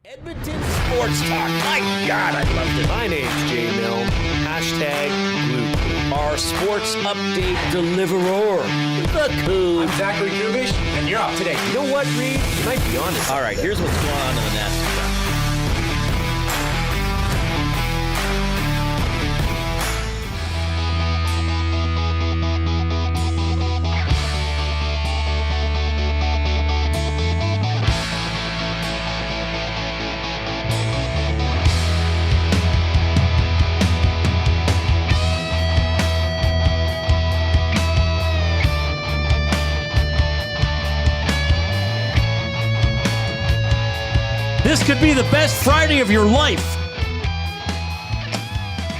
Edmonton Sports Talk. My God, I loved it. My name's Jay Milne. #Blue. Our sports update deliverer, the Coon. I'm Zachary Kubish, and you're up today. You know what, Reid? You might be on to something. All right, here's what's going on in the Nest. This could be the best Friday of your life.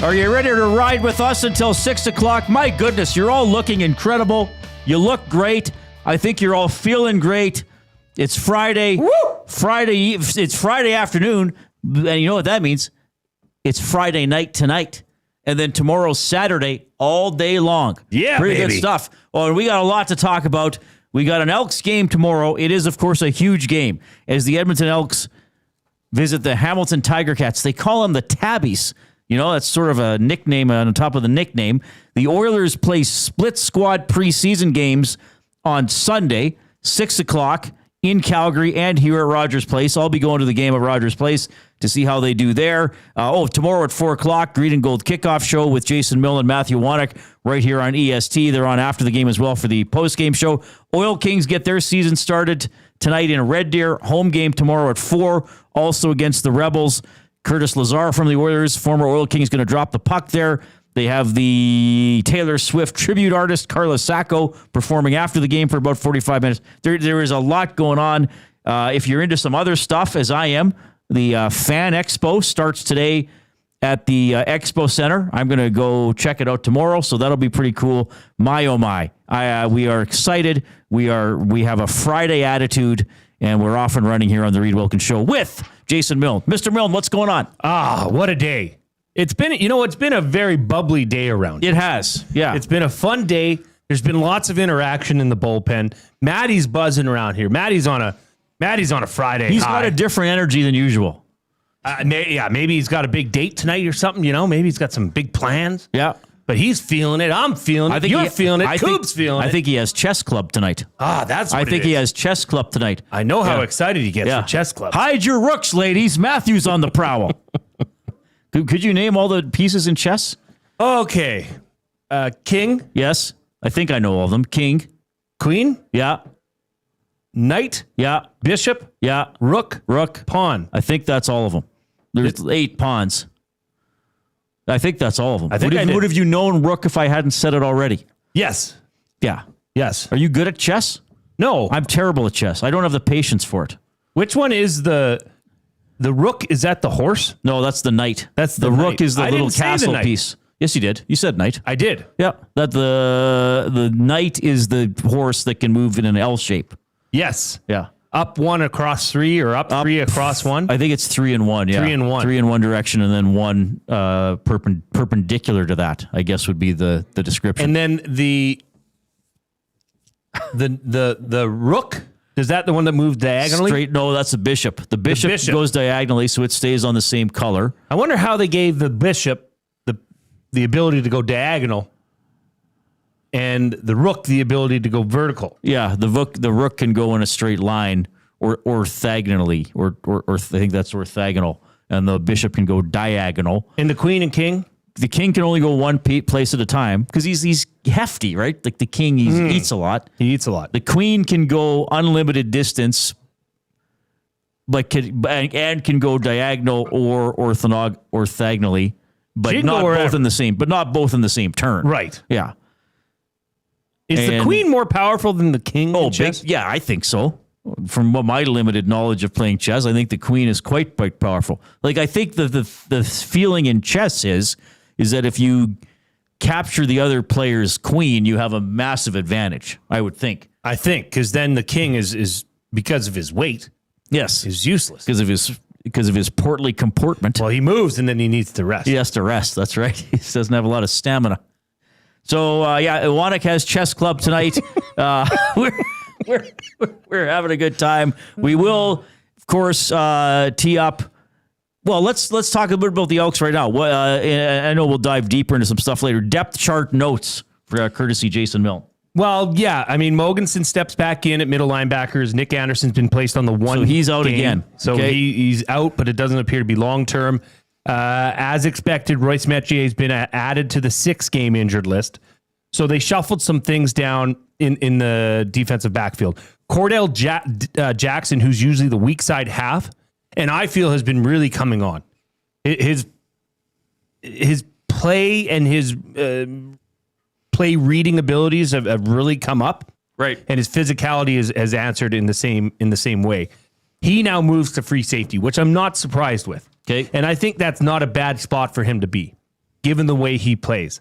Are you ready to ride with us until 6 o'clock? My goodness, you're all looking incredible. You look great. I think you're all feeling great. It's Friday. Woo! It's Friday afternoon. And you know what that means? It's Friday night tonight. And then tomorrow's Saturday all day long. Yeah, Pretty baby. good stuff. Oh, and we got a lot to talk about. We got an Elks game tomorrow. It is, of course, a huge game as the Edmonton Elks visit the Hamilton Tiger Cats. They call them the Tabbies. You know, that's sort of a nickname on top of the nickname. The Oilers play split squad preseason games on Sunday, 6 o'clock in Calgary and here at Rogers Place. I'll be going to the game at Rogers Place to see how they do there. Tomorrow at 4 o'clock, Green and Gold kickoff show with Jason Milne and Matthew Wannick right here on EST. They're on after the game as well for the post-game show. Oil Kings get their season started tonight in Red Deer. Home game tomorrow at 4, also against the Rebels. Curtis Lazar from the Oilers, former Oil King, is going to drop the puck there. They have the Taylor Swift tribute artist, Carla Sacco, performing after the game for about 45 minutes. There is a lot going on. If you're into some other stuff, as I am, the Fan Expo starts today at the Expo Center. I'm going to go check it out tomorrow, so that'll be pretty cool. My, oh my. We are excited. We have a Friday attitude, and we're off and running here on the Reid Wilkins Show with Jason Milne. Mr. Milne, what's going on? What a day. It's been a very bubbly day around here. It has, yeah. It's been a fun day. There's been lots of interaction in the bullpen. Maddie's buzzing around here. Maddie's on a Friday. He's high. got a different energy than usual. Maybe he's got a big date tonight or something. Maybe he's got some big plans. Yeah. But he's feeling it. I'm feeling it. You're feeling it. Coop's feeling it. I think he has chess club tonight. That's what I think he has chess club tonight. I know how excited he gets for chess club. Hide your rooks, ladies. Matthew's on the prowl. Could you name all the pieces in chess? Okay. King. Yes. I think I know all of them. King. Queen. Yeah. Knight. Yeah. Bishop. Yeah. Rook. Rook. Pawn. I think that's all of them. There's 8 pawns. I think that's all of them. I think would have you known rook if I hadn't said it already? Yes. Yeah. Yes. Are you good at chess? No. I'm terrible at chess. I don't have the patience for it. Which one is the rook? Is that the horse? No, that's the knight. That's the knight. rook is the I little didn't say the castle knight. piece. Yes, you did. You said knight. I did. Yeah. That the knight is the horse that can move in an L shape. Yes. Yeah. Up 1 across 3 or up 3 across 1? I think it's 3 and 1. Yeah. 3 and 1. 3 in one direction and then 1 perpendicular to that, I guess would be the description. And then the rook, is that the one that moves diagonally? Straight, no, that's the bishop. The bishop goes diagonally, so it stays on the same color. I wonder how they gave the bishop the ability to go diagonal and the rook the ability to go vertical. Yeah, the rook can go in a straight line or orthogonally, or I think that's orthogonal, and the bishop can go diagonal. And the queen and king? The king can only go one place at a time because he's hefty, right? Like the king, he eats a lot. He eats a lot. The queen can go unlimited distance, and can go diagonal or orthogonally, but not both in the same. But not both in the same turn. Right. Yeah. Is the queen more powerful than the king? Oh, yeah, I think so. From my limited knowledge of playing chess, I think the queen is quite powerful. Like I think the feeling in chess is that if you capture the other player's queen, you have a massive advantage. I would think. I think because then the king is because of his weight. Yes, is useless because of his portly comportment. Well, he moves and then he needs to rest. He has to rest. That's right. He doesn't have a lot of stamina. So Wannick has chess club tonight. We're having a good time. We will of course, tee up. Well, let's talk a bit about the Elks right now. I know we'll dive deeper into some stuff later. Depth chart notes for courtesy Jason Milne. Well, yeah. I mean, Mogensen steps back in at middle linebackers. Nick Anderson's been placed on the one. So he's out game. again. So okay. he's out, but it doesn't appear to be long term. As expected, Royce Metier has been added to the 6-game injured list. So they shuffled some things down in the defensive backfield. Cordell Jackson, who's usually the weak side half, and I feel has been really coming on. His play and his play reading abilities have really come up, right? And his physicality has answered in the same way. He now moves to free safety, which I'm not surprised with. Okay, and I think that's not a bad spot for him to be, given the way he plays.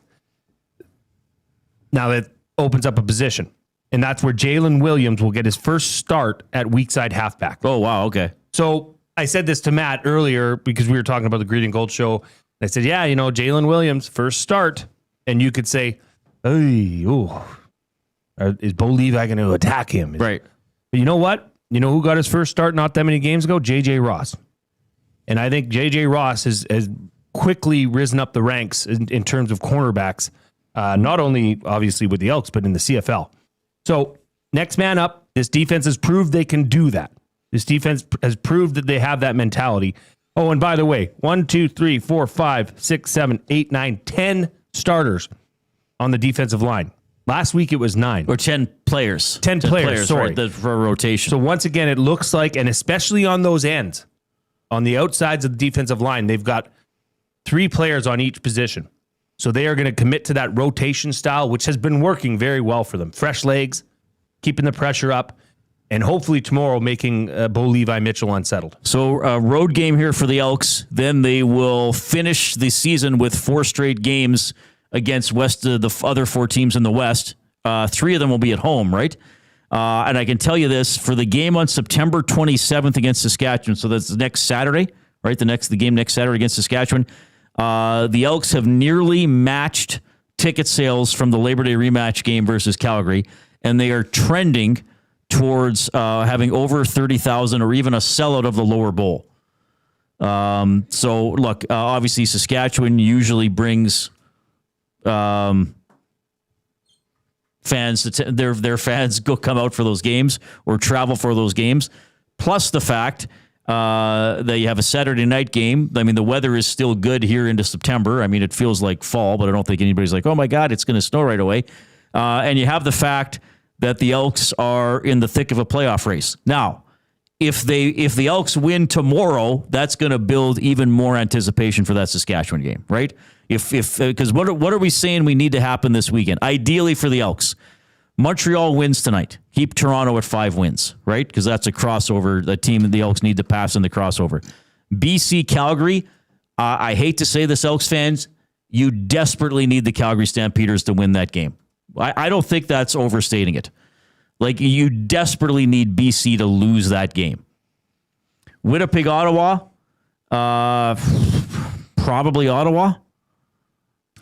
Now that opens up a position, and that's where Jalen Williams will get his first start at weak side halfback. Oh wow, okay. So I said this to Matt earlier because we were talking about the Green and Gold show. I said, yeah, Jalen Williams, first start. And you could say, hey, is Bo Levi going to attack him? Right. But you know what? You know who got his first start not that many games ago? J.J. Ross. And I think J.J. Ross has quickly risen up the ranks in terms of cornerbacks, not only obviously with the Elks, but in the CFL. So next man up, this defense has proved they can do that. This defense has proved that they have that mentality. Oh, and by the way, 1, 2, 3, 4, 5, 6, 7, 8, 9, 10 starters on the defensive line. Last week it was 9. Or 10 players. 10 players, sorry. Right, for a rotation. So once again, it looks like, and especially on those ends, on the outsides of the defensive line, they've got 3 players on each position. So they are going to commit to that rotation style, which has been working very well for them. Fresh legs, keeping the pressure up, and hopefully tomorrow making Bo Levi Mitchell unsettled. So a road game here for the Elks. Then they will finish the season with 4 straight games against the other 4 teams in the West. 3 of them will be at home, right? And I can tell you this, for the game on September 27th against Saskatchewan, so that's next Saturday, right? The game next Saturday against Saskatchewan. The Elks have nearly matched ticket sales from the Labor Day rematch game versus Calgary, and they are trending towards having over 30,000 or even a sellout of the lower bowl. So look, obviously Saskatchewan usually brings fans their fans come out for those games or travel for those games. Plus the fact that you have a Saturday night game. I mean, the weather is still good here into September. I mean, it feels like fall, but I don't think anybody's like, oh my God, it's going to snow right away. And you have the fact that the Elks are in the thick of a playoff race. Now, if the Elks win tomorrow, that's going to build even more anticipation for that Saskatchewan game, right? Because what are we saying we need to happen this weekend? Ideally for the Elks, Montreal wins tonight. Keep Toronto at 5 wins, right? Because that's a crossover, the team that the Elks need to pass in the crossover. BC Calgary, I hate to say this, Elks fans, you desperately need the Calgary Stampeders to win that game. I don't think that's overstating it. Like, you desperately need BC to lose that game. Winnipeg, Ottawa, probably Ottawa.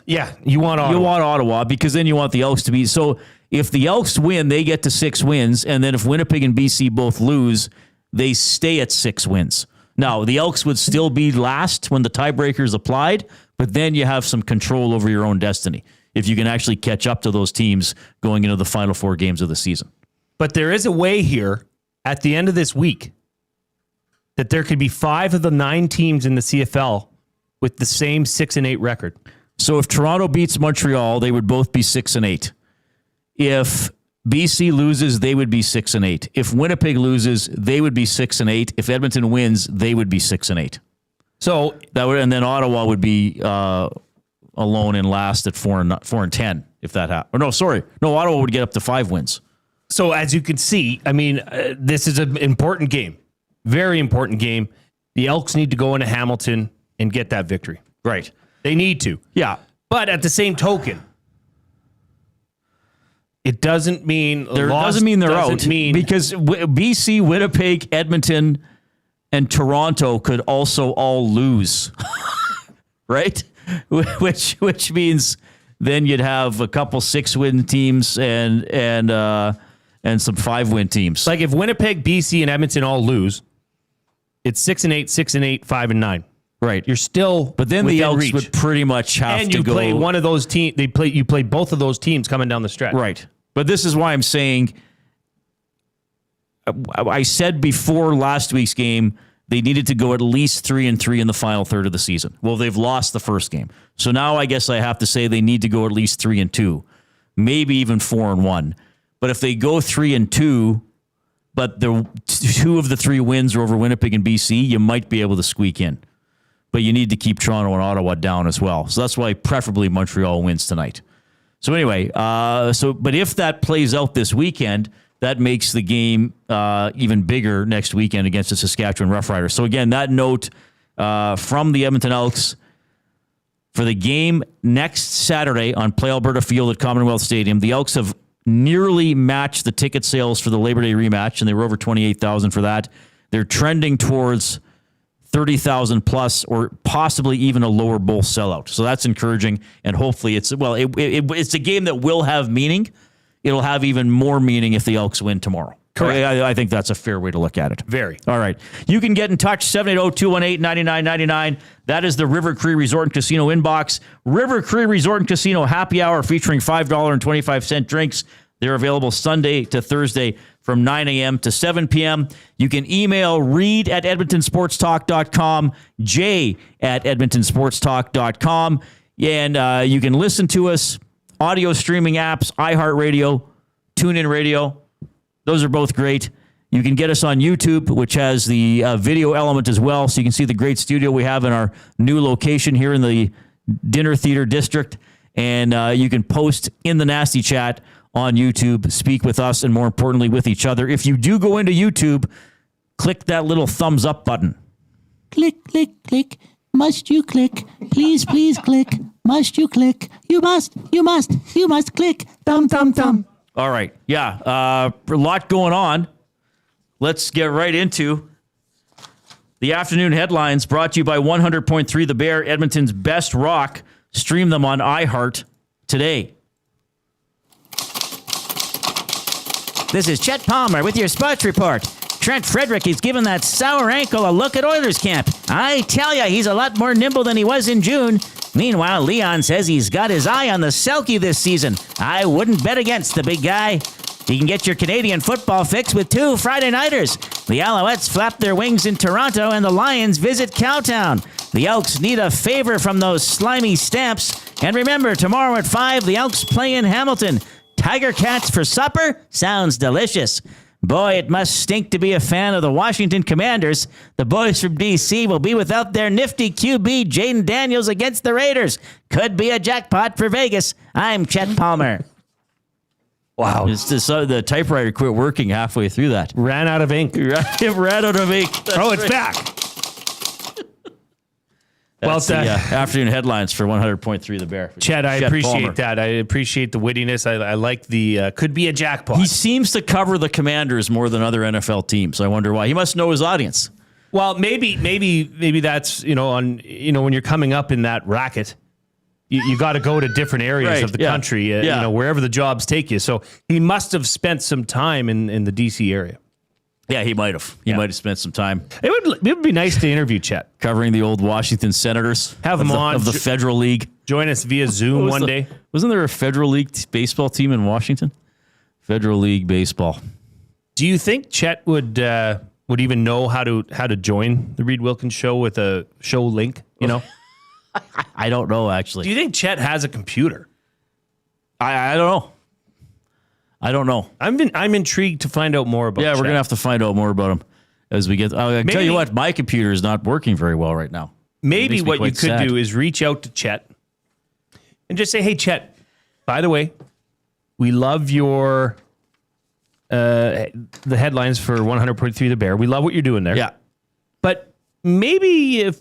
Yeah, you want Ottawa. You want Ottawa because then you want the Elks to be. So if the Elks win, they get to 6 wins. And then if Winnipeg and BC both lose, they stay at 6 wins. Now, the Elks would still be last when the tiebreakers applied, but then you have some control over your own destiny if you can actually catch up to those teams going into the final 4 games of the season. But there is a way here at the end of this week that there could be 5 of the 9 teams in the CFL with the same 6-8 record. So if Toronto beats Montreal, they would both be 6-8. If BC loses, they would be 6-8. If Winnipeg loses, they would be 6-8. If Edmonton wins, they would be 6-8. So that would, and then Ottawa would be alone in last at 4-10 if that happened. No, Ottawa would get up to 5 wins. So as you can see, I mean, this is an important game, very important game. The Elks need to go into Hamilton and get that victory. Right. They need to. Yeah. But at the same token, it doesn't mean they're out because BC, Winnipeg, Edmonton, and Toronto could also all lose, right? Which means then you'd have a couple 6-win teams and some 5-win teams. Like if Winnipeg, BC, and Edmonton all lose, it's 6-8, 6-8, 5-9. Right. You're still, but then the Elks would pretty much have and to you go. play one of those teams. You play both of those teams coming down the stretch. Right. But this is why I'm saying. I said before last week's game they needed to go at least 3-3 in the final third of the season. Well, they've lost the first game, so now I guess I have to say they need to go at least 3-2, maybe even 4-1. But if they go 3-2. But the 2 of the 3 wins are over Winnipeg and BC, you might be able to squeak in. But you need to keep Toronto and Ottawa down as well. So that's why preferably Montreal wins tonight. So anyway, but if that plays out this weekend, that makes the game even bigger next weekend against the Saskatchewan Roughriders. So again, that note from the Edmonton Elks for the game next Saturday on Play Alberta Field at Commonwealth Stadium. The Elks have nearly matched the ticket sales for the Labor Day rematch, and they were over 28,000 for that. They're trending towards 30,000 plus, or possibly even a lower bowl sellout. So that's encouraging, and hopefully it's a game that will have meaning. It'll have even more meaning if the Elks win tomorrow. Correct. I think that's a fair way to look at it. Very. All right. You can get in touch, 780-218-9999. That is the River Cree Resort and Casino inbox. River Cree Resort and Casino happy hour featuring $5.25 drinks. They're available Sunday to Thursday from 9 a.m. to 7 p.m. You can email Reid at edmontonsportstalk.com, Jay at edmontonsportstalk.com, and you can listen to us, audio streaming apps, iHeartRadio, TuneIn Radio. Those are both great. You can get us on YouTube, which has the video element as well, so you can see the great studio we have in our new location here in the Dinner Theater District. And you can post in the Nasty Chat on YouTube, speak with us, and more importantly, with each other. If you do go into YouTube, click that little thumbs up button. Click, click, click. Must you click? Please, please click. Must you click? You must click. Thumb, thumb, thumb. All right. Yeah. A lot going on. Let's get right into the afternoon headlines brought to you by 100.3 The Bear, Edmonton's best rock. Stream them on iHeart today. This is Chet Palmer with your sports report. Trent Frederic is giving that sour ankle a look at Oilers camp. I tell ya, he's a lot more nimble than he was in June. Meanwhile, Leon says he's got his eye on the Selke this season. I wouldn't bet against the big guy. You can get your Canadian football fix with 2 Friday nighters. The Alouettes flap their wings in Toronto and the Lions visit Cowtown. The Elks need a favor from those slimy Stamps. And remember, tomorrow at 5, the Elks play in Hamilton. Tiger Cats for supper? Sounds delicious. Boy, it must stink to be a fan of the Washington Commanders. The boys from D.C. will be without their nifty QB, Jaden Daniels, against the Raiders. Could be a jackpot for Vegas. I'm Chet Palmer. Wow. It's just, the typewriter quit working halfway through that. Ran out of ink. It ran out of ink. That's it's right. back. That's the afternoon headlines for 100.3 The Bear. Chad, I appreciate Palmer. that. I appreciate the wittiness. I like the could be a jackpot. He seems to cover the Commanders more than other NFL teams. I wonder why. He must know his audience. Well, maybe that's when you're coming up in that racket, you got to go to different areas of the country. Wherever the jobs take you. So he must have spent some time in the DC area. Yeah, he might have. He might have spent some time. It would be nice to interview Chet. Covering the old Washington Senators. Have him on. Of the Federal League. Join us via Zoom one day. Wasn't there a Federal League baseball team in Washington? Federal League Baseball. Do you think Chet would even know how to join the Reid Wilkins show with a show link? I don't know, actually. Do you think Chet has a computer? I don't know. I don't know. I'm intrigued to find out more about Chet. We're going to have to find out more about him as we get... I can tell you what, my computer is not working very well right now. Maybe what you could do is reach out to Chet and just say, hey, Chet, by the way, we love your... the headlines for 100.3 The Bear. We love what you're doing there. Yeah. But maybe if,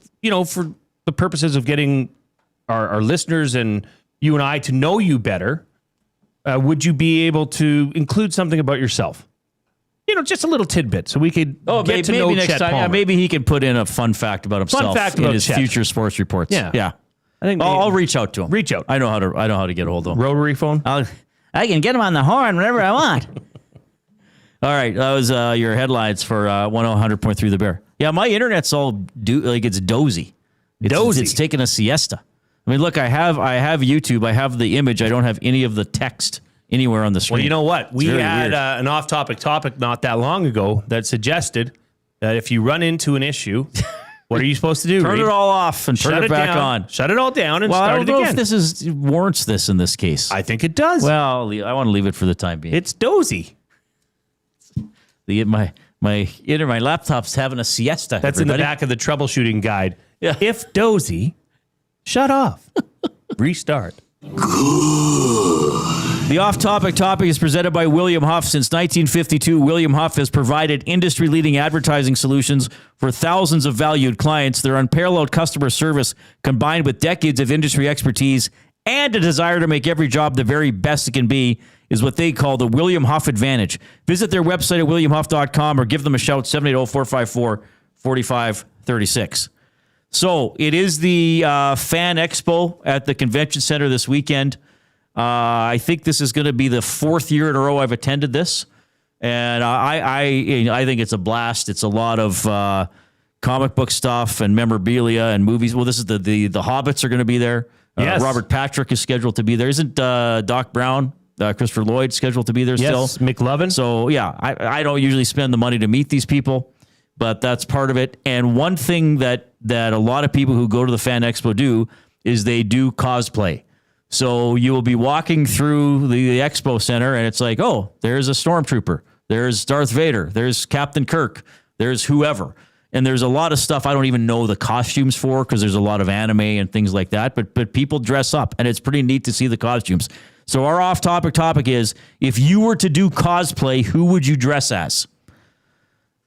for the purposes of getting our listeners and you and I to know you better... would you be able to include something about yourself? Just a little tidbit so we could get to know next Chet time. Palmer. Yeah, maybe he can put in a fun fact about himself in his Chet. future sports reports. Yeah. I think I'll reach out to him. Reach out. I know how to get a hold of him. Rotary phone? I can get him on the horn whenever I want. All right, that was your headlines for 100.3 The Bear. Yeah, my internet's all it's dozy. It's taking a siesta. I mean, look, I have YouTube. I have the image. I don't have any of the text anywhere on the screen. Well, you know what? We had weird. An off-topic topic not that long ago that suggested that if you run into an issue, what are you supposed to do? Turn Reid? it all off and turn it back on. Shut it all down and Well, I start don't it know again. if this warrants this in this case. I think it does. Well, I want to leave it for the time being. It's dozy. My laptop's having a siesta. That's everybody. in the back of the troubleshooting guide. Yeah. If dozy, shut off. Restart. The off-topic topic is presented by William Huff. Since 1952, William Huff has provided industry-leading advertising solutions for thousands of valued clients. Their unparalleled customer service, combined with decades of industry expertise and a desire to make every job the very best it can be, is what they call the William Huff Advantage. Visit their website at williamhuff.com or give them a shout, 780-454-4536. So it is the Fan Expo at the Convention Center this weekend. I think this is going to be the fourth year in a row I've attended this. And I think it's a blast. It's a lot of comic book stuff and memorabilia and movies. Well, this is the Hobbits are going to be there. Yes. Robert Patrick is scheduled to be there. Isn't Doc Brown, Christopher Lloyd scheduled to be there still? Yes, McLovin. So, yeah, I don't usually spend the money to meet these people, but that's part of it. And one thing that a lot of people who go to the Fan Expo do is they do cosplay. So you will be walking through the Expo Center, and it's like, oh, there's a Stormtrooper. There's Darth Vader. There's Captain Kirk. There's whoever. And there's a lot of stuff I don't even know the costumes for because there's a lot of anime and things like that. But people dress up, and it's pretty neat to see the costumes. So our off-topic topic is, if you were to do cosplay, who would you dress as?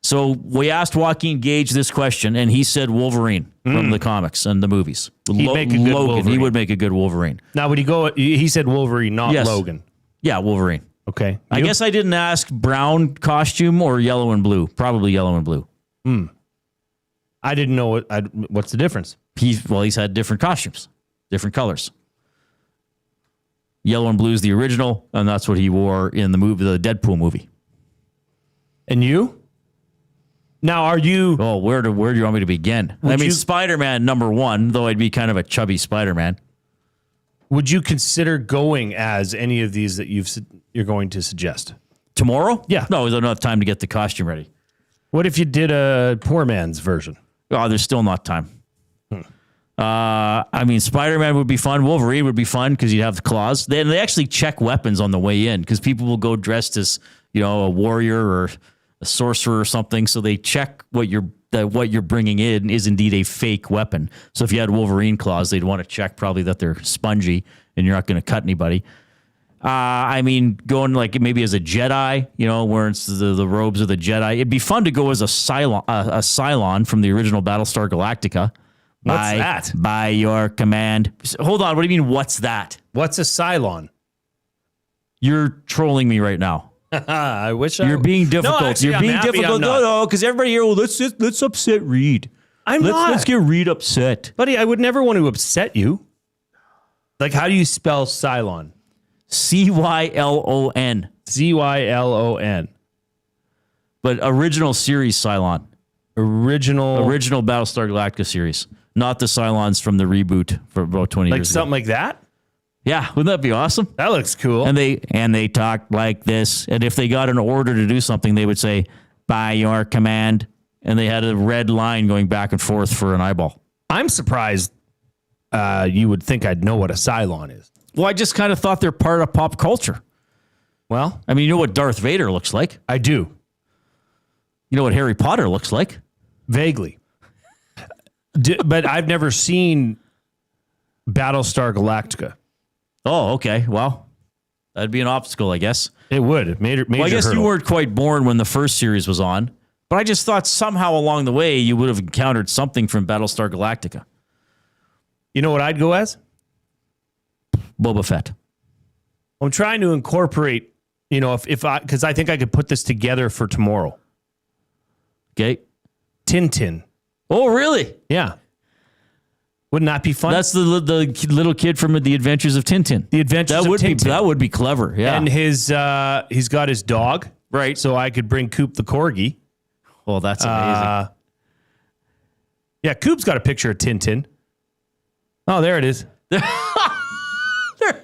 So we asked Joaquin Gage this question, and he said Wolverine from the comics and the movies. He'd make a good Logan. Wolverine. He would make a good Wolverine. Now, would he go? He said Wolverine, not Yes. Logan. Yeah, Wolverine. Okay. I guess I didn't ask brown costume or yellow and blue. Probably yellow and blue. I didn't know what's the difference. He's had different costumes, different colors. Yellow and blue is the original, and that's what he wore in the Deadpool movie. And you? Now, are you? Oh, where do you want me to begin? Spider-Man #1, though I'd be kind of a chubby Spider-Man. Would you consider going as any of these that you're going to suggest? Tomorrow? Yeah. No, there's enough time to get the costume ready. What if you did a poor man's version? Oh, there's still not time. Spider-Man would be fun. Wolverine would be fun because you'd have the claws. They actually check weapons on the way in because people will go dressed as, a warrior or a sorcerer or something. So they check what you're bringing in is indeed a fake weapon. So if you had Wolverine claws, they'd want to check probably that they're spongy and you're not going to cut anybody. Going like maybe as a Jedi, wearing the robes of the Jedi. It'd be fun to go as a Cylon from the original Battlestar Galactica. What's that? By your command. Hold on. What do you mean, what's that? What's a Cylon? You're trolling me right now. I wish You're being difficult. No, actually, You're being difficult. No, because everybody here, let's upset Reid. Let's get Reid upset. Buddy, I would never want to upset you. Like, how do you spell Cylon? Cylon. Cylon. But original series Cylon. Original Battlestar Galactica series. Not the Cylons from the reboot for about 20 years ago. Like something like that? Yeah, wouldn't that be awesome? That looks cool. And they talked like this. And if they got an order to do something, they would say, by your command. And they had a red line going back and forth for an eyeball. I'm surprised you would think I'd know what a Cylon is. Well, I just kind of thought they're part of pop culture. Well, you know what Darth Vader looks like. I do. You know what Harry Potter looks like. Vaguely. But I've never seen Battlestar Galactica. Oh, okay. Well, that'd be an obstacle, I guess. It would. Major I guess hurdle. you weren't quite born when the first series was on, but I just thought somehow along the way you would have encountered something from Battlestar Galactica. You know what I'd go as? Boba Fett. I'm trying to incorporate, because I think I could put this together for tomorrow. Okay. Tintin. Oh, really? Yeah. Wouldn't that be fun? That's the little kid from The Adventures of Tintin. The Adventures of Tintin. That would be clever, yeah. And he's got his dog. Right. So I could bring Coop the Corgi. Well, that's amazing. Yeah, Coop's got a picture of Tintin. Oh, there it is.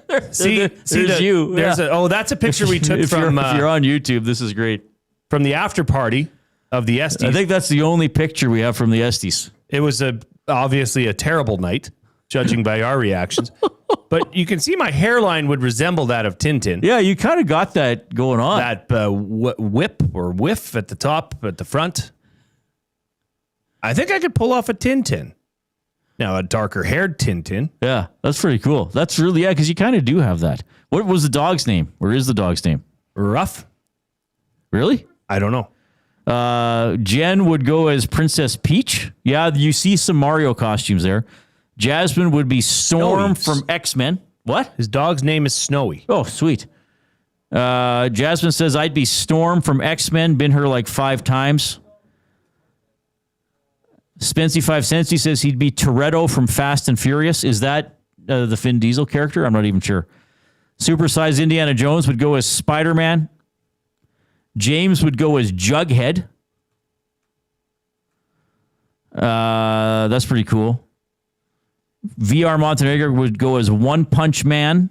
There's you. That's a picture we took if from. If you're on YouTube, this is great. From the after party of the Estes. I think that's the only picture we have from the Estes. It was obviously a terrible night, judging by our reactions. But you can see my hairline would resemble that of Tintin. Yeah, you kind of got that going on. That whip or whiff at the top, at the front. I think I could pull off a Tintin. Now, a darker haired Tintin. Yeah, that's pretty cool. That's really, because you kind of do have that. What was the dog's name? Where is the dog's name? Ruff? Really? I don't know. Jen would go as Princess Peach. Yeah, you see some Mario costumes there. Jasmine would be Storm from X-Men. What? His dog's name is Snowy. Oh, sweet. Jasmine says, I'd be Storm from X-Men. Been her like 5 times. Spency 5 Cents, he says he'd be Toretto from Fast and Furious. Is that the Vin Diesel character? I'm not even sure. Supersized Indiana Jones would go as Spider-Man. James would go as Jughead. That's pretty cool. VR Montenegro would go as One Punch Man.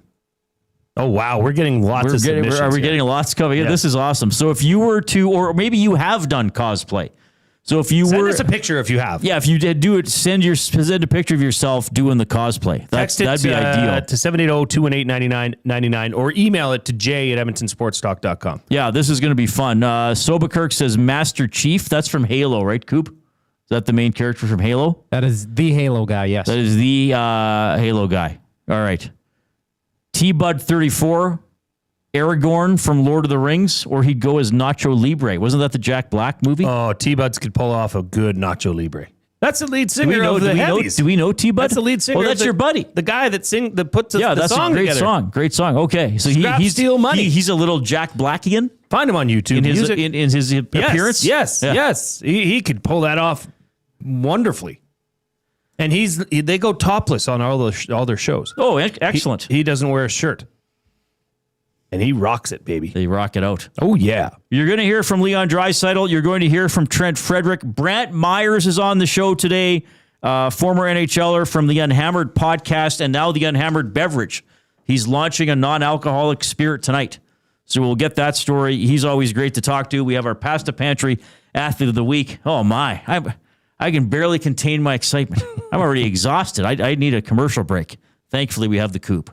Oh, wow. We're getting lots of submissions. Are we getting lots coming in? Yeah. This is awesome. So if you were to, or maybe you have done cosplay. So if you send us a picture if you have. Yeah, if you did do it, send a picture of yourself doing the cosplay. That'd be ideal. To 780-218-9999 or email it to jay@edmontonsportstalk.com. Yeah, this is going to be fun. Sobakirk says Master Chief. That's from Halo, right, Coop? Is that the main character from Halo? That is the Halo guy, yes. That is the Halo guy. All right. T-Bud34, Aragorn from Lord of the Rings, or he'd go as Nacho Libre. Wasn't that the Jack Black movie? Oh, T-Buds could pull off a good Nacho Libre. That's the lead singer of the Heavies. Do we know T-Bud? That's the lead singer. Oh, that's your buddy. The guy that puts the that's song a great together. song. Great song. Okay, so he's Steal Money. He's a little Jack Blackian Find him on YouTube. in his appearance. Yes. He could pull that off wonderfully. And they go topless on all their shows. Oh, excellent. He doesn't wear a shirt. And he rocks it, baby. They rock it out. Oh, yeah. You're going to hear from Leon Draisaitl. You're going to hear from Trent Frederic. Brantt Myhres is on the show today, former NHLer from the UnHammered Podcast and now the UnHammered Beverage. He's launching a non-alcoholic spirit tonight. So we'll get that story. He's always great to talk to. We have our Pasta Pantry Athlete of the Week. Oh, my. I can barely contain my excitement. I'm already exhausted. I need a commercial break. Thankfully, we have the Coop.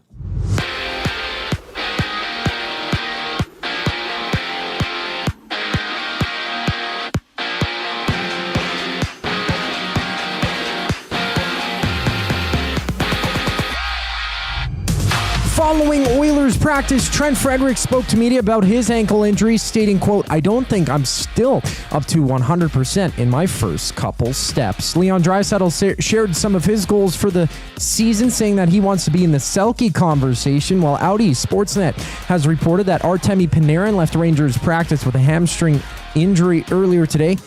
Following Oilers practice, Trent Frederic spoke to media about his ankle injury, stating, quote, I don't think I'm still up to 100% in my first couple steps. Leon Draisaitl shared some of his goals for the season, saying that he wants to be in the Selke conversation, while Audi Sportsnet has reported that Artemi Panarin left Rangers practice with a hamstring injury earlier today.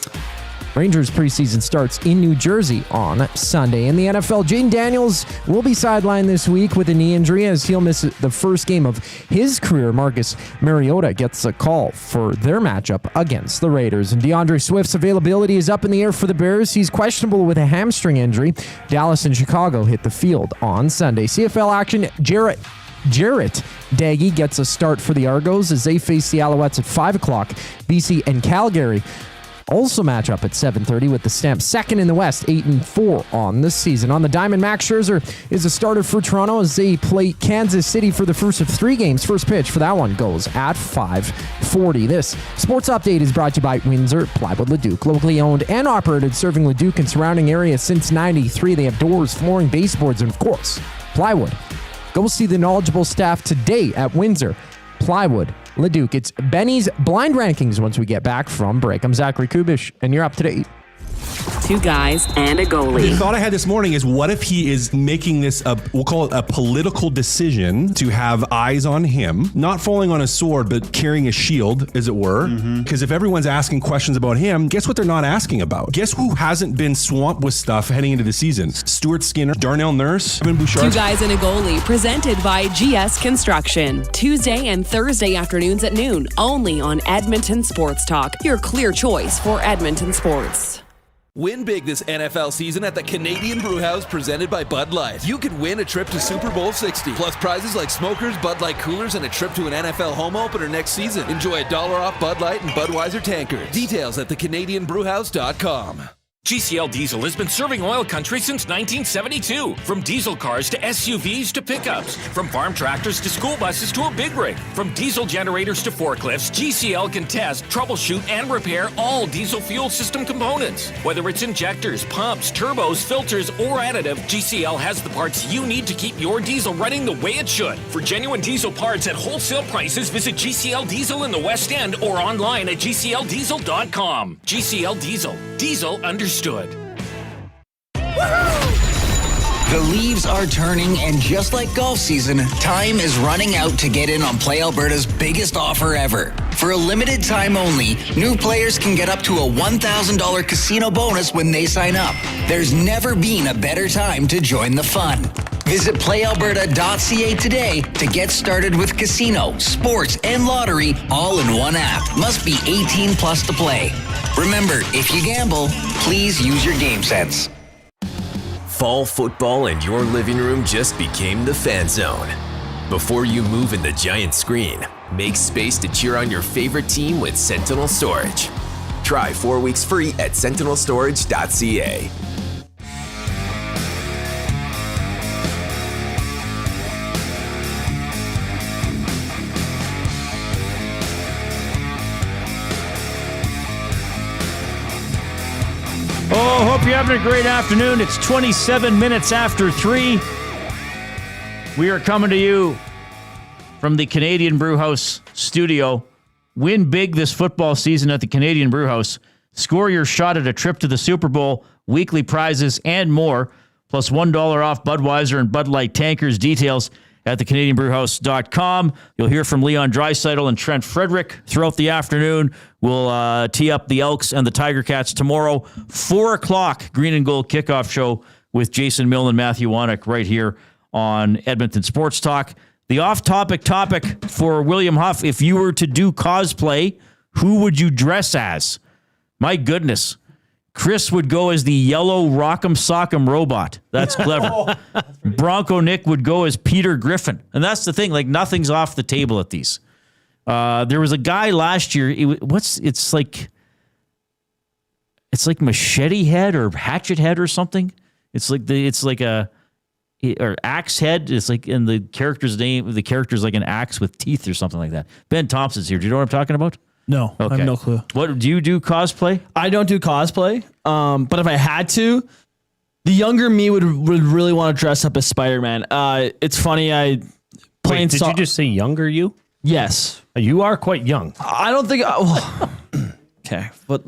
Rangers preseason starts in New Jersey on Sunday. In the NFL, Jaden Daniels will be sidelined this week with a knee injury as he'll miss the first game of his career. Marcus Mariota gets a call for their matchup against the Raiders. And DeAndre Swift's availability is up in the air for the Bears. He's questionable with a hamstring injury. Dallas and Chicago hit the field on Sunday. CFL action, Jarrett Daggy gets a start for the Argos as they face the Alouettes at 5 o'clock. BC and Calgary also match up at 7:30 with the Stamps second in the West, 8-4 on the season. On the diamond, Max Scherzer is a starter for Toronto as they play Kansas City for the first of 3 games. First pitch for that one goes at 5:40. This sports update is brought to you by Windsor Plywood Leduc, locally owned and operated, serving Leduc and surrounding areas since '93. They have doors, flooring, baseboards, and of course, plywood. Go see the knowledgeable staff today at Windsor Plywood Leduc. It's Benny's blind rankings once we get back from break. I'm Zachary Kubish, and you're up to date. 2 guys and a goalie. The thought I had this morning is, what if he is making this we'll call it a political decision to have eyes on him, not falling on a sword, but carrying a shield, as it were. Because if everyone's asking questions about him, guess what they're not asking about? Guess who hasn't been swamped with stuff heading into the season? Stuart Skinner, Darnell Nurse, Evan Bouchard. 2 guys and a goalie, presented by GS Construction. Tuesday and Thursday afternoons at noon, only on Edmonton Sports Talk, your clear choice for Edmonton sports. Win big this NFL season at the Canadian Brewhouse presented by Bud Light. You could win a trip to Super Bowl 60, plus prizes like smokers, Bud Light coolers, and a trip to an NFL home opener next season. Enjoy $1 off Bud Light and Budweiser tankers. Details at thecanadianbrewhouse.com. GCL Diesel has been serving oil country since 1972. From diesel cars to SUVs to pickups. From farm tractors to school buses to a big rig. From diesel generators to forklifts, GCL can test, troubleshoot, and repair all diesel fuel system components. Whether it's injectors, pumps, turbos, filters, or additive, GCL has the parts you need to keep your diesel running the way it should. For genuine diesel parts at wholesale prices, visit GCL Diesel in the West End or online at GCLDiesel.com. GCL Diesel. Diesel understood. The leaves are turning, and just like golf season, time is running out to get in on Play Alberta's biggest offer ever. For a limited time only, new players can get up to a $1,000 casino bonus when they sign up. There's never been a better time to join the fun. Visit playalberta.ca today to get started with casino, sports, and lottery all in one app. Must be 18 plus to play. Remember, if you gamble, please use your game sense. Fall football in your living room just became the fan zone. Before you move in the giant screen, make space to cheer on your favorite team with Sentinel Storage. Try 4 weeks free at sentinelstorage.ca. Oh, hope you're having a great afternoon. It's 27 minutes after 3. We are coming to you from the Canadian Brewhouse studio. Win big this football season at the Canadian Brewhouse. Score your shot at a trip to the Super Bowl, weekly prizes, and more, plus $1 off Budweiser and Bud Light tankers. Details at thecanadianbrewhouse.com. You'll hear from Draisaitl and Trent Frederic throughout the afternoon. We'll tee up the Elks and the Tiger Cats tomorrow. 4 o'clock, Green and Gold kickoff show with Jason Milne and Matthew Wannick right here on Edmonton Sports Talk. The off-topic topic for William Huff, if you were to do cosplay, who would you dress as? My goodness. Chris would go as the yellow Rock'em Sock'em robot. That's clever. Bronco Nick would go as Peter Griffin. And that's the thing, like nothing's off the table at these. There was a guy last year, it's like Machete Head or Hatchet Head or something. It's like or Axe Head. It's like in the character's name, the character's like an axe with teeth or something like that. Ben Thompson's here. Do you know what I'm talking about? No, okay. I have no clue. What do you do cosplay? I don't do cosplay. But if I had to, the younger me would really want to dress up as Spider-Man. It's funny. Did you just say younger you? Yes. You are quite young. I don't think. Okay, but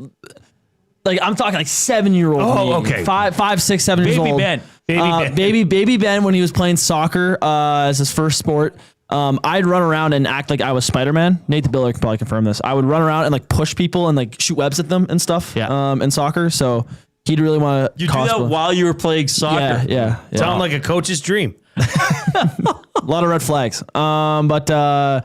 like I'm talking like 7-year-old. Oh, okay. 5, 6, 7 years old. Baby Ben when he was playing soccer as his first sport. I'd run around and act like I was Spider-Man. Nate the Biller can probably confirm this. I would run around and like push people and like shoot webs at them and stuff. Yeah. In soccer. So he'd really want to. You do that while you were playing soccer. Yeah. Sound like a coach's dream. A lot of red flags. I'd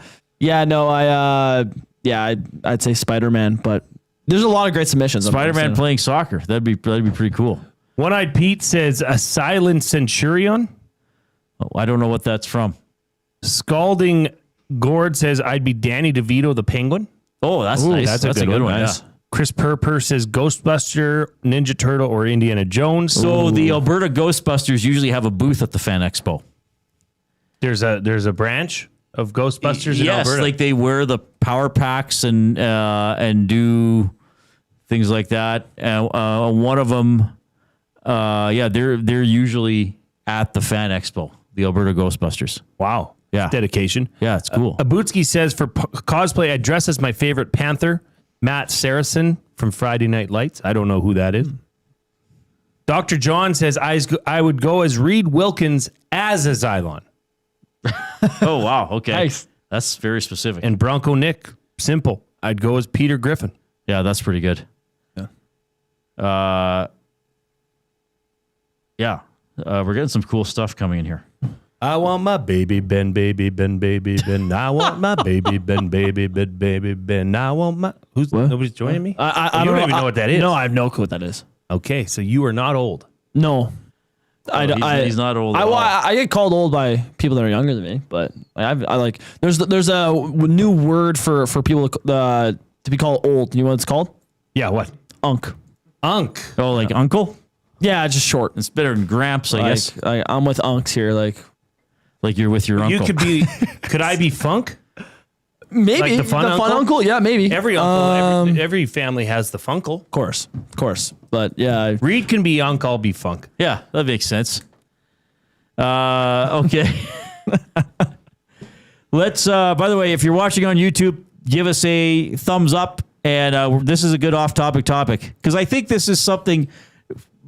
say Spider-Man, but there's a lot of great submissions. Spider-Man playing soccer. That'd be pretty cool. One-Eyed Pete says a silent centurion. Oh, I don't know what that's from. Scalding Gord says I'd be Danny DeVito the Penguin. Oh, that's nice. That's a good one. Nice. Yeah. Chris Purper says Ghostbuster, Ninja Turtle, or Indiana Jones. So the Alberta Ghostbusters usually have a booth at the Fan Expo. There's a branch of Ghostbusters in Alberta. Yes, like they wear the power packs and do things like that. One of them, they're usually at the Fan Expo, the Alberta Ghostbusters. Wow. Yeah. Dedication. Yeah, it's cool. Abutsky says for cosplay, I dress as my favorite Panther, Matt Saracen from Friday Night Lights. I don't know who that is. Dr. John says I would go as Reid Wilkins as a Xylon. Oh, wow. Okay. Nice. That's very specific. And Bronco Nick, simple. I'd go as Peter Griffin. Yeah, that's pretty good. Yeah. We're getting some cool stuff coming in here. I want my baby Ben, baby Ben, baby Ben. I want my baby Ben, baby Ben, baby Ben. I want my... Nobody's joining me? I don't even know what that is. No, I have no clue what that is. Okay, so you are not old. No. He's not old. I get called old by people that are younger than me, but I like there's a new word for people to be called old. You know what it's called? Yeah, what? Unk. Unk. Oh, like uncle? Yeah, it's just short. It's better than Gramps, I guess. I'm with unks here. Like you're with your uncle. You could be. Could I be Funk? Maybe Like the fun uncle. Yeah, maybe. Every uncle, every family has the Funkle. Of course. But yeah, Reid can be Unk. I'll be Funk. Yeah, that makes sense. Okay. Let's, by the way, if you're watching on YouTube, give us a thumbs up. And this is a good off-topic topic. Because I think this is something,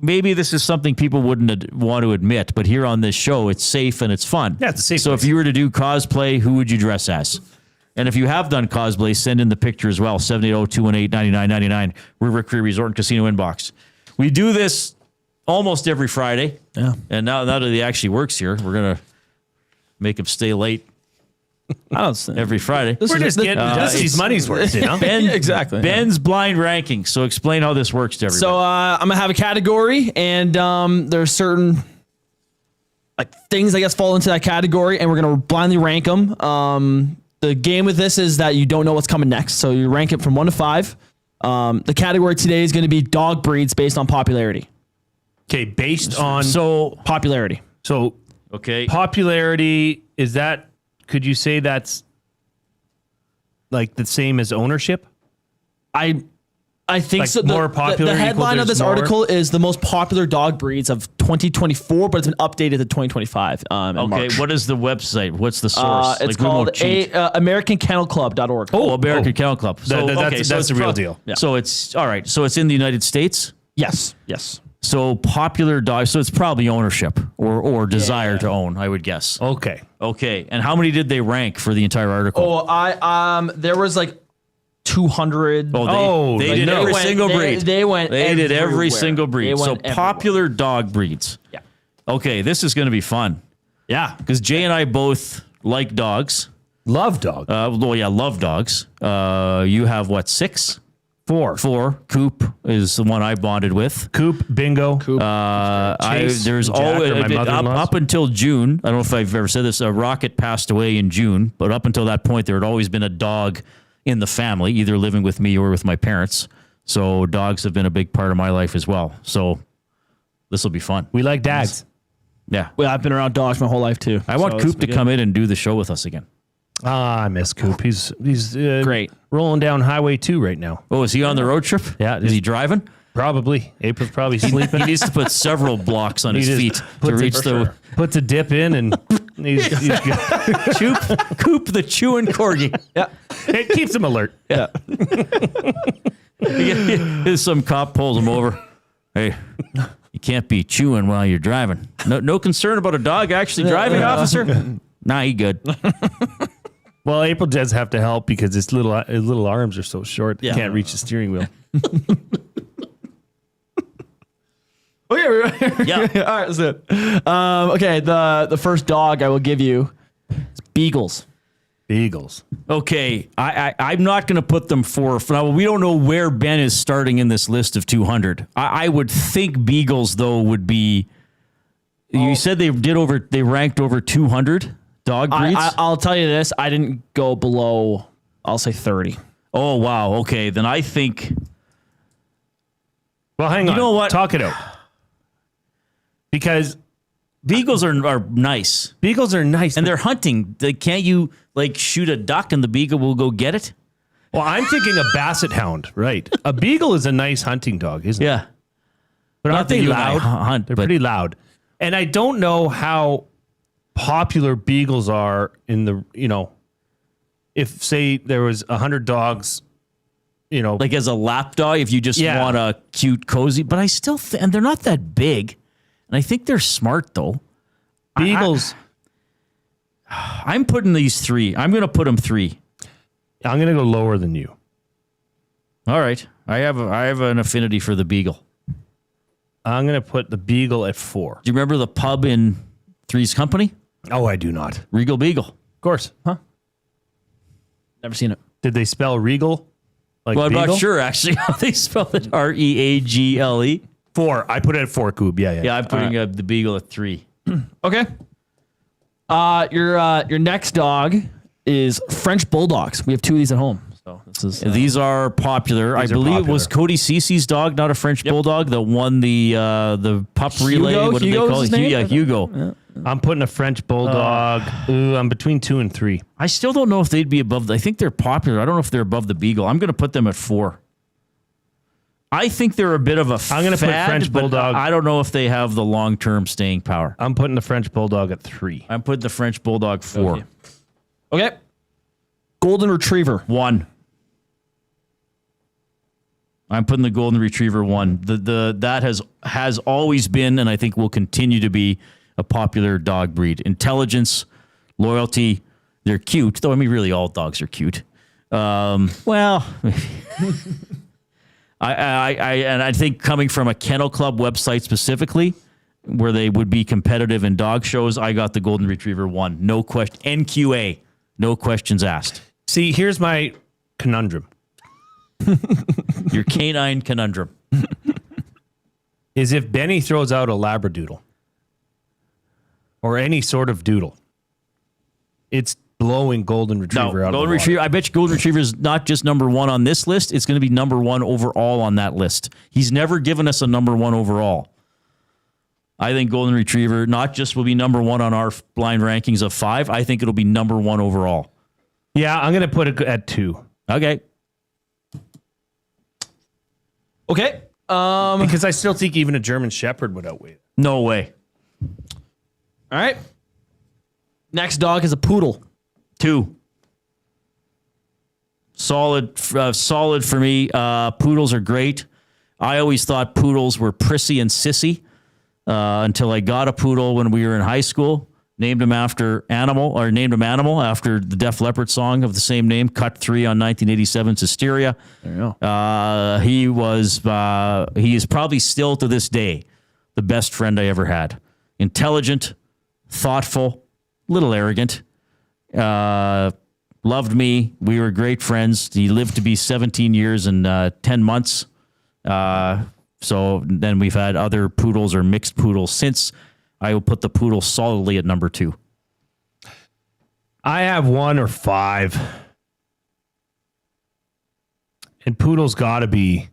maybe this is something people wouldn't want to admit. But here on this show, it's safe and it's fun. Yeah, it's a safe So place. if you were to do cosplay, who would you dress as? And if you have done cosplay, send in the picture as well. 780-218-9999, River Cree Resort and Casino inbox. We do this almost every Friday. Yeah. And now that he actually works here, we're going to make him stay late I don't think every Friday. We're just getting his money's worth, you know? Ben, exactly. Ben's blind ranking. So explain how this works to everybody. So I'm gonna have a category, and there's certain things I guess fall into that category, and we're gonna blindly rank them. The game with this is that you don't know what's coming next, so you rank it from 1 to 5. The category today is going to be dog breeds based on popularity. Okay, based on Popularity. so okay. popularity is that? Could you say that's like the same as ownership? I think Like so. more popular The headline equal of this there's more? article is the most popular dog breeds of 2024, but it's been updated to 2025. In Okay, March. what is the website? What's the source? It's we won't called cheat. AmericanKennelClub.org. Oh, American Kennel Club. So, that's it's the real deal. Yeah. So it's all right. So it's in the United States. Yes. So popular dogs. So it's probably ownership or desire to own, I would guess. Okay. Okay. And how many did they rank for the entire article? There was 200. They did every single breed. They went. They did every everywhere. single breed. They So went everywhere. popular dog breeds. Yeah. Okay, this is going to be fun. Yeah. Because Jay and I both like dogs. Love dog. Love dogs. You have what, 6? 4. 4. Coop is the one I bonded with. Coop, Bingo. There's Jack always or my mother-in-law's. up until June. I don't know if I've ever said this. Rocket passed away in June, but up until that point, there had always been a dog in the family, either living with me or with my parents. So dogs have been a big part of my life as well. So this will be fun. We like dags. Yeah, Well, I've been around dogs my whole life too. I want Coop to come in and do the show with us again. I miss Coop. He's Great. rolling down Highway 2 right now. Oh, is he on the road trip? Yeah. Is he driving? Probably. April's probably sleeping. He needs to put several blocks on his just feet to puts reach a, puts a dip in and he's good. Coop the chewing corgi. Yeah. It keeps him alert. Yeah. Some cop pulls him over. Hey, you can't be chewing while you're driving. No concern about a dog actually driving, officer? Nah, he good. Well, April does have to help because his little arms are so short. He can't reach the steering wheel. Yeah. All right, that's it. Okay, the first dog I will give you is beagles. Beagles. Okay, I'm not going to put them for now. We don't know where Ben is starting in this list of 200. I would think beagles though would be. You said they ranked over 200 dog breeds. I'll tell you this: I didn't go below. I'll say 30. Oh wow. Okay, then I think. Well, hang on. You know what? Talk it out. Because beagles are nice. Beagles are nice. And they're hunting. Can't you shoot a duck and the beagle will go get it? Well, I'm thinking a basset hound, right? A beagle is a nice hunting dog, isn't it? Yeah. But Not aren't that they you and I loud? hunt, They're but- pretty loud. And I don't know how popular beagles are in the, if say there was 100 dogs, Like as a lap dog, if you just want a cute, cozy. But I still and they're not that big. And I think they're smart though. Beagles. I'm putting these 3. I'm going to put them 3. I'm going to go lower than you. All right. I have an affinity for the beagle. I'm going to put the beagle at 4. Do you remember the pub in Three's Company? Oh, I do not. Regal Beagle. Of course. Huh? Never seen it. Did they spell regal? Like Well, I'm beagle? not sure actually how they spell it. Reagle. 4. I put it at 4, Coob. Yeah. Yeah, I'm putting the Beagle at 3. Okay. Your next dog is French Bulldogs. We have 2 of these at home. So this is These are popular. I believe it was Cody Cece's dog, not a French Bulldog, that won the pup relay. Hugo? What did they call it? Yeah, Hugo. Yeah. I'm putting a French Bulldog. I'm between 2 and 3. I still don't know if they'd be above. I think they're popular. I don't know if they're above the Beagle. I'm going to put them at 4. I think they're a bit of a I'm going to put French Bulldog. I don't know if they have the long-term staying power. I'm putting the French Bulldog at 3. I'm putting the French Bulldog 4. Okay. Golden Retriever. 1. I'm putting the Golden Retriever 1. That has always been, and I think will continue to be, a popular dog breed. Intelligence, loyalty, they're cute. Though, I mean, really all dogs are cute. Well, I think coming from a kennel club website specifically, where they would be competitive in dog shows, I got the Golden Retriever 1. No question. NQA. No questions asked. See, here's my conundrum. Your canine conundrum. Is if Benny throws out a Labradoodle or any sort of doodle, it's blowing Golden Retriever out of the water. Retriever. I bet you Golden Retriever is not just number 1 on this list. It's going to be number 1 overall on that list. He's never given us a number 1 overall. I think Golden Retriever not just will be number 1 on our blind rankings of 5. I think it'll be number 1 overall. Yeah, I'm going to put it at 2. Okay. Okay. Because I still think even a German Shepherd would outweigh it. No way. All right. Next dog is a Poodle. 2. Solid for me. Poodles are great. I always thought poodles were prissy and sissy until I got a poodle when we were in high school. Named him after Animal after the Def Leppard song of the same name, Cut 3 on 1987's Hysteria. There you go. He is probably still to this day the best friend I ever had. Intelligent, thoughtful, little arrogant. Loved me. We were great friends. He lived to be 17 years and 10 months. So then we've had other poodles or mixed poodles since. I will put the poodle solidly at number 2. I have 1 or 5. And poodle's got to be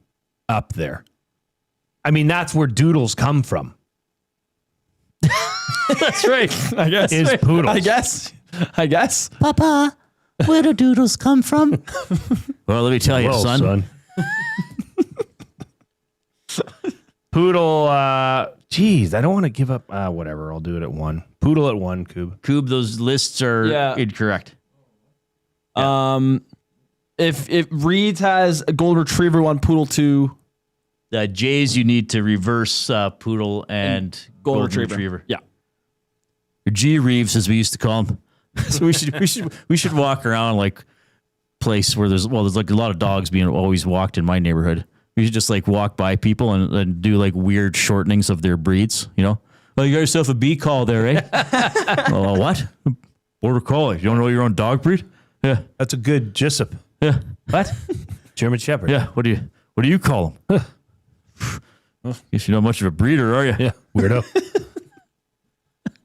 up there. I mean, that's where doodles come from. That's right. I guess. Is poodles. I guess. Papa, where do doodles come from? Well, let me tell you, son. Poodle, geez, I don't want to give up. Whatever, I'll do it at 1. Poodle at 1, Coob. Coob, those lists are incorrect. If Reed's has a Golden Retriever 1, Poodle 2. Jay's, you need to reverse Poodle and Golden Retriever. Yeah. Or G Reeves, as we used to call him. So we should walk around like place where there's like a lot of dogs being always walked in my neighborhood. We should just like walk by people and do like weird shortenings of their breeds, you know? Oh, you got yourself a B call there, eh? What? Border Collie. You don't know your own dog breed? Yeah. That's a good Jessup. Yeah. What? German Shepherd. Yeah. What do you call them? Well, guess you're not much of a breeder, are you? Yeah. Weirdo.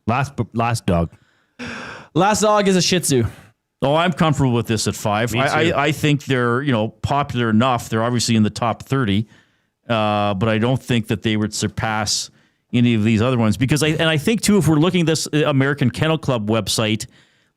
Last dog. Last dog is a Shih Tzu. Oh, I'm comfortable with this at 5. I think they're, popular enough. They're obviously in the top 30, but I don't think that they would surpass any of these other ones because I think too, if we're looking at this American Kennel Club website,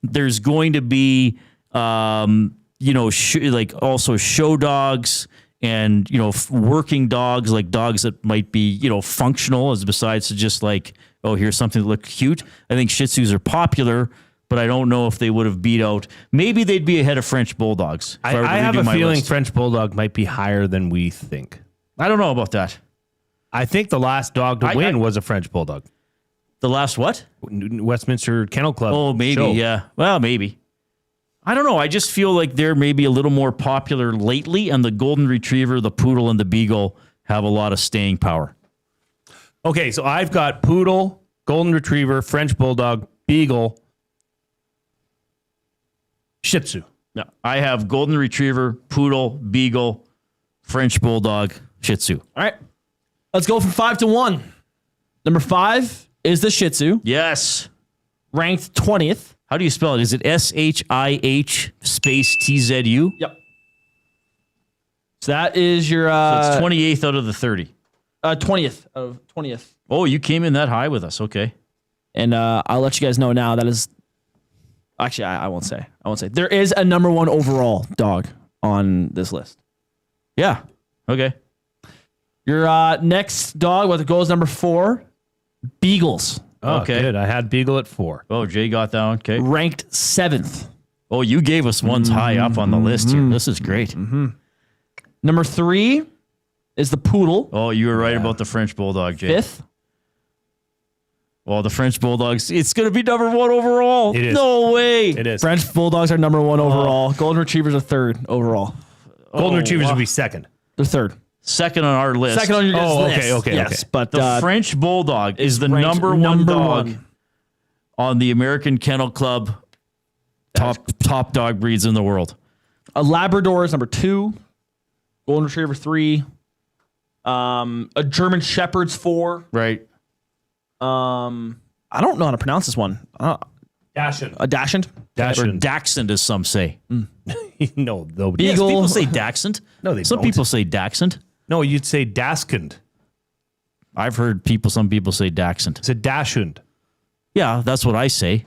there's going to be, like also show dogs and, working dogs, like dogs that might be, functional as besides to just like, oh, here's something that looks cute. I think Shih Tzus are popular, but I don't know if they would have beat out. Maybe they'd be ahead of French Bulldogs. I have a feeling French Bulldog might be higher than we think. I don't know about that. I think the last dog to win was a French Bulldog. The last what? Westminster Kennel Club. Oh, maybe, show. Yeah. Well, maybe. I don't know. I just feel like they're maybe a little more popular lately, and the Golden Retriever, the Poodle, and the Beagle have a lot of staying power. Okay, so I've got Poodle, Golden Retriever, French Bulldog, Beagle, Shih Tzu. No, I have Golden Retriever, Poodle, Beagle, French Bulldog, Shih Tzu. All right. Let's go from 5 to 1. Number 5 is the Shih Tzu, Yes. ranked 20th. How do you spell it? Is it SHIH space TZU? Yep. So that is your So it's 28th out of the 30. 20th of 20th. Oh, you came in that high with us. Okay. And I'll let you guys know now that is actually I won't say. There is a number 1 overall dog on this list. Yeah. Okay. Your next dog, what goes number 4, Beagles, Oh, Okay. good. I had Beagle at 4. Oh, Jay got that one. Okay. ranked 7th. Oh, you gave us ones high up on the list here. This is great. Number 3 is the Poodle, Oh, you were right about the French Bulldog, Jay. 5th. Well, the French Bulldogs, it's going to be number 1 overall. It is. No way. It is. French Bulldogs are number 1 overall. Golden Retrievers are 3rd overall. Golden Retrievers wow. would be second. They're 3rd. Second on our list. Second on your guys' Oh, list. okay, okay, yes, okay. but The French Bulldog is the ranked number 1 number dog 1. on the American Kennel Club top dog breeds in the world. A Labrador is number 2. Golden Retriever 3. A German Shepherd's 4. Right. I don't know how to pronounce this one. Dachshund. A Dachshund. Or Dachshund. Dachshund, as some say. No, nobody. Yes, Beagle. people say Dachshund. No, they Some don't. people say Dachshund. No, you'd say Daskund. I've heard some people say Dachshund. It's a Dachshund. Yeah, that's what I say.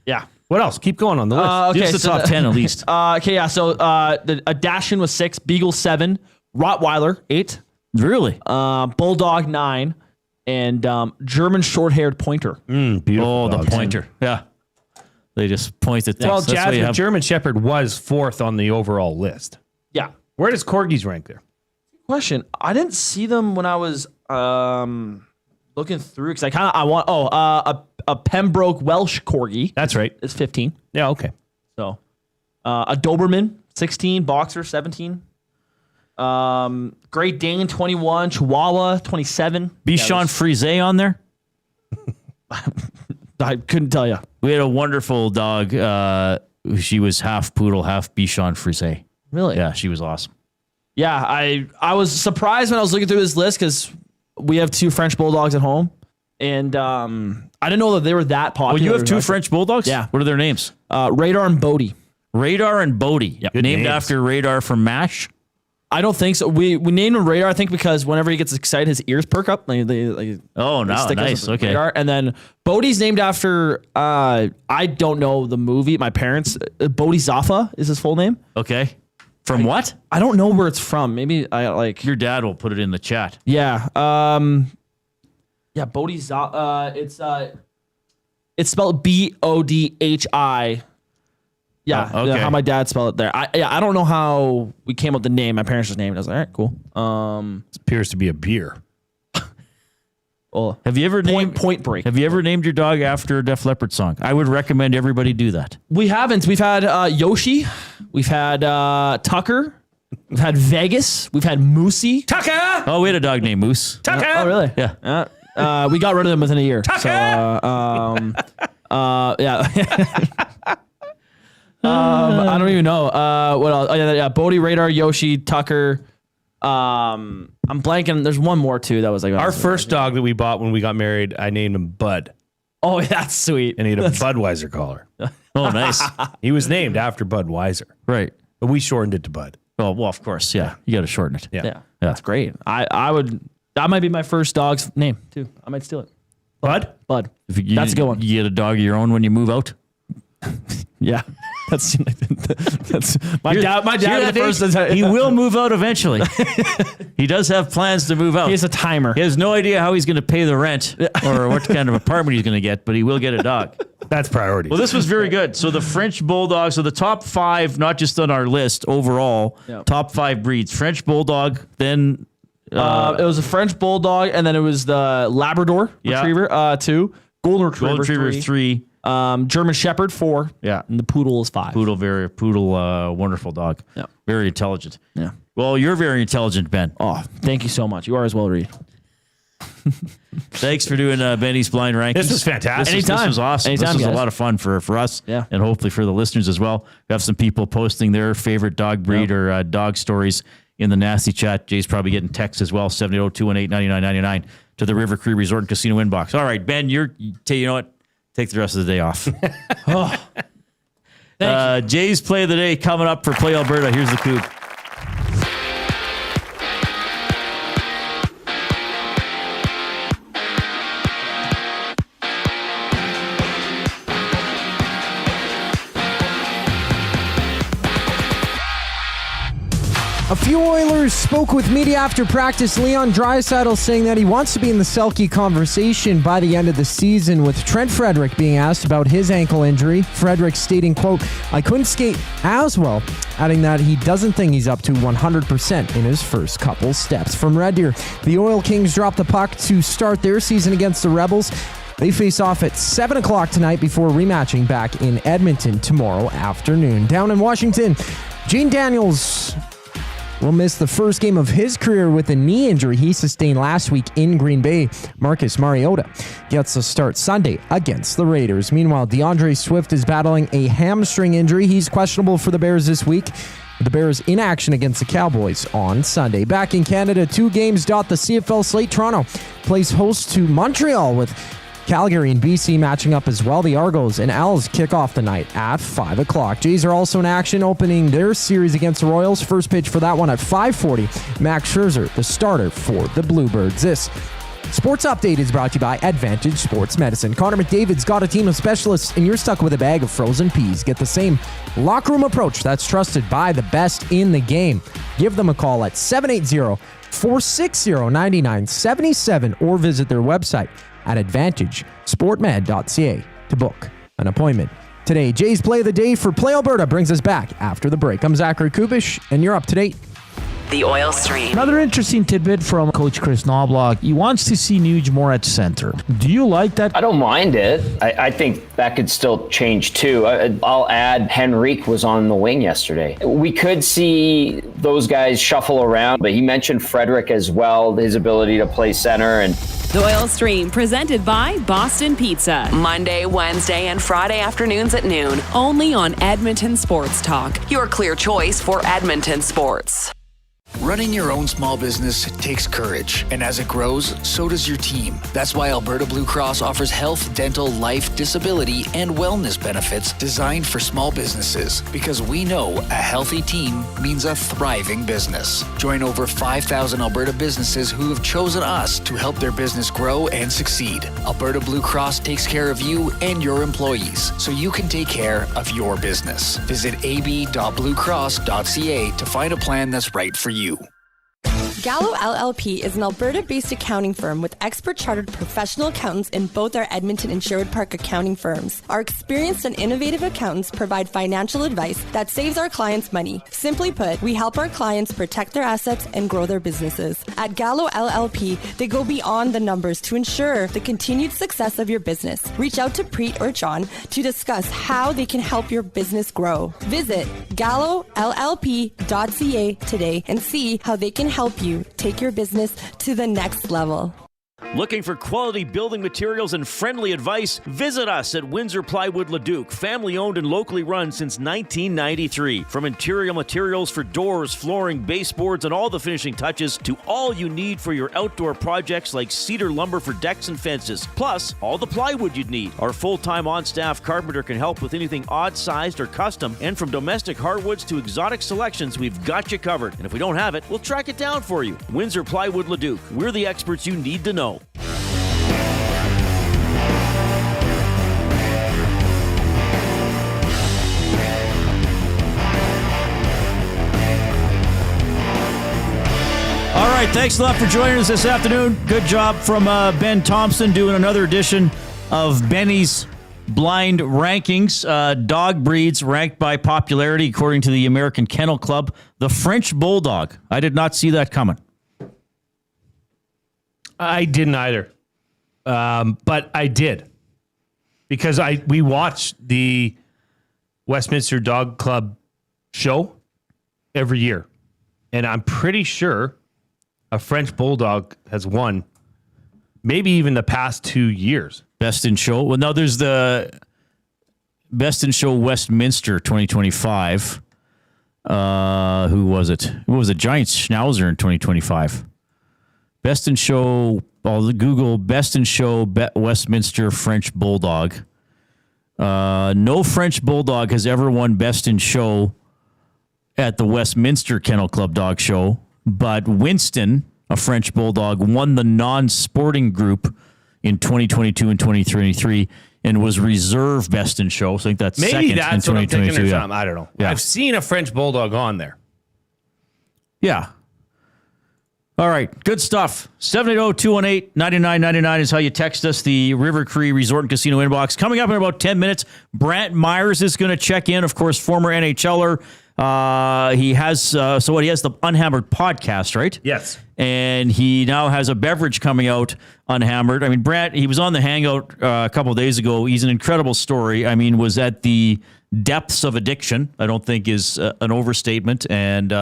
Yeah. What else? Keep going on the list. Okay, Just the so top 10 at least. Okay, yeah. So a Dachshund was 6, Beagle 7, Rottweiler 8, Really? Bulldog 9, and German short-haired Pointer. Beautiful. Oh, the dogs. pointer. Yeah. They just point at things. Well, That's why you Jasmine, have- German Shepherd was 4th on the overall list. Yeah. Where does Corgis rank there? Question. I didn't see them when I was looking through because I want a Pembroke Welsh Corgi That's right. is 15. Yeah, okay. So a Doberman 16, Boxer 17. Great Dane 21, Chihuahua 27. Bichon Frise on there? I couldn't tell you. We had a wonderful dog. She was half poodle, half Bichon Frise. Really? Yeah, she was awesome. Yeah, I was surprised when I was looking through this list because we have 2 French Bulldogs at home, and I didn't know that they were that popular. Well, you have 2 French Bulldogs? Yeah. What are their names? Radar and Bodie. Radar and Bodie. Yep. Good Named names. after Radar from MASH? I don't think so. We named him Radar, I think, because whenever he gets excited, his ears perk up. Oh, no, nice. Okay. Radar. And then Bodie's named after, I don't know the movie. My parents, Bodhi Zaffa is his full name. Okay. From what? I don't know where it's from. Maybe I like. Your dad will put it in the chat. Yeah. Yeah. Bodhi Zaffa. It's spelled Bodhi. Yeah, Oh, okay. how my dad spelled it there. I don't know how we came up with the name. My parents just named it. I was like, all right, cool. This appears to be a beer. Well, Have you ever named Point Break. Have you ever named your dog after a Def Leppard song? I would recommend everybody do that. We haven't. We've had Yoshi. We've had Tucker. We've had Vegas. We've had Moosey. Tucker! Oh, we had a dog named Moose. Tucker! Oh, really? Yeah. We got rid of them within a year. Tucker! So, yeah. I don't even know. What else? Oh, yeah. Bodie, Radar, Yoshi, Tucker. I'm blanking. There's one more too. That was like Our first dog that we bought when we got married, I named him Bud, Oh, that's sweet. and he had a Budweiser collar. Oh, nice. He was named after Budweiser, Right. but we shortened it to Bud. Oh, well, of course. Yeah. You got to shorten it. Yeah. Yeah, that's great. I would. That might be my first dog's name too. I might steal it. Bud? Bud. If you, That's a good one. You get a dog of your own when you move out. Yeah. That's my dad. My Hear dad. that, Dave? He will move out eventually. He does have plans to move out. He has a timer. He has no idea how he's going to pay the rent or what kind of apartment he's going to get, but he will get a dog. That's priority. Well, this was very good. So the French Bulldog, so the top 5, not just on our list, overall, Yep. top 5 breeds. French Bulldog, then It was a French Bulldog, and then it was the Labrador Yeah. Retriever 2, Golden Retriever, Golden Retriever 3, 3. German Shepherd 4, Yeah. and the Poodle is 5. Poodle, wonderful dog. Yeah. Very intelligent. Yeah. Well, you're very intelligent, Ben. Oh, thank you so much. You are as well, Reid. Thanks for doing Benny's Blind Rankings. This was fantastic. This was awesome. Anytime, this was guys. a lot of fun for us Yeah. and hopefully for the listeners as well. We have some people posting their favorite dog breed or dog stories in the nasty chat. Jay's probably getting texts as well, 780-218-9999 to the River Cree Resort and Casino inbox. All right, Ben, you know what? Take the rest of the day off. Jay's play of the day coming up for Play Alberta. Here's the coup. A few Oilers spoke with media after practice. Leon Draisaitl saying that he wants to be in the Selke conversation by the end of the season, with Trent Frederic being asked about his ankle injury. Frederic stating, quote, "I couldn't skate as well," adding that he doesn't think he's up to 100% in his first couple steps. From Red Deer, the Oil Kings dropped the puck to start their season against the Rebels. They face off at 7 o'clock tonight before rematching back in Edmonton tomorrow afternoon. Down in Washington, Gene Daniels will miss the first game of his career with a knee injury he sustained last week in Green Bay. Marcus Mariota gets a start Sunday against the Raiders. Meanwhile, DeAndre Swift is battling a hamstring injury. He's questionable for the Bears this week. The Bears in action against the Cowboys on Sunday. Back in Canada, 2 games dot the CFL slate. Toronto plays host to Montreal, with Calgary and BC matching up as well. The Argos and Owls kick off the night at 5 o'clock. Jays are also in action, opening their series against the Royals. First pitch for that one at 5:40. Max Scherzer, the starter for the Bluebirds. This sports update is brought to you by Advantage Sports Medicine. Connor McDavid's got a team of specialists, and you're stuck with a bag of frozen peas. Get the same locker room approach that's trusted by the best in the game. Give them a call at 780-460-9977 or visit their website at AdvantageSportMed.ca to book an appointment. Today, Jay's play of the day for Play Alberta brings us back after the break. I'm Zachary Kubish, and you're up to date. The Oil Stream. Another interesting tidbit from Coach Kris Knoblauch. He wants to see Nuge more at center. Do you like that? I don't mind it. I think that could still change too. I'll add Henrique was on the wing yesterday. We could see those guys shuffle around, but he mentioned Frederic as well, his ability to play center. And The Oil Stream, presented by Boston Pizza. Monday, Wednesday, and Friday afternoons at noon. Only on Edmonton Sports Talk. Your clear choice for Edmonton sports. Running your own small business takes courage, and as it grows, so does your team. That's why Alberta Blue Cross offers health, dental, life, disability, and wellness benefits designed for small businesses, because we know a healthy team means a thriving business. Join over 5,000 Alberta businesses who have chosen us to help their business grow and succeed. Alberta Blue Cross takes care of you and your employees, so you can take care of your business. Visit ab.bluecross.ca to find a plan that's right for you. Gallo LLP is an Alberta-based accounting firm with expert chartered professional accountants in both our Edmonton and Sherwood Park accounting firms. Our experienced and innovative accountants provide financial advice that saves our clients money. Simply put, we help our clients protect their assets and grow their businesses. At Gallo LLP, they go beyond the numbers to ensure the continued success of your business. Reach out to Preet or John to discuss how they can help your business grow. Visit gallollp.ca today and see how they can help you take your business to the next level. Looking for quality building materials and friendly advice? Visit us at Windsor Plywood Leduc, family owned and locally run since 1993. From interior materials for doors, flooring, baseboards, and all the finishing touches to all you need for your outdoor projects like cedar lumber for decks and fences, plus all the plywood you'd need. Our full-time on-staff carpenter can help with anything odd-sized or custom, and from domestic hardwoods to exotic selections, we've got you covered. And if we don't have it, we'll track it down for you. Windsor Plywood Leduc. We're the experts you need to know. All right, thanks a lot for joining us this afternoon. Good job from Ben Thompson doing another edition of Benny's Blind Rankings. Dog breeds ranked by popularity according to the American Kennel Club. The French Bulldog. I did not see that coming. I didn't either. But I did. Because we watched the Westminster Dog Club show every year. And I'm pretty sure a French Bulldog has won maybe even the past 2 years. Best in Show. Well, no, there's the Best in Show Westminster 2025. Who was it? Who was it? Giant Schnauzer in 2025. Best in Show. Google Best in Show Westminster French Bulldog. No French Bulldog has ever won Best in Show at the Westminster Kennel Club Dog Show, but Winston, a French Bulldog, won the non-sporting group in 2022 and 2023 and was reserve Best in Show. So I think that's maybe second that's in what I'm thinking 2022. or Yeah. something. I don't know. Yeah. I've seen a French Bulldog on there. Yeah. All right. Good stuff. 780-218-9999 is how you text us. The River Cree Resort and Casino inbox. Coming up in about 10 minutes, Brantt Myhres is going to check in. Of course, former NHLer. He has he has the UnHammered podcast, right? Yes. And he now has a beverage coming out UnHammered. I mean, Brantt, he was on the Hangout a couple of days ago. He's an incredible story. I mean, was at the depths of addiction, I don't think is an overstatement, and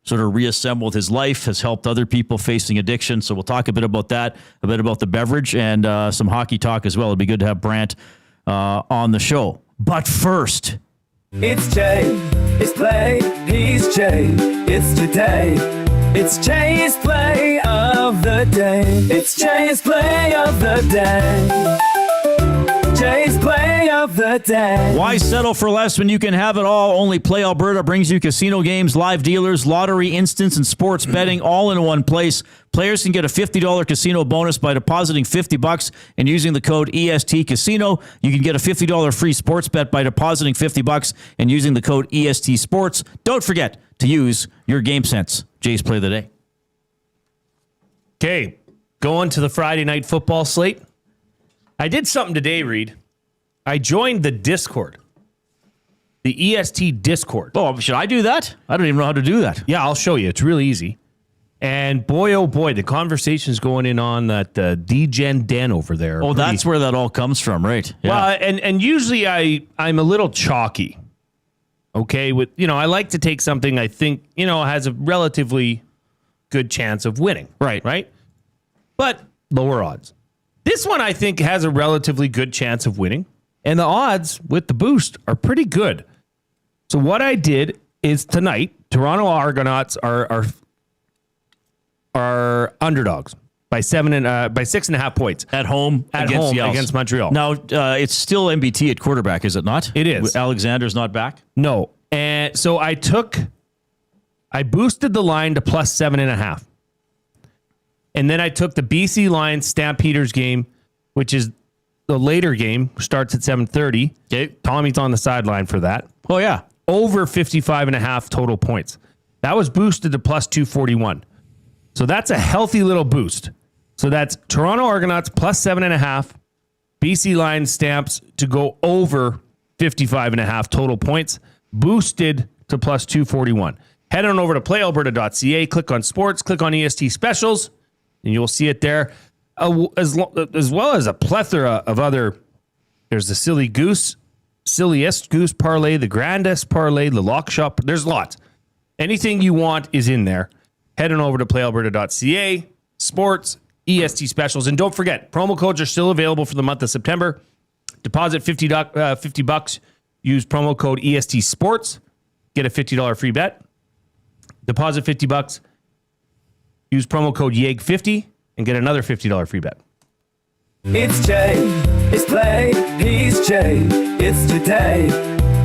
sort of reassembled his life, has helped other people facing addiction. So we'll talk a bit about that, a bit about the beverage, and some hockey talk as well. It'd be good to have Brantt on the show. But first... It's Jay, it's play, he's Jay, it's today. It's Jay's play of the day. It's Jay's play of the day. Jay's play of the day. Why settle for less when you can have it all? Only Play Alberta brings you casino games, live dealers, lottery, instants, and sports betting all in one place. Players can get a $50 casino bonus by depositing $50 and using the code EST Casino. You can get a $50 free sports bet by depositing $50 and using the code EST Sports. Don't forget to use your game sense. Jay's play of the day. Okay, going to the Friday night football slate. I did something today, Reid. I joined the Discord. The EST Discord. Oh, should I do that? I don't even know how to do that. Yeah, I'll show you. It's really easy. And boy, oh boy, the conversation's going in on that DGen Den over there. Oh, that's where that all comes from, right? Yeah. Well, and usually I'm a little chalky. Okay, I like to take something I think, has a relatively good chance of winning. Right? But lower odds. This one, I think, has a relatively good chance of winning. And the odds with the boost are pretty good. So what I did is tonight, Toronto Argonauts are underdogs by 6.5 points at home against Montreal. Now it's still MBT at quarterback, is it not? It is. Alexander's not back. No, and so I boosted the line to plus 7.5. And then I took the BC Lions Stampeders game, which is the later game, starts at 7:30. Okay. Tommy's on the sideline for that. Oh, yeah. Over 55.5 total points. That was boosted to plus 241. So that's a healthy little boost. So that's Toronto Argonauts plus 7.5, BC Lions Stamps to go over 55.5 total points, boosted to plus 241. Head on over to playalberta.ca, click on sports, click on EST specials, and you'll see it there, as well as a plethora of other. There's the silliest goose parlay, the grandest parlay, the lock shop. There's lots. Anything you want is in there. Head on over to playalberta.ca, sports, EST specials, and don't forget, promo codes are still available for the month of September. Deposit $50, use promo code EST Sports, get a $50 free bet. Deposit $50. Use promo code YEG50 and get another $50 free bet. It's Jay, it's play, he's Jay, it's today.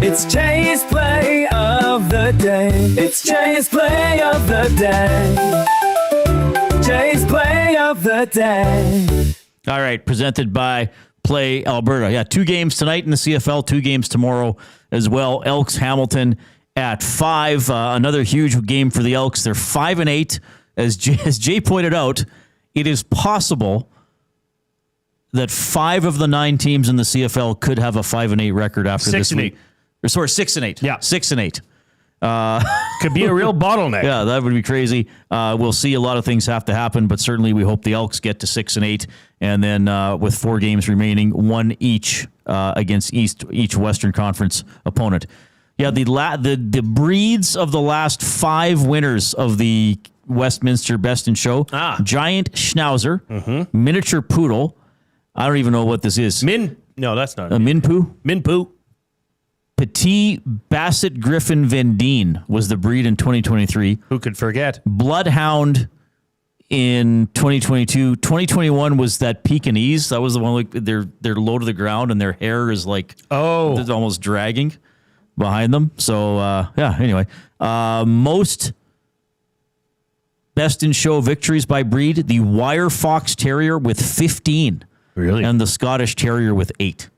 It's Jay's play of the day. It's Jay's play of the day. Jay's play of the day. All right, presented by Play Alberta. Yeah, 2 games tonight in the CFL, 2 games tomorrow as well. Elks Hamilton at 5. Another huge game for the Elks. They're 5-8. As Jay pointed out, it is possible that 5 of the 9 teams in the CFL could have a 5-8 record after this week. 6-8. Yeah, 6-8. Could be a real bottleneck. Yeah, that would be crazy. We'll see. A lot of things have to happen, but certainly we hope the Elks get to 6-8, and then with 4 games remaining, 1 each against each Western Conference opponent. Yeah, the breeds of the last 5 winners of the Westminster Best in Show: Giant Schnauzer, Miniature Poodle. I don't even know what this is. No, that's not a Minpoo. Minpoo. Petit Basset Griffin Vendine was the breed in 2023. Who could forget? Bloodhound in 2022. 2021 was that Pekingese. That was the one like they're low to the ground and their hair is like it's almost dragging behind them. So anyway, most best in show victories by breed: the Wire Fox Terrier with 15, really, and the Scottish Terrier with 8.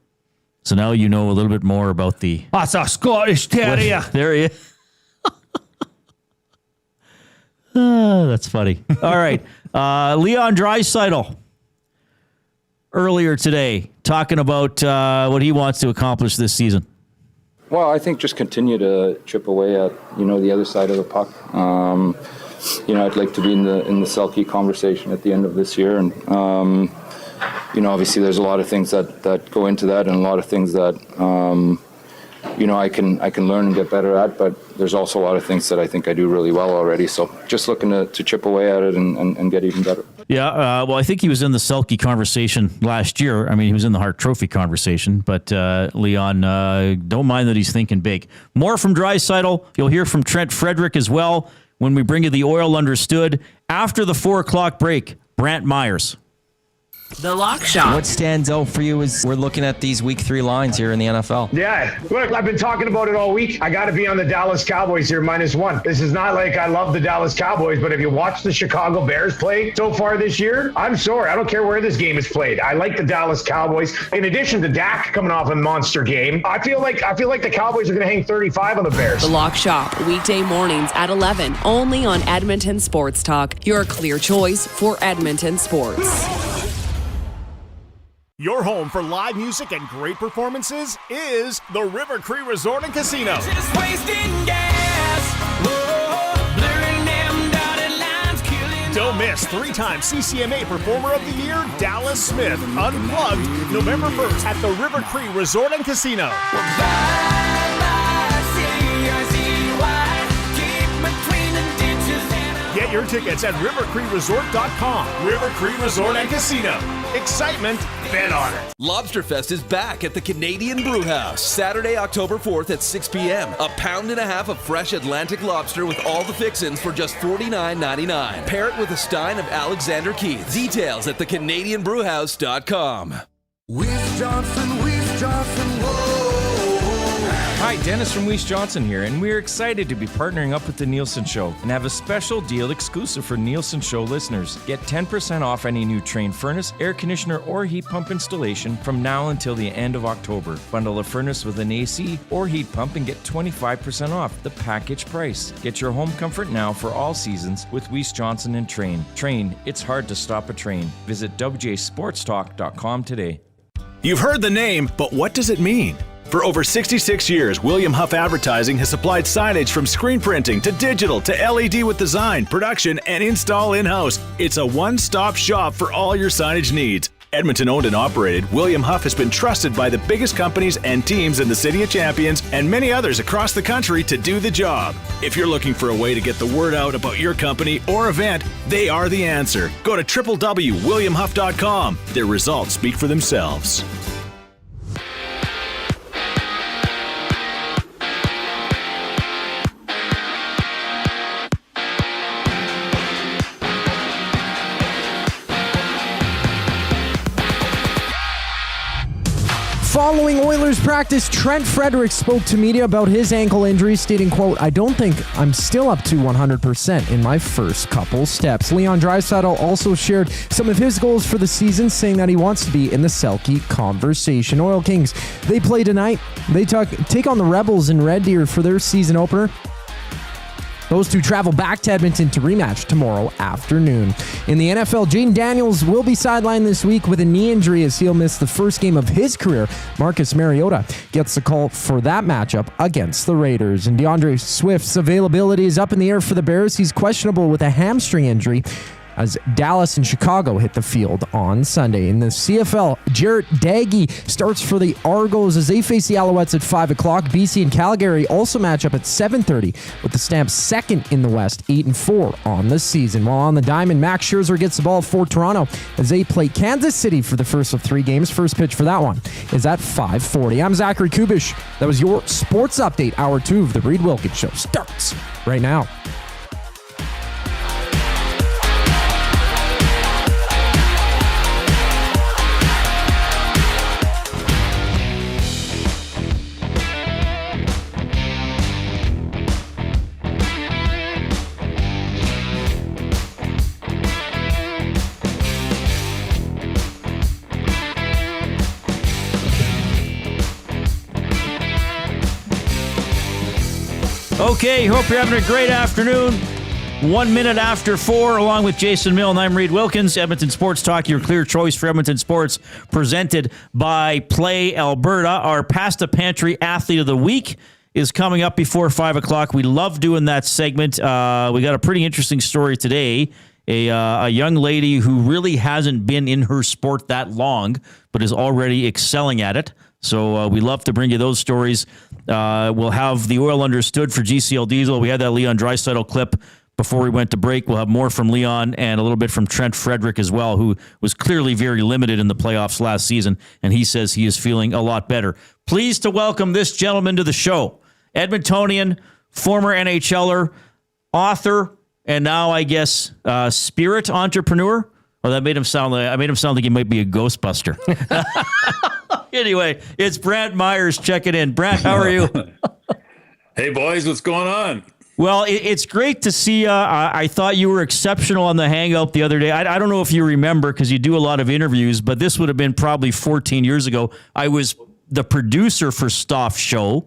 So now you know a little bit more about the. That's a Scottish Terrier. There he is. That's funny. All right. Leon Draisaitl earlier today talking about what he wants to accomplish this season. Well, I think just continue to chip away at, the other side of the puck. I'd like to be in the Selke conversation at the end of this year. And, obviously there's a lot of things that go into that and a lot of things that, I can learn and get better at, but there's also a lot of things that I think I do really well already. So just looking to chip away at it and get even better. Yeah, well, I think he was in the Selke conversation last year. I mean, he was in the Hart Trophy conversation, but Leon, don't mind that he's thinking big. More from Draisaitl. You'll hear from Trent Frederic as well when we bring you the Oil Understood. After the 4 o'clock break, Brantt Myhres. The Lock Shop. What stands out for you is we're looking at these week 3 lines here in the NFL. Yeah, look, I've been talking about it all week. I got to be on the Dallas Cowboys here -1. This is not like I love the Dallas Cowboys, but if you watch the Chicago Bears play so far this year, I'm sorry. I don't care where this game is played. I like the Dallas Cowboys. In addition to Dak coming off a monster game, I feel like the Cowboys are going to hang 35 on the Bears. The Lock Shop, weekday mornings at 11, only on Edmonton Sports Talk. Your clear choice for Edmonton sports. Your home for live music and great performances is the River Cree Resort and Casino. Just wasting gas. Whoa, blurring them dotted lines, killing. Don't miss 3-time CCMA Performer of the Year, Dallas Smith, Unplugged, November 1st at the River Cree Resort and Casino. Get your tickets at rivercreeresort.com. River Cree Resort and Casino. Excitement, bet on it. Lobsterfest is back at the Canadian Brewhouse. Saturday, October 4th at 6 p.m. A pound and a half of fresh Atlantic lobster with all the fixins for just $49.99. Pair it with a stein of Alexander Keith. Details at thecanadianbrewhouse.com. Weiss Johnson, whoa. Hi, Dennis from Weiss Johnson here, and we're excited to be partnering up with the Nielsen Show and have a special deal exclusive for Nielsen Show listeners. Get 10% off any new Trane furnace, air conditioner, or heat pump installation from now until the end of October. Bundle a furnace with an AC or heat pump and get 25% off the package price. Get your home comfort now for all seasons with Weiss Johnson and Trane. Trane, it's hard to stop a train. Visit wjsportstalk.com today. You've heard the name, but what does it mean? For over 66 years, William Huff Advertising has supplied signage from screen printing to digital to LED with design, production, and install in-house. It's a one-stop shop for all your signage needs. Edmonton owned and operated, William Huff has been trusted by the biggest companies and teams in the City of Champions and many others across the country to do the job. If you're looking for a way to get the word out about your company or event, they are the answer. Go to www.williamhuff.com. Their results speak for themselves. Following Oilers practice, Trent Frederic spoke to media about his ankle injury, stating, quote, "I don't think I'm still up to 100% in my first couple steps." Leon Draisaitl also shared some of his goals for the season, saying that he wants to be in the Selke conversation. Oil Kings, they play tonight. They take on the Rebels in Red Deer for their season opener. Those two travel back to Edmonton to rematch tomorrow afternoon. In the NFL, Jaden Daniels will be sidelined this week with a knee injury as he'll miss the first game of his career. Marcus Mariota gets the call for that matchup against the Raiders. And DeAndre Swift's availability is up in the air for the Bears. He's questionable with a hamstring injury. as Dallas and Chicago hit the field on Sunday. In the CFL, Jarrett Daggy starts for the Argos as they face the Alouettes at 5 o'clock. BC and Calgary also match up at 7:30 with the Stamps second in the West, 8-4 on the season. While on the diamond, Max Scherzer gets the ball for Toronto as they play Kansas City for the first of 3 games. First pitch for that one is at 5:40. I'm Zachary Kubish. That was your sports update. Hour 2 of the Reid Wilkins Show starts right now. Okay, hope you're having a great afternoon. 1 minute after 4, along with Jason Milne, I'm Reid Wilkins. Edmonton Sports Talk, your clear choice for Edmonton sports, presented by Play Alberta. Our Pasta Pantry Athlete of the Week is coming up before 5 o'clock. We love doing that segment. We got a pretty interesting story today. A young lady who really hasn't been in her sport that long, but is already excelling at it. So we love to bring you those stories. We'll have the oil understood for GCL Diesel. We had that Leon Draisaitl clip before we went to break. We'll have more from Leon and a little bit from Trent Frederic as well, who was clearly very limited in the playoffs last season, and he says he is feeling a lot better. Pleased to welcome this gentleman to the show. Edmontonian, former NHLer, author, and now I guess spirit entrepreneur. Oh, that made him sound like he might be a Ghostbuster. Anyway, it's Brantt Myhres checking in. Brantt, how are you? Hey, boys, what's going on? Well, it's great to see you. I thought you were exceptional on the Hangout the other day. I don't know if you remember because you do a lot of interviews, but this would have been probably 14 years ago. I was the producer for Stoff's show,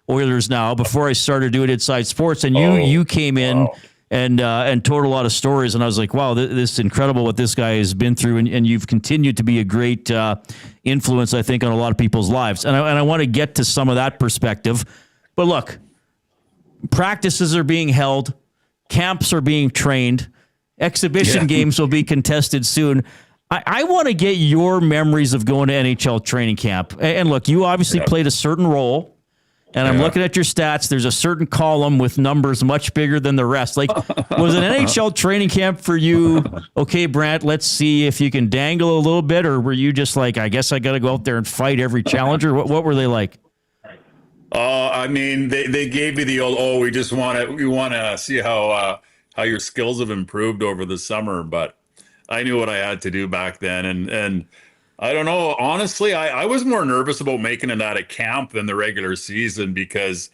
Oilers Now, before I started doing Inside Sports, and you came in and told a lot of stories, and I was like, wow, this is incredible what this guy has been through, and you've continued to be a great influence, I think, on a lot of people's lives. And I want to get to some of that perspective. But look, practices are being held, camps are being trained, exhibition games will be contested soon. I want to get your memories of going to NHL training camp. And look, you obviously played a certain role. And I'm looking at your stats. There's a certain column with numbers much bigger than the rest. Like, was an NHL training camp for you? Okay, Brantt, let's see if you can dangle a little bit, or were you just like, I guess I got to go out there and fight every challenger? What were they like? I mean, they gave me the old, we want to see how your skills have improved over the summer. But I knew what I had to do back then, and I don't know. Honestly, I was more nervous about making it out of camp than the regular season because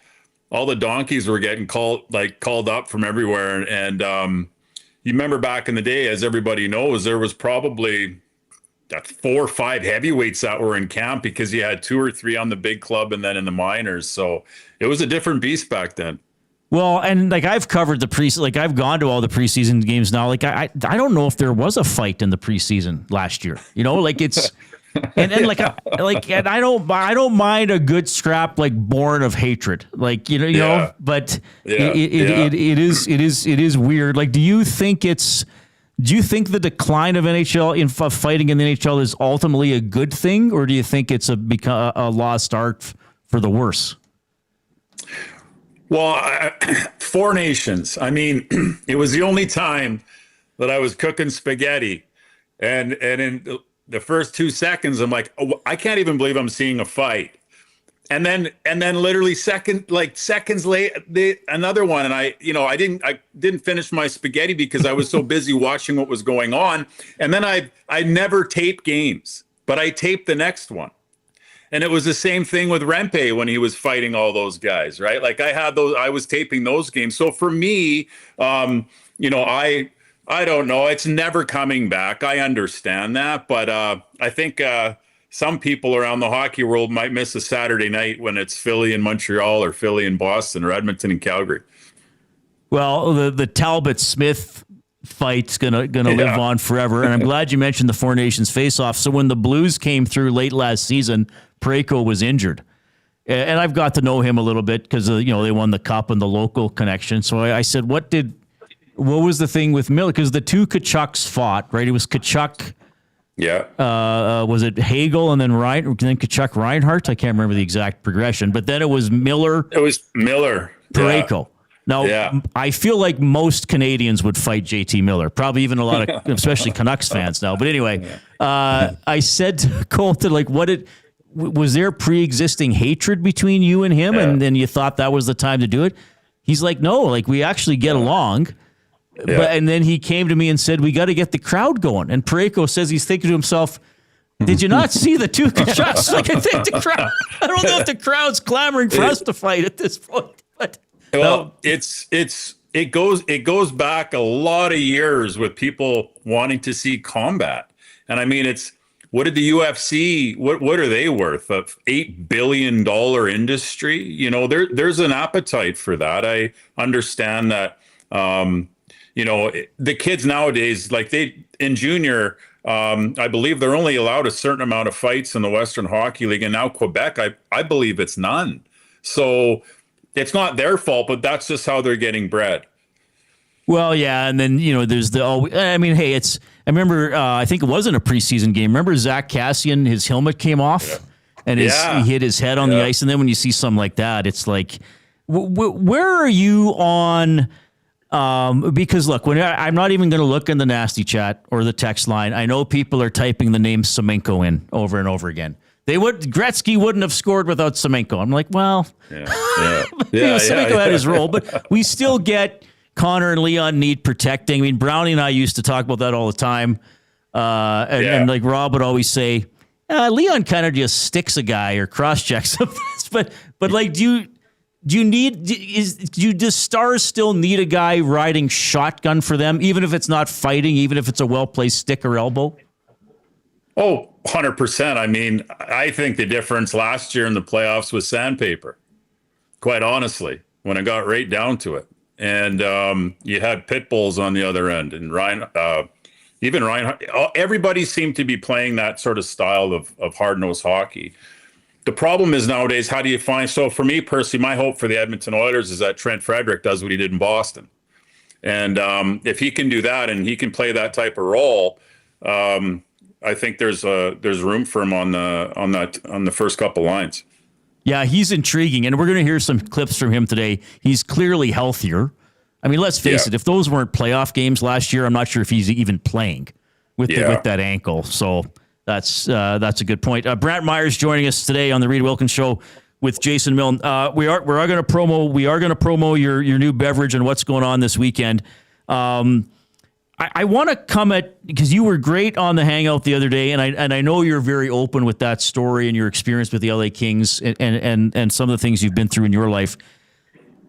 all the donkeys were getting called up from everywhere. And you remember back in the day, as everybody knows, there was probably 4 or 5 heavyweights that were in camp because you had 2 or 3 on the big club and then in the minors. So it was a different beast back then. Well, and like I've covered the preseason, like I've gone to all the preseason games now. Like I don't know if there was a fight in the preseason last year. You know, like it's and and I don't mind a good scrap like born of hatred. Like you know, but it is weird. Like, do you think the decline of NHL of fighting in the NHL is ultimately a good thing, or do you think it's a lost art for the worse? Well, 4 Nations. I mean, it was the only time that I was cooking spaghetti, and in the first 2 seconds, I'm like, oh, I can't even believe I'm seeing a fight, and then literally seconds later, another one, and I didn't finish my spaghetti because I was so busy watching what was going on, and then I never tape games, but I taped the next one. And it was the same thing with Rempe when he was fighting all those guys, right? Like I was taping those games. So for me, I don't know. It's never coming back. I understand that. But I think some people around the hockey world might miss a Saturday night when it's Philly and Montreal or Philly and Boston or Edmonton and Calgary. Well, the Talbot-Smith fight's gonna live on forever. And I'm glad you mentioned the 4 Nations face-off. So when the Blues came through late last season, Parayko was injured. And I've got to know him a little bit because, they won the cup and the local connection. So I said, what did what was the thing with Milne? Because the two Kachucks fought, right? It was Kachuk. Yeah. Was it Hagel and then Kachuk Reinhart? I can't remember the exact progression, but then it was Miller. It was Miller. Parayko. Now, I feel like most Canadians would fight JT Miller, probably even a lot of, especially Canucks fans now. But anyway, I said to Colton, like, was there pre-existing hatred between you and him? And then you thought that was the time to do it? He's like, no, like we actually get along. And then he came to me and said, we got to get the crowd going. And Parayko says he's thinking to himself, did you not see the two Kachucks? Like, I think the crowd, I don't know if the crowd's clamoring for us to fight at this point, but. Well, it goes back a lot of years with people wanting to see combat. And I mean, what did the UFC, what are they worth? A $8 billion industry? You know, there's an appetite for that. I understand that, you know, the kids nowadays, like in junior, I believe they're only allowed a certain amount of fights in the Western Hockey League. And now Quebec, I believe it's none. So it's not their fault, but that's just how they're getting bred. Well, yeah, and then, you know, there's I remember, I think it wasn't a preseason game. Remember Zach Kassian, his helmet came off and he hit his head on the ice. And then when you see something like that, it's like, where are you on, because look, I'm not even going to look in the nasty chat or the text line. I know people are typing the name Semenko in over and over again. Gretzky wouldn't have scored without Semenko. I'm like, well, Semenko had his role, but we still get Connor and Leon need protecting. I mean, Brownie and I used to talk about that all the time. And like Rob would always say, Leon kind of just sticks a guy or cross checks him. but like, do the Stars still need a guy riding shotgun for them, even if it's not fighting, even if it's a well-placed stick or elbow? Oh, 100%. I mean, I think the difference last year in the playoffs was sandpaper, quite honestly, when it got right down to it. And you had pit bulls on the other end, and even Ryan, everybody seemed to be playing that sort of style of hard-nosed hockey. The problem is nowadays, how do you find, so for me personally, my hope for the Edmonton Oilers is that Trent Frederic does what he did in Boston. And if he can do that and he can play that type of role, I think there's room for him on the first couple lines. Yeah, he's intriguing, and we're going to hear some clips from him today. He's clearly healthier. I mean, let's face it, if those weren't playoff games last year, I'm not sure if he's even playing with that ankle. So that's a good point. Brantt Myhres joining us today on the Reid Wilkins Show with Jason Milne. We are going to promo your new beverage and what's going on this weekend. I want to come at, because you were great on the Hangout the other day, and I know you're very open with that story and your experience with the LA Kings and some of the things you've been through in your life.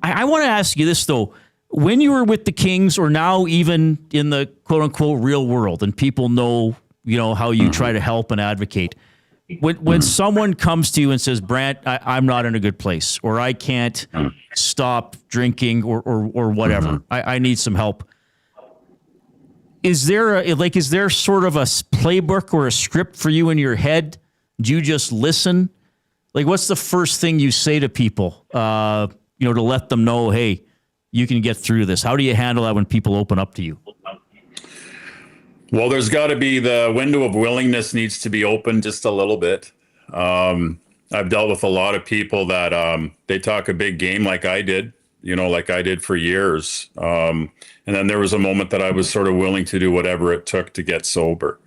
I want to ask you this, though. When you were with the Kings, or now even in the quote-unquote real world, and people know, you know, how you try to help and advocate, when someone comes to you and says, Brantt, I'm not in a good place, or I can't stop drinking or whatever, I need some help. Is there sort of a playbook or a script for you in your head? Do you just listen? Like, what's the first thing you say to people, to let them know, hey, you can get through this? How do you handle that when people open up to you? Well, there's got to be, the window of willingness needs to be open just a little bit. I've dealt with a lot of people that they talk a big game like I did, like I did for years. And then there was a moment that I was sort of willing to do whatever it took to get sober.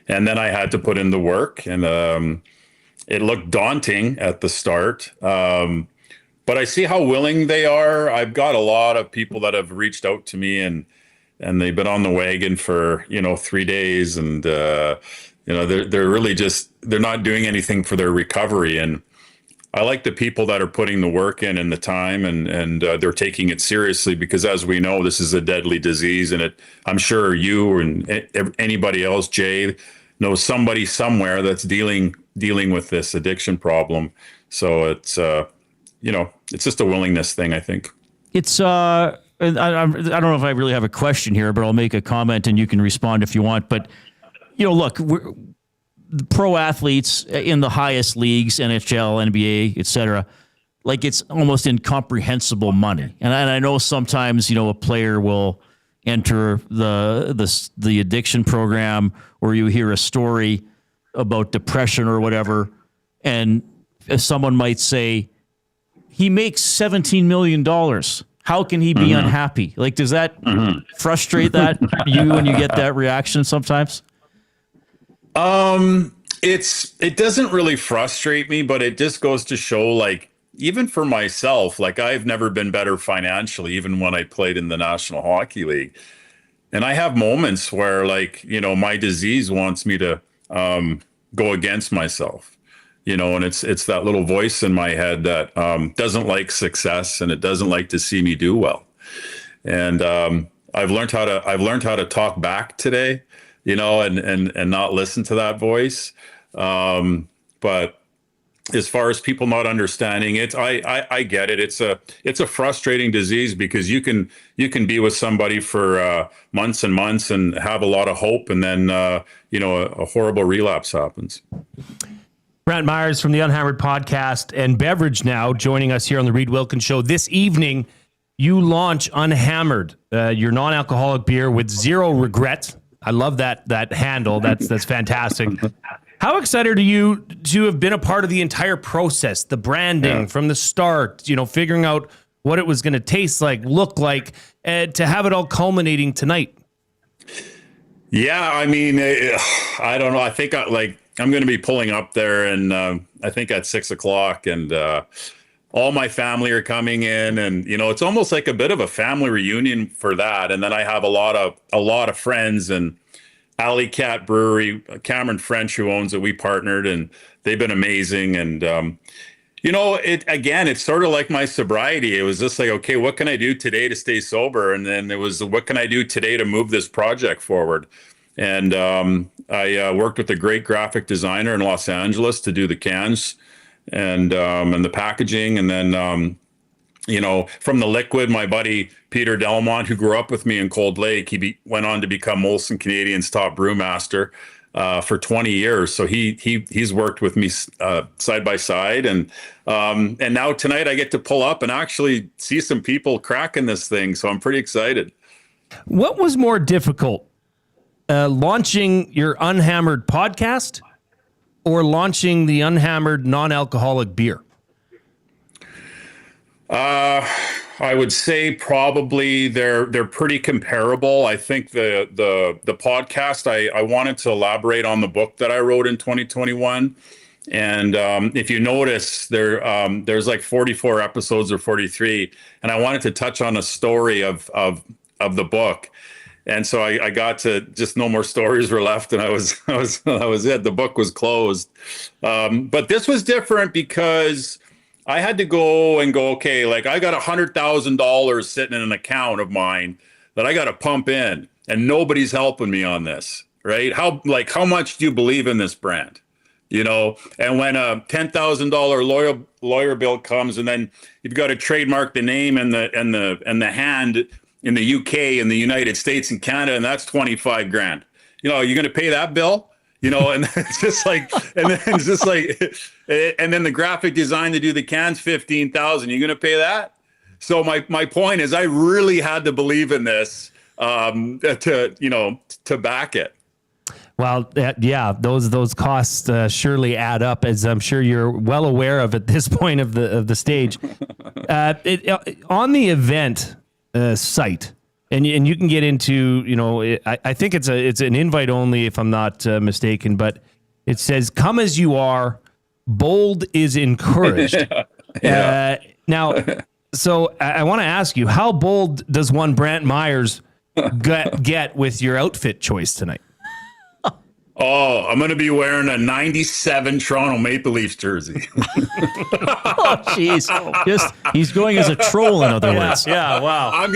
And then I had to put in the work, and it looked daunting at the start. But I see how willing they are. I've got a lot of people that have reached out to me, and they've been on the wagon for, 3 days, and they're really they're not doing anything for their recovery. And I like the people that are putting the work in and the time, and they're taking it seriously, because as we know, this is a deadly disease, and I'm sure you and anybody else, Jay, knows somebody somewhere that's dealing with this addiction problem. So it's it's just a willingness thing, I think. It's I don't know if I really have a question here, but I'll make a comment and you can respond if you want. But look, pro athletes in the highest leagues, NHL, NBA, etc., like, it's almost incomprehensible money. And I know sometimes, a player will, enter the addiction program, or you hear a story about depression or whatever, and someone might say, he makes $17 million. How can he be unhappy? Like, does that frustrate you when you get that reaction sometimes? It doesn't really frustrate me, but it just goes to show, like, even for myself, like, I've never been better financially, even when I played in the National Hockey League. And I have moments where, like, my disease wants me to go against myself. And it's that little voice in my head that doesn't like success, and it doesn't like to see me do well. And I've learned how to talk back today, and not listen to that voice. But as far as people not understanding it, I get it. It's a frustrating disease, because you can be with somebody for months and months and have a lot of hope, and then a horrible relapse happens. Brantt Myhres from the UnHammered Podcast and Beverage Now joining us here on the Reid Wilkins Show. This evening, you launch UnHammered, your non-alcoholic beer with zero regret. I love that handle. That's fantastic. How excited are you to have been a part of the entire process, the branding from the start, figuring out what it was going to taste like, look like, to have it all culminating tonight? Yeah, I mean, I don't know. I think I'm going to be pulling up there, and I think at 6:00, and all my family are coming in, and it's almost like a bit of a family reunion for that. And then I have a lot of friends, and Alley Cat Brewery, Cameron French, who owns it, we partnered, and they've been amazing. And it's sort of like my sobriety. It was just like, okay, what can I do today to stay sober? And then it was, what can I do today to move this project forward? And I worked with a great graphic designer in Los Angeles to do the cans and the packaging. And then, from the liquid, my buddy Peter Delmont, who grew up with me in Cold Lake, he went on to become Molson Canadian's top brewmaster for 20 years. So he's worked with me side by side. And now tonight I get to pull up and actually see some people cracking this thing. So I'm pretty excited. What was more difficult? Launching your UnHammered podcast or launching the UnHammered non-alcoholic beer? I would say probably they're pretty comparable. I think the podcast, I wanted to elaborate on the book that I wrote in 2021. And if you notice, there's like 44 episodes or 43, and I wanted to touch on a story of the book. And so I got to just no more stories were left, and I was it. The book was closed. But this was different because I had to go, okay, like I got $100,000 sitting in an account of mine that I got to pump in, and nobody's helping me on this, right? How much do you believe in this brand? And when a $10,000 lawyer bill comes, and then you've got to trademark the name and the hand in the UK, in the United States, and Canada, and that's $25,000. You're going to pay that bill? And it's just like, and then the graphic design to do the cans, $15,000. You're going to pay that? So my point is, I really had to believe in this to back it. Well, yeah, those costs surely add up, as I'm sure you're well aware of at this point of the stage. On the event site, and you can get into, I think it's an invite only, if I'm not mistaken, but it says, "Come as you are, bold is encouraged." Yeah. Now, so I want to ask you, how bold does one Brantt Myhres get with your outfit choice tonight? Oh, I'm going to be wearing a 97 Toronto Maple Leafs jersey. Oh, jeez. He's going as a troll, in other words. Yeah, wow. I'm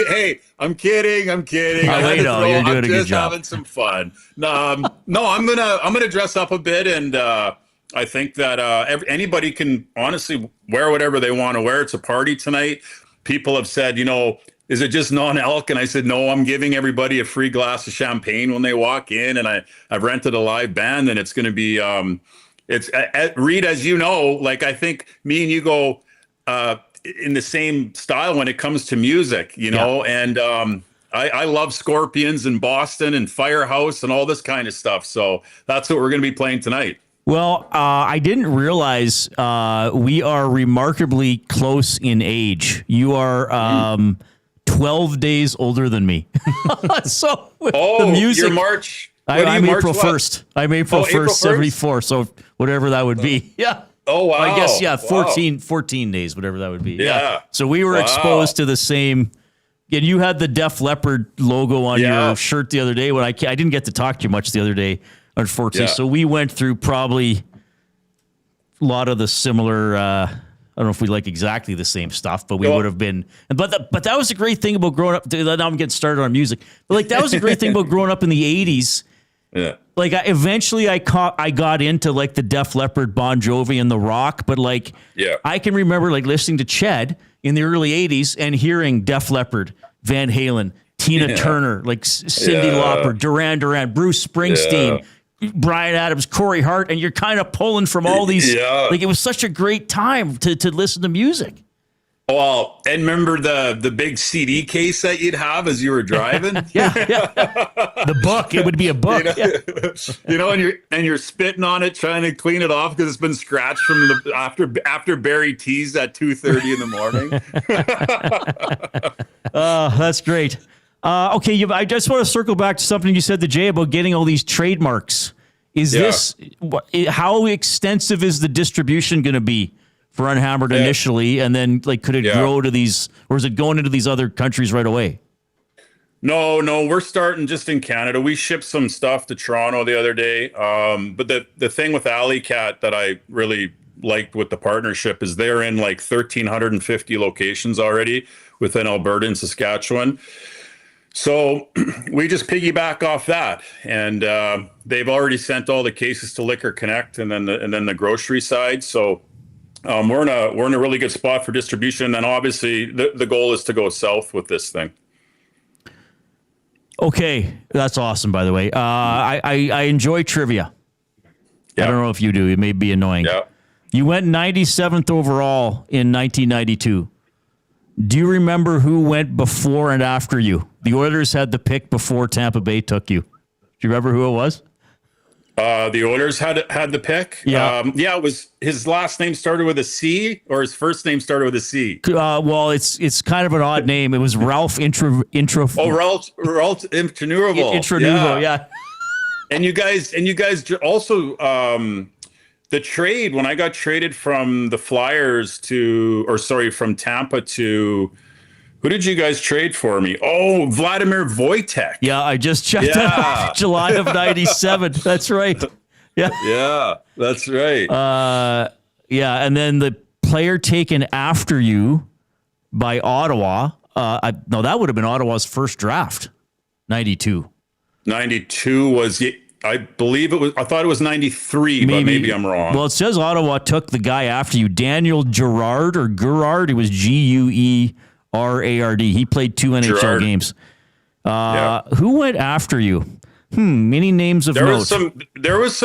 kidding. You're doing a good job. Having some fun. No, I'm gonna dress up a bit, and I think that anybody can honestly wear whatever they want to wear. It's a party tonight. People have said, is it just non-elk? And I said, no, I'm giving everybody a free glass of champagne when they walk in. And I've rented a live band, and it's going to be, Reid, as you know, like, I think me and you go in the same style when it comes to music, and I love Scorpions and Boston and Firehouse and all this kind of stuff. So that's what we're going to be playing tonight. Well, I didn't realize we are remarkably close in age. You are 12 days older than me. So the music, you're March. I'm April 1st. I'm April 1st, 74. So whatever that would be. Yeah. Oh, wow. I guess, 14 days, whatever that would be. Yeah. So we were exposed to the same. And you had the Def Leppard logo on your shirt the other day. When I didn't get to talk to you much the other day, unfortunately. Yeah. So we went through probably a lot of the similar. I don't know if we like exactly the same stuff, but we would have been. But that was a great thing about growing up. Now I'm getting started on music. But like that was a great thing about growing up in the 80s. Yeah. Like eventually I got into like the Def Leppard, Bon Jovi, and The Rock. But like I can remember like listening to Ched in the early 80s and hearing Def Leppard, Van Halen, Tina Turner, like Cyndi Lauper, Duran Duran, Bruce Springsteen, Bryan Adams, Corey Hart, and you're kind of pulling from all these. Like it was such a great time to listen to music. Well, and remember the big CD case that you'd have as you were driving? The book. It would be a book. You know, and you're spitting on it, trying to clean it off because it's been scratched from after Barry teased at 2:30 in the morning. That's great. Okay, I just want to circle back to something you said to Jay about getting all these trademarks. Is this how extensive is the distribution going to be for UnHammered initially, and then like could it grow to these, or is it going into these other countries right away? No, we're starting just in Canada. We shipped some stuff to Toronto the other day. But the thing with Alley Cat that I really liked with the partnership is they're in like 1,350 locations already within Alberta and Saskatchewan. So we just piggyback off that, and they've already sent all the cases to Liquor Connect and then the grocery side. So we're in a really good spot for distribution, and obviously the goal is to go south with this thing. Okay, that's awesome. By the way, I enjoy trivia. I don't know if you do. It may be annoying. Yeah. You went 97th overall in 1992. Do you remember who went before and after you? The Oilers had the pick before Tampa Bay took you. Do you remember who it was? The Oilers had the pick. Yeah, it was his last name started with a C, or his first name started with a C. Well, it's kind of an odd name. It was Ralph Ralph Intranuvo. Yeah. And you guys also the trade when I got traded from the Flyers from Tampa to. Who did you guys trade for me? Oh, Vladimir Wojtek. Yeah, I just checked that. July of 97. That's right. Yeah, that's right. And then the player taken after you by Ottawa. That would have been Ottawa's first draft. 92. 92 was, I believe it was, I thought it was 93, but maybe I'm wrong. Well, it says Ottawa took the guy after you, Daniel Gerard or Gerard. It was Guerard. He played 2 NHL games. Who went after you? Many names of note. There was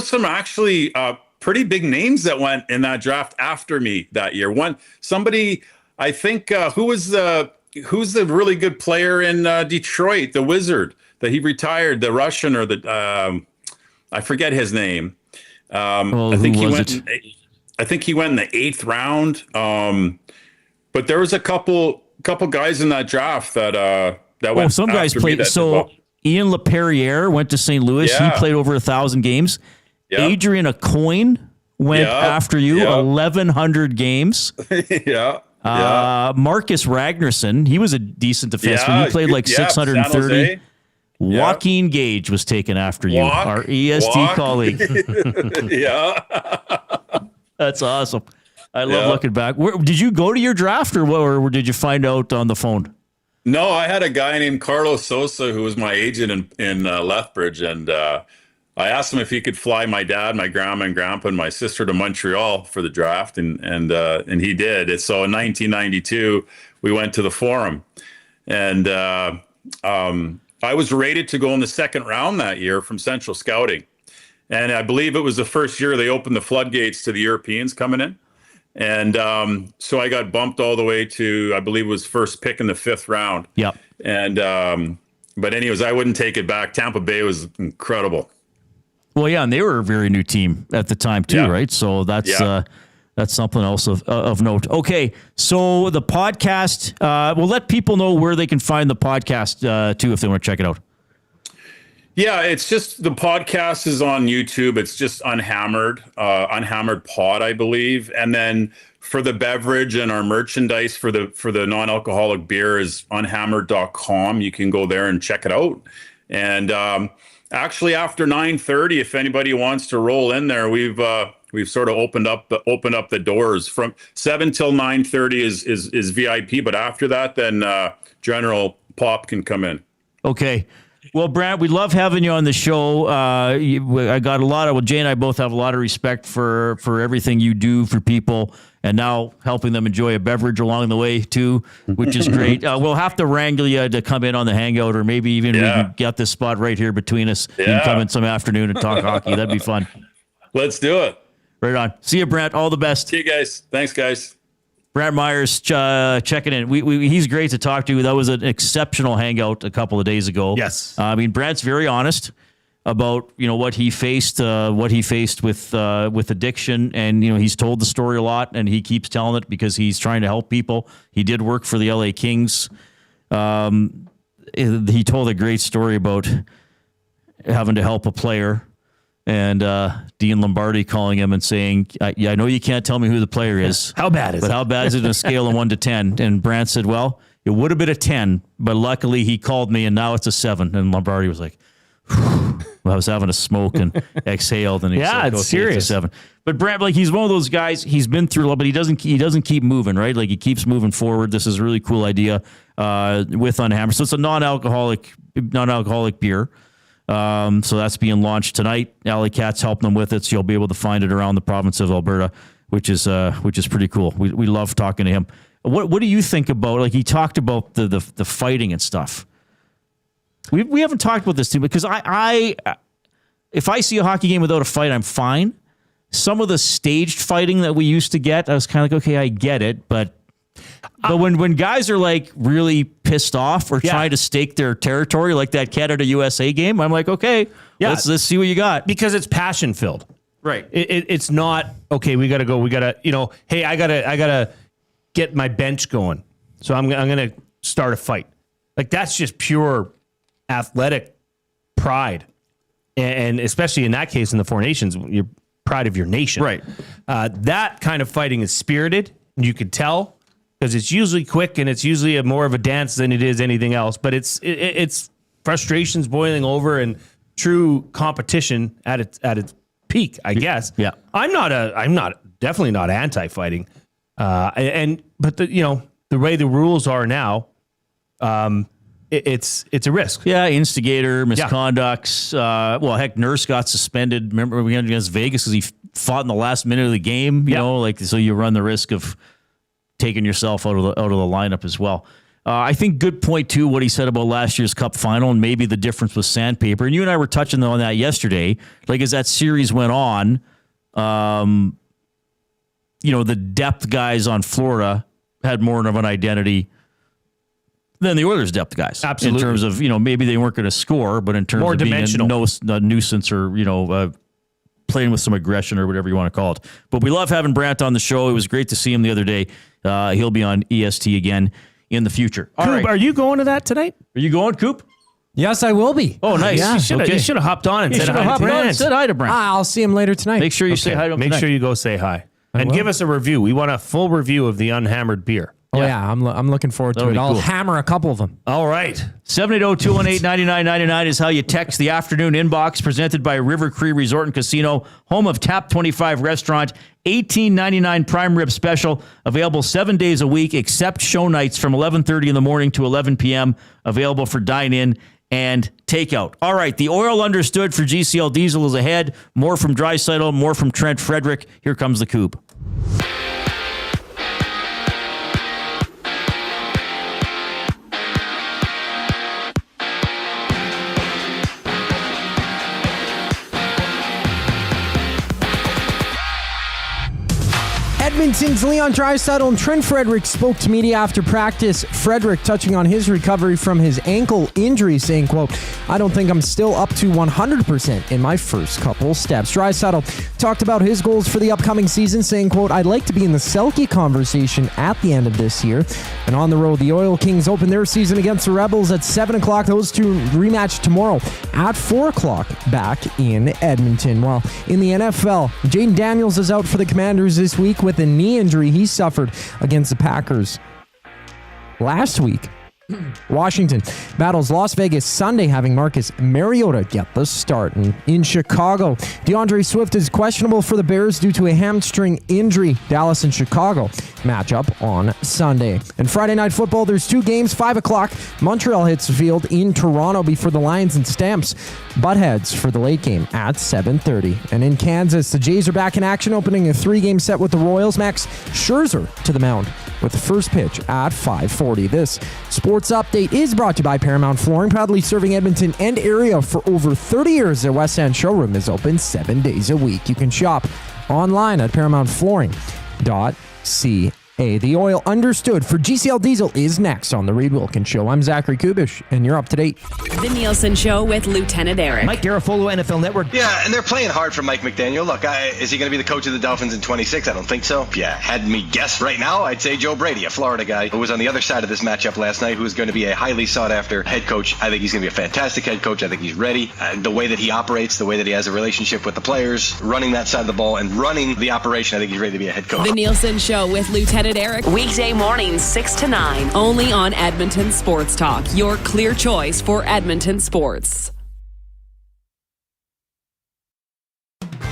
some actually pretty big names that went in that draft after me that year. Somebody, I think, who's the really good player in Detroit, the Wizard that he retired, the Russian or the I forget his name. I think he went in the 8th round. But there was a couple guys in that draft that went. Oh, some guys played. So Ian LaPerriere went to St. Louis. Yeah. He played over 1,000 games. Yep. Adrian Aucoin went after you, 1,100 games. Marcus Ragnarsson, he was a decent defenseman. He played like 630. Joaquin Gage was taken after you, our EST colleague. That's awesome. I love looking back. Did you go to your draft or did you find out on the phone? No, I had a guy named Carlos Sosa who was my agent in Lethbridge, and I asked him if he could fly my dad, my grandma and grandpa, and my sister to Montreal for the draft, and he did. And so in 1992, we went to the Forum, and I was rated to go in the 2nd round that year from Central Scouting, and I believe it was the first year they opened the floodgates to the Europeans coming in. And so I got bumped all the way to, I believe it was first pick in the 5th round. Yep. And, but anyways, I wouldn't take it back. Tampa Bay was incredible. Well, yeah, and they were a very new team at the time too, Yeah. right? So that's something else of note. Okay, so the podcast, we'll let people know where they can find the podcast too if they want to check it out. Yeah, it's just the podcast is on YouTube. It's just UnHammered Pod, I believe. And then for the beverage and our merchandise for the non-alcoholic beer is unhammered.com. You can go there and check it out. And actually, after 9:30, if anybody wants to roll in there, we've sort of opened up the doors. From 7 till 9:30 is VIP, but after that, then general pop can come in. Okay. Well, Brantt, we love having you on the show. I got Jay and I both have a lot of respect for everything you do for people, and now helping them enjoy a beverage along the way too, which is great. We'll have to wrangle you to come in on the hangout, or maybe even we can get this spot right here between us. You can come in some afternoon and talk hockey. That'd be fun. Let's do it. Right on. See you, Brantt. All the best. See you guys. Thanks, guys. Brantt Myhres checking in. He's great to talk to. That was an exceptional hangout a couple of days ago. Yes. I mean, Brant's very honest about what he faced with addiction, and he's told the story a lot, and he keeps telling it because he's trying to help people. He did work for the LA Kings. He told a great story about having to help a player. And Dean Lombardi calling him and saying, I know you can't tell me who the player is. How bad is it? But how bad is it on a scale of 1 to 10? And Brantt said, well, it would have been a 10, but luckily he called me and now it's a 7. And Lombardi was like, I was having a smoke and exhaled. And he said, it's serious. It's a 7. But Brantt, he's one of those guys, he's been through a lot, but he doesn't keep moving, right? Like he keeps moving forward. This is a really cool idea with UnHammered. So it's a non-alcoholic beer. So that's being launched tonight. Alley Cat's helping them with it, so you'll be able to find it around the province of Alberta, which is pretty cool. We love talking to him. What do you think about, like, he talked about the fighting and stuff. We haven't talked about this too, because I if I see a hockey game without a fight, I'm fine. Some of the staged fighting that we used to get, I was kind of like, okay, I get it, but when guys are like really pissed off or trying to stake their territory, like that Canada USA game, I'm like, okay, let's see what you got, because it's passion filled, right? It's not okay. We gotta go. We gotta, hey, I gotta get my bench going, so I'm gonna start a fight. Like that's just pure athletic pride, and especially in that case in the Four Nations, you're pride of your nation, right? That kind of fighting is spirited. You could tell. Because it's usually quick and it's usually more of a dance than it is anything else. But it's frustrations boiling over and true competition at its peak, I guess. Yeah, I'm definitely not anti-fighting. But the way the rules are now, it's a risk. Yeah, instigator, misconducts. Well, heck, Nurse got suspended. Remember we went against Vegas because he fought in the last minute of the game. So you run the risk of taking yourself out of the lineup as well. I think good point too, what he said about last year's Cup final and maybe the difference with sandpaper. And you and I were touching on that yesterday. Like as that series went on, the depth guys on Florida had more of an identity than the Oilers' depth guys. Absolutely. In terms of, maybe they weren't going to score, but in terms more of dimensional. being a nuisance or, playing with some aggression or whatever you want to call it. But we love having Brantt on the show. It was great to see him the other day. He'll be on EST again in the future. Coop, right. Are you going to that tonight? Are you going, Coop? Yes, I will be. Oh, nice. Yeah. You should have hopped on and said hi to Brantt. Said hi to Brantt. I'll see him later tonight. Make sure you say hi to him Make tonight. sure you go say hi. And give us a review. We want a full review of the UnHammered beer. Oh, yeah. I'm looking forward to it. I'll hammer a couple of them. All right. 780-218-9999 is how you text the afternoon inbox, presented by River Cree Resort and Casino, home of Tap 25 Restaurant, $18.99 prime rib special, available 7 days a week, except show nights from 11:30 in the morning to 11 p.m., available for dine-in and takeout. All right, the oil understood for GCL Diesel is ahead. More from Draisaitl, more from Trent Frederic. Here comes the Coop. Head Edmonton's Leon Draisaitl and Trent Frederic spoke to media after practice. Frederic touching on his recovery from his ankle injury, saying, quote, I don't think I'm still up to 100% in my first couple steps. Draisaitl talked about his goals for the upcoming season, saying, quote, I'd like to be in the Selke conversation at the end of this year. And on the road, the Oil Kings open their season against the Rebels at 7 o'clock. Those two rematch tomorrow at 4 o'clock back in Edmonton. Well, in the NFL, Jaden Daniels is out for the Commanders this week with a knee injury he suffered against the Packers last week. Washington battles Las Vegas Sunday, having Marcus Mariota get the start. And in Chicago, DeAndre Swift is questionable for the Bears due to a hamstring injury. Dallas and Chicago match up on Sunday. And Friday Night Football, there's 2 games, 5 o'clock. Montreal hits the field in Toronto before the Lions and Stamps Buttheads for the late game at 7:30. And in Kansas, the Jays are back in action, opening a 3-game set with the Royals. Max Scherzer to the mound with the first pitch at 5:40. This Sports Update is brought to you by Paramount Flooring, proudly serving Edmonton and area for over 30 years. Their West End showroom is open 7 days a week. You can shop online at ParamountFlooring.ca. The Oil Understood for GCL Diesel is next on The Reid Wilkins Show. I'm Zachary Kubish, and you're up to date. The Nielsen Show with Lieutenant Eric. Mike Garafolo, NFL Network. Yeah, and they're playing hard for Mike McDaniel. Look, is he going to be the coach of the Dolphins in 26? I don't think so. If you had me guess right now, I'd say Joe Brady, a Florida guy who was on the other side of this matchup last night, who is going to be a highly sought-after head coach. I think he's going to be a fantastic head coach. I think he's ready. The way that he operates, the way that he has a relationship with the players, running that side of the ball and running the operation, I think he's ready to be a head coach. The Nielsen Show with Lieutenant Eric. Weekday mornings 6 to 9. Only on Edmonton Sports Talk. Your clear choice for Edmonton sports.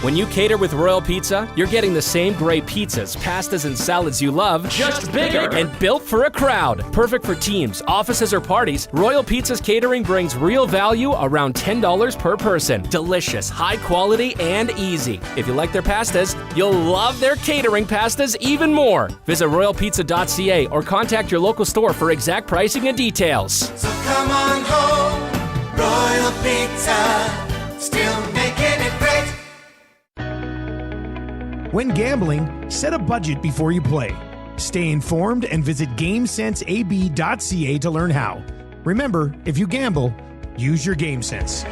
When you cater with Royal Pizza, you're getting the same great pizzas, pastas, and salads you love, just bigger and built for a crowd. Perfect for teams, offices, or parties, Royal Pizza's catering brings real value around $10 per person. Delicious, high quality, and easy. If you like their pastas, you'll love their catering pastas even more. Visit royalpizza.ca or contact your local store for exact pricing and details. So come on home, Royal Pizza, still making it great. When gambling, set a budget before you play. Stay informed and visit GameSenseAB.ca to learn how. Remember, if you gamble, use your game sense.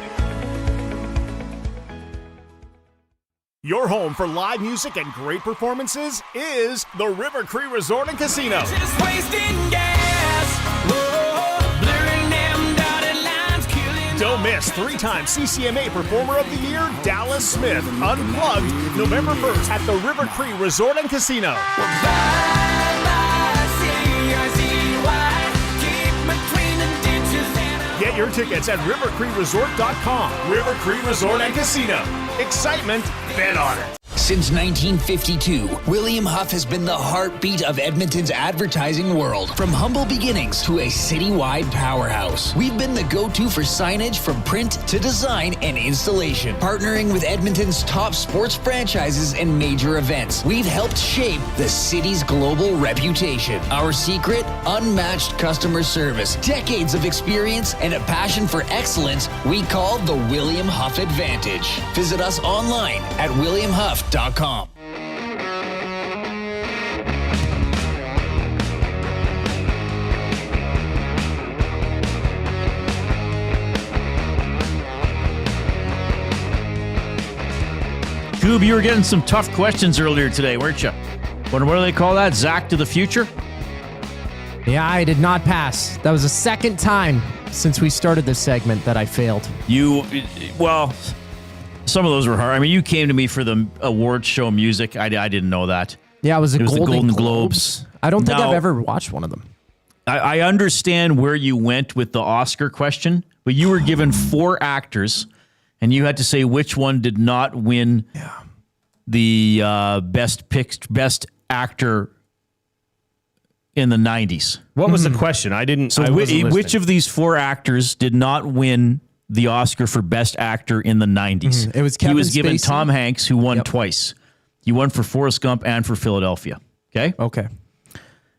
Your home for live music and great performances is the River Cree Resort and Casino. Just wasting gas. Whoa, blurring them dotted lines, killing. Don't miss 3-time CCMA Performer of the Year, Dallas Smith, Unplugged, November 1st at the River Cree Resort and Casino. Get your tickets at rivercreeresort.com. River Cree Resort and Casino. Excitement, bet on it. Since 1952, William Huff has been the heartbeat of Edmonton's advertising world. From humble beginnings to a citywide powerhouse, we've been the go-to for signage from print to design and installation. Partnering with Edmonton's top sports franchises and major events, we've helped shape the city's global reputation. Our secret? Unmatched customer service, decades of experience, and a passion for excellence we call the William Huff Advantage. Visit us online at williamhuff.com. Goob, you were getting some tough questions earlier today, weren't you? What do they call that? Zach to the future? Yeah, I did not pass. That was the second time since we started this segment that I failed. Well, some of those were hard. I mean, you came to me for the awards show music. I didn't know that. Yeah, it was the Golden Globes. I don't think I've ever watched one of them. I understand where you went with the Oscar question, but you were given 4 actors, and you had to say which one did not win the best actor in the 90s. What was the question? I didn't. So which of these 4 actors did not win the Oscar for best actor in the 90s? It was Kevin He was given Spacey. Tom Hanks, who won twice. He won for Forrest Gump and for Philadelphia. Okay.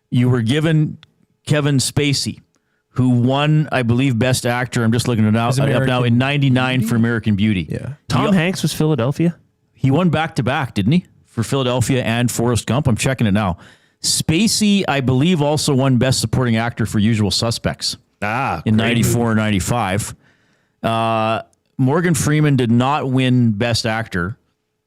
You were given Kevin Spacey, who won, I believe, best actor. I'm just looking it up now in '99 for American Beauty. Yeah. Tom Hanks was Philadelphia. He won back-to-back, didn't he? for Philadelphia and Forrest Gump. I'm checking it now. Spacey, I believe, also won Best Supporting Actor for Usual Suspects in 94 or 95. Morgan Freeman did not win Best Actor,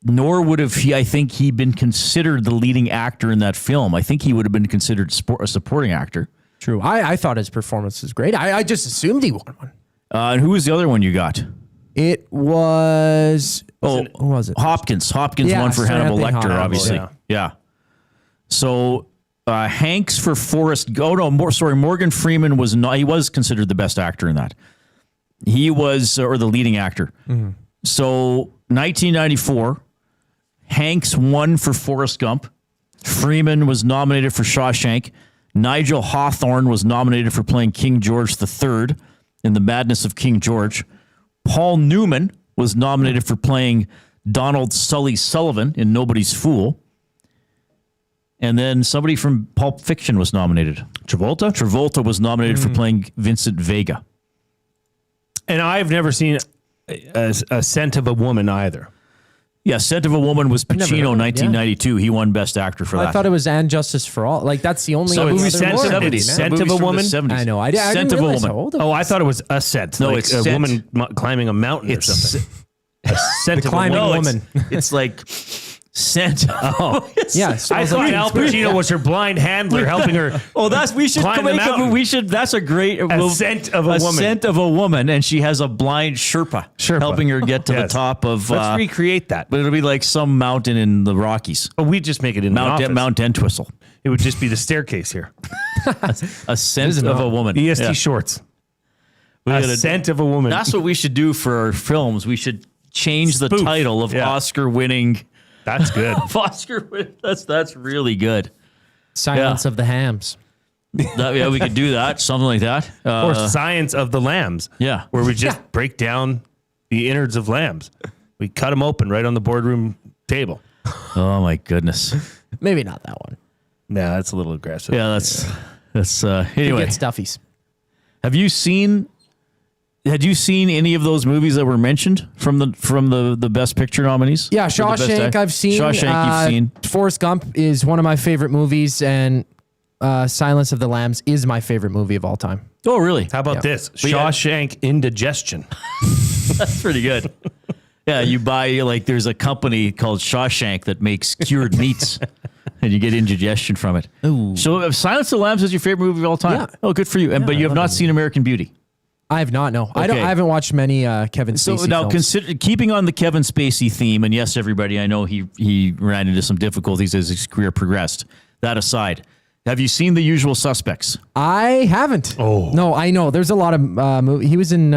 nor would have he, I think, he been considered the leading actor in that film. I think he would have been considered a supporting actor. True. I thought his performance was great. I just assumed he won one. And who was the other one you got? It was... who was it? Hopkins. Hopkins won for Hannibal Lecter, obviously. Yeah. So Hanks for Forrest... Oh, no, Morgan Freeman was not... He was considered the best actor in that. He was... or the leading actor. Mm-hmm. So, 1994, Hanks won for Forrest Gump. Freeman was nominated for Shawshank. Nigel Hawthorne was nominated for playing King George III in The Madness of King George. Paul Newman was nominated for playing Donald Sully Sullivan in Nobody's Fool. And then somebody from Pulp Fiction was nominated. Travolta? Travolta was nominated for playing Vincent Vega. And I've never seen a Scent of a Woman either. Yeah, Scent of a Woman was Pacino, 1992. He won Best Actor for that. I thought it was And Justice for All. Like, that's the only movie. Scent of a Woman? I know. I Scent didn't of a realize Woman. how old it was. Oh, I thought it was A Scent. No, like it's a Scent. woman climbing a mountain or something. A Scent of a climbing Woman. woman. It's like Scent. Oh, yes. I thought Al Pacino was her blind handler helping her. Oh, we should climb the mountain. That's a great Scent of a Woman. Scent of a Woman, and she has a blind Sherpa helping her get to the top of. Let's recreate that. But it'll be like some mountain in the Rockies. Oh, we just make it in Mount Entwistle. It would just be the staircase here. A Scent of a Woman. EST shorts. A Scent of a Woman. That's what we should do for our films. We should change the title of Oscar-winning. That's good. That's really good. Silence of the Hams. We could do that. Something like that. Or Science of the Lambs. Yeah. Where we just break down the innards of lambs. We cut them open right on the boardroom table. Oh, my goodness. Maybe not that one. Nah, that's a little aggressive. Yeah, that's anyway. Get stuffies. Had you seen any of those movies that were mentioned from the Best Picture nominees? Yeah, Shawshank I've seen. Shawshank you've seen. Forrest Gump is one of my favorite movies, and Silence of the Lambs is my favorite movie of all time. Oh, really? How about this? Shawshank Indigestion. That's pretty good. Yeah, you buy, there's a company called Shawshank that makes cured meats, and you get indigestion from it. Ooh. So Silence of the Lambs is your favorite movie of all time? Yeah. Oh, good for you. But you have not seen American Beauty? I have not, no. Okay. I haven't watched many Kevin Spacey So now, films. keeping on the Kevin Spacey theme, and yes, everybody, I know he ran into some difficulties as his career progressed. That aside, have you seen The Usual Suspects? I haven't. Oh. No, I know. There's a lot of movies. He was in...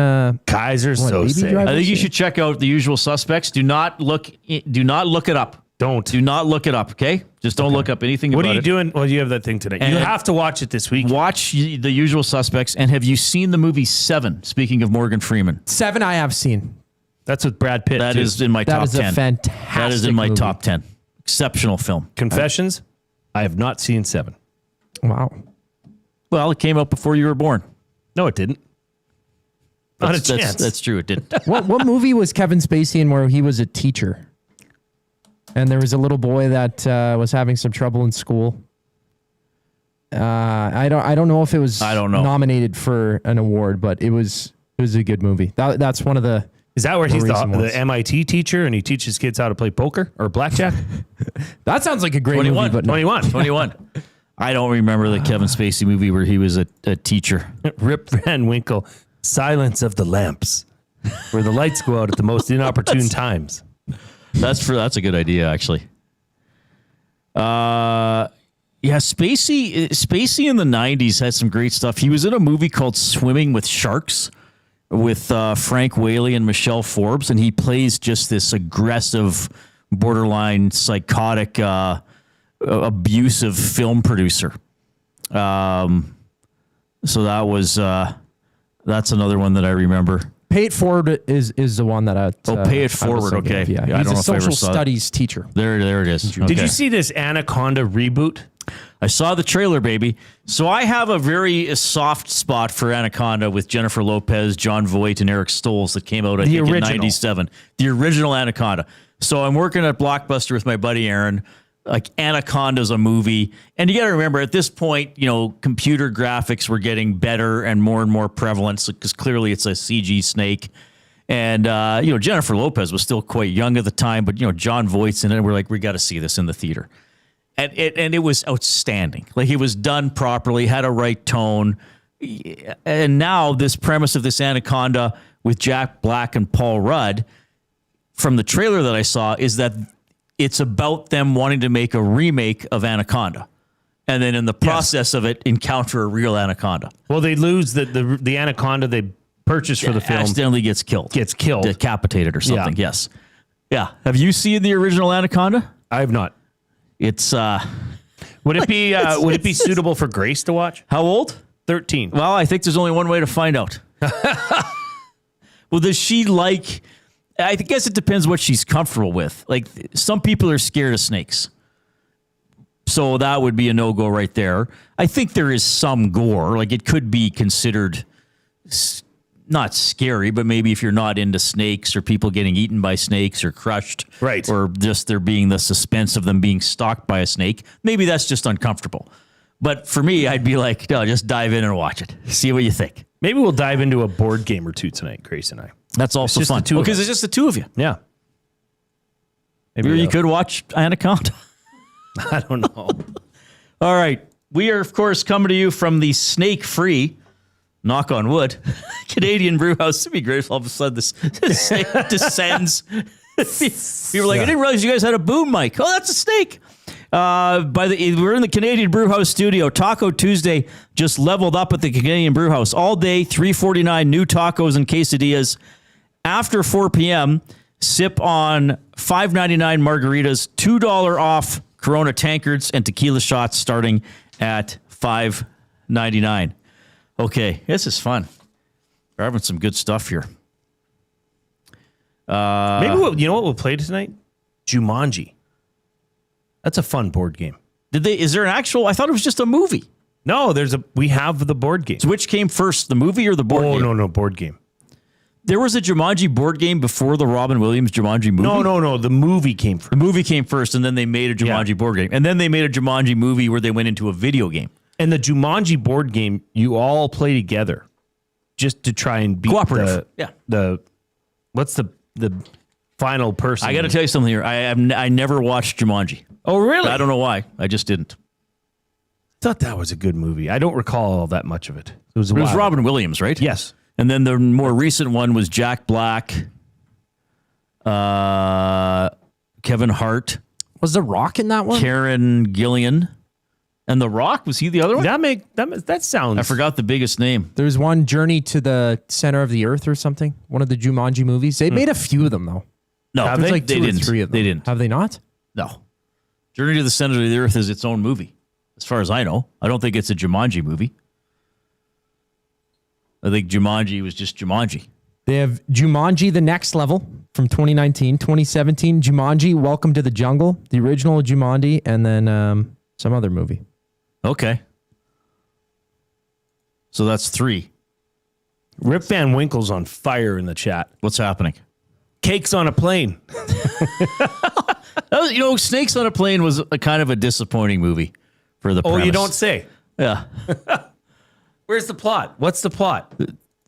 Kaiser Sose. I think you should check out The Usual Suspects. Do not look it up. Do not look it up, okay? Just don't look up anything about it. What are you doing? Well, you have that thing today. You have to watch it this week. Watch The Usual Suspects. And have you seen the movie Seven, speaking of Morgan Freeman? Seven I have seen. That's with Brad Pitt. That is in my top 10. That is a fantastic That is in my movie. top 10. Exceptional film. Confessions? I have not seen Seven. Wow. Well, it came out before you were born. No, it didn't. Not a chance. That's true. It didn't. What movie was Kevin Spacey in where he was a teacher? And there was a little boy that was having some trouble in school. I don't know if it was nominated for an award, but it was a good movie. That's one of the. Is that where he's the MIT teacher and he teaches kids how to play poker or blackjack? That sounds like a great movie, but no. 21. I don't remember the Kevin Spacey movie where he was a teacher. Rip Van Winkle, Silence of the Lamps, where the lights go out at the most inopportune times. That's a good idea, actually. Yeah, Spacey in the 90s had some great stuff. He was in a movie called Swimming with Sharks with Frank Whaley and Michelle Forbes, and he plays just this aggressive, borderline psychotic, abusive film producer. So that's another one that I remember. Pay It Forward is the one that I. Pay It Forward. Okay, yeah. I don't know He's if a I ever social saw studies teacher. There it is. Did you see this Anaconda reboot? I saw the trailer, baby. So I have a very soft spot for Anaconda with Jennifer Lopez, John Voight, and Eric Stoltz that came out, I think, in 97. The original Anaconda. So I'm working at Blockbuster with my buddy Aaron. Like Anaconda's a movie. And you got to remember at this point, computer graphics were getting better and more prevalent because clearly it's a CG snake. And, Jennifer Lopez was still quite young at the time, but, John Voight's in it. And we're like, we got to see this in the theater. And it was outstanding. Like, it was done properly, had a right tone. And now this premise of this Anaconda with Jack Black and Paul Rudd from the trailer that I saw is that it's about them wanting to make a remake of Anaconda. And then in the process of it, encounter a real anaconda. Well, they lose the anaconda they purchased for the film. Accidentally gets killed. Decapitated or something, yes. Yeah. Have you seen the original Anaconda? I have not. It's would it be suitable for Grace to watch? How old? 13. Well, I think there's only one way to find out. Well, does she like... I guess it depends what she's comfortable with. Like, some people are scared of snakes. So that would be a no-go right there. I think there is some gore. Like, it could be considered not scary, but maybe if you're not into snakes or people getting eaten by snakes or crushed. Right. Or just there being the suspense of them being stalked by a snake, maybe that's just uncomfortable. But for me, I'd be like, no, just dive in and watch it. See what you think. Maybe we'll dive into a board game or two tonight, Grace and I. That's also fun. Because it's just the two of you. Yeah. Maybe you could watch Anaconda. I don't know. All right. We are, of course, coming to you from the snake-free, knock on wood, Canadian Brewhouse. It'd be great if all of a sudden this snake descends. We were like, I didn't realize you guys had a boom mic. Oh, that's a snake. We're in the Canadian Brewhouse studio. Taco Tuesday just leveled up at the Canadian Brewhouse. All day, $3.49, new tacos and quesadillas. After 4 p.m., sip on $5.99 margaritas, $2 off Corona tankards, and tequila shots starting at $5.99. Okay, this is fun. We're having some good stuff here. Maybe you know what we'll play tonight? Jumanji. That's a fun board game. Is there an actual? I thought it was just a movie. No, we have the board game. So which came first, the movie or the board game? Oh, no, board game. There was a Jumanji board game before the Robin Williams Jumanji movie? No. The movie came first. The movie came first, and then they made a Jumanji board game. And then they made a Jumanji movie where they went into a video game. And the Jumanji board game, you all play together just to try and beat cooperative. What's the final person? I got to tell you something here. I never watched Jumanji. Oh, really? I don't know why. I just didn't. Thought that was a good movie. I don't recall all that much of it. It was Robin Williams, right? Yes. And then the more recent one was Jack Black, Kevin Hart. Was The Rock in that one? Karen Gillan. And The Rock, was he the other one? That sounds... I forgot the biggest name. There's one, Journey to the Center of the Earth or something. One of the Jumanji movies. They made a few of them, though. No, There's like they two or didn't. three of them. They didn't. Have they not? No. Journey to the Center of the Earth is its own movie, as far as I know. I don't think it's a Jumanji movie. I think Jumanji was just Jumanji. They have Jumanji The Next Level from 2019. 2017, Jumanji Welcome to the Jungle, the original Jumanji, and then some other movie. Okay. So that's 3. Rip Van Winkle's on fire in the chat. What's happening? Cakes on a Plane. Snakes on a Plane was a kind of a disappointing movie for the premise. You don't say. Yeah. Where's the plot? What's the plot?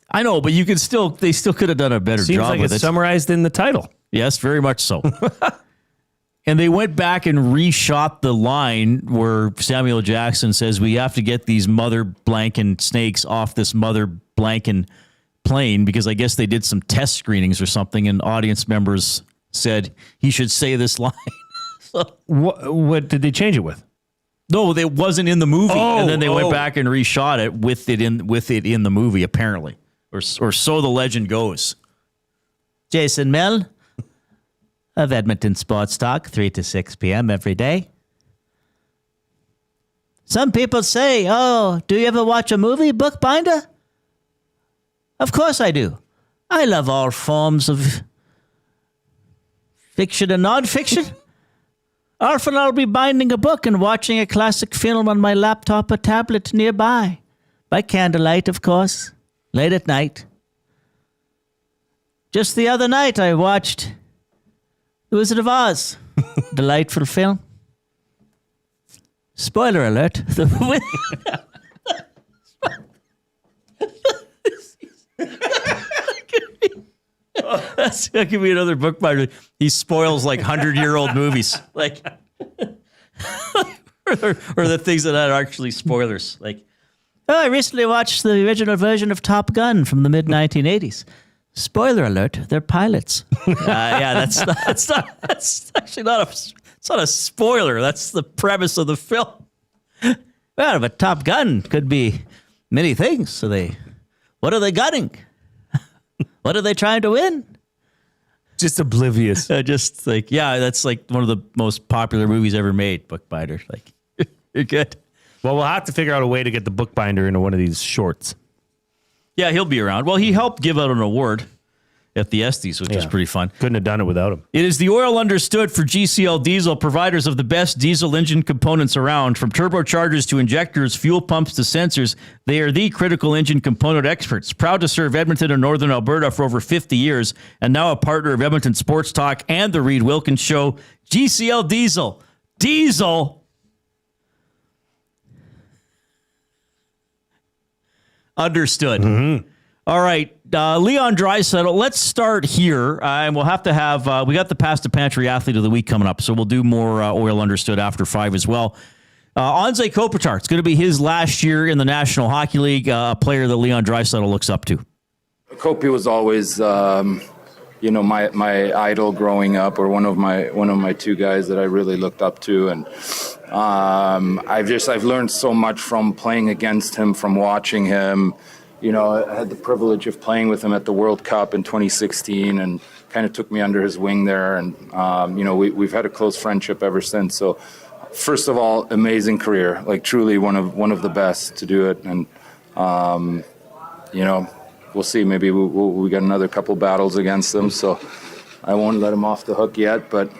I know, but they still could have done a better Seems job like with it's it. Summarized in the title. Yes, very much so. And they went back and reshot the line where Samuel Jackson says, we have to get these mother blanking snakes off this mother blanking plane, because I guess they did some test screenings or something, and audience members said he should say this line. So, what did they change it with? No, it wasn't in the movie, and then they went back and reshot it with it in the movie, apparently, or so the legend goes. Jason Milne of Edmonton Sports Talk, 3 to 6 p.m. every day. Some people say, "Oh, do you ever watch a movie, Bookbinder?" Of course I do. I love all forms of fiction and non-fiction. Often I'll be binding a book and watching a classic film on my laptop or tablet nearby. By candlelight, of course. Late at night. Just the other night I watched The Wizard of Oz. Delightful film. Spoiler alert. That could be another bookbinder. He spoils like 100-year-old movies, like, or the things that are actually spoilers. Like, I recently watched the original version of Top Gun from the mid-1980s. Spoiler alert: they're pilots. That's actually not a spoiler. That's the premise of the film. Well, but Top Gun could be many things. So what are they gunning? What are they trying to win? Just oblivious. Just like, that's like one of the most popular movies ever made, Bookbinder. Like, you're good. Well, we'll have to figure out a way to get the bookbinder into one of these shorts. Yeah, he'll be around. Well, he helped give out an award at the Estes, which is pretty fun. Couldn't have done it without him. It is the oil understood for GCL Diesel, providers of the best diesel engine components around. From turbochargers to injectors, fuel pumps to sensors, they are the critical engine component experts. Proud to serve Edmonton and Northern Alberta for over 50 years, and now a partner of Edmonton Sports Talk and the Reid Wilkins Show. GCL Diesel. Diesel. Understood. Mm-hmm. All right, Leon Draisaitl, let's start here, and we'll have to have, we got the Past the Pantry Athlete of the Week coming up, so we'll do more Oil Understood after 5 as well. Anze Kopitar, it's going to be his last year in the National Hockey League, a player that Leon Draisaitl looks up to. Kopi was always, my idol growing up, or one of my two guys that I really looked up to, and I've learned so much from playing against him, from watching him. You know, I had the privilege of playing with him at the World Cup in 2016, and kind of took me under his wing there. And we've had a close friendship ever since. So, first of all, amazing career, like truly one of the best to do it. And we'll see. Maybe we got another couple battles against him. So I won't let him off the hook yet. But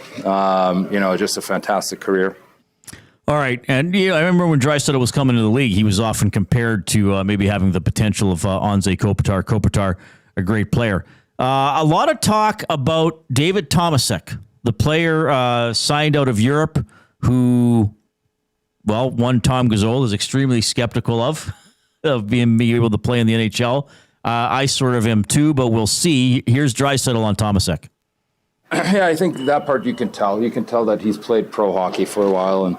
just a fantastic career. All right, and I remember when Draisaitl was coming to the league, he was often compared to maybe having the potential of Anze Kopitar. Kopitar, a great player. A lot of talk about David Tomasek, the player signed out of Europe, who, one Tom Gazzola is extremely skeptical of being able to play in the NHL. I sort of am too, but we'll see. Here's Draisaitl on Tomasek. Yeah, I think that part you can tell. You can tell that he's played pro hockey for a while, and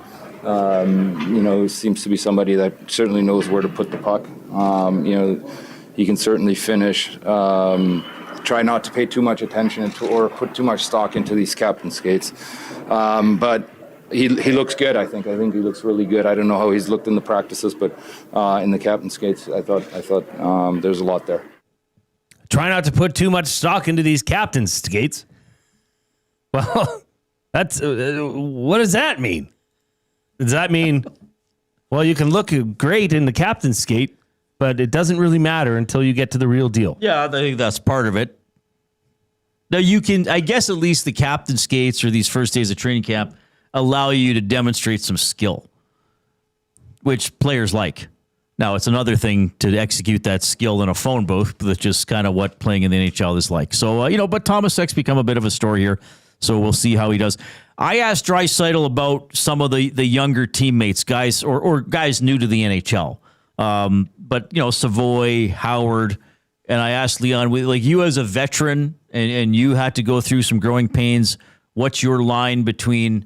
seems to be somebody that certainly knows where to put the puck. He can certainly finish. Try not to pay too much attention or put too much stock into these captain skates. But he looks good, I think. I think he looks really good. I don't know how he's looked in the practices, but in the captain skates, I thought there's a lot there. Try not to put too much stock into these captain skates. Well, that's what does that mean? Does that mean, you can look great in the captain's skate, but it doesn't really matter until you get to the real deal? Yeah, I think that's part of it. Now, you can, I guess at least the captain skates or these first days of training camp allow you to demonstrate some skill, which players like. Now, it's another thing to execute that skill in a phone booth, but that's just kind of what playing in the NHL is like. So, but Tomasek's become a bit of a story here, so we'll see how he does. I asked Draisaitl about some of the younger teammates, guys or guys new to the NHL. But Savoy, Howard, and I asked Leon, like you as a veteran, and you had to go through some growing pains. What's your line between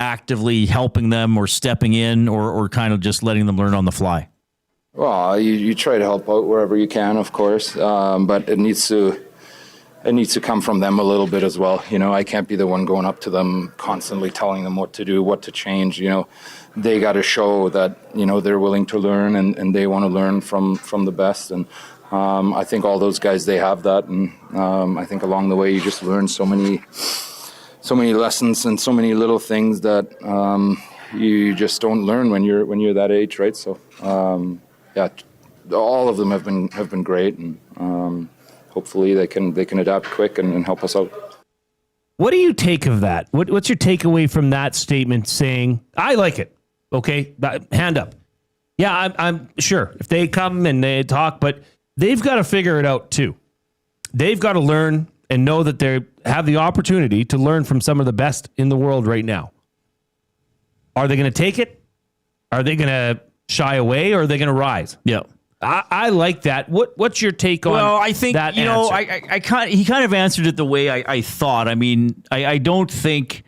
actively helping them or stepping in, or kind of just letting them learn on the fly? Well, you try to help out wherever you can, of course, but it needs to come from them a little bit as well. I can't be the one going up to them constantly telling them what to do, what to change. They got to show that, they're willing to learn and they want to learn from the best. And I think all those guys, they have that. And I think along the way, you just learn so many lessons and so many little things that you just don't learn when you're that age, right? So, all of them have been great. And hopefully they can adapt quick and help us out. What do you take of that? What's your takeaway from that statement saying, I like it? Okay, hand up. Yeah, I'm sure. If they come and they talk, but they've got to figure it out too. They've got to learn and know that they have the opportunity to learn from some of the best in the world right now. Are they going to take it? Are they going to shy away, or are they going to rise? Yeah. I like that. What's your take on that? Well, I think, that you know, answer? he kind of answered it the way I thought. I mean, I don't think...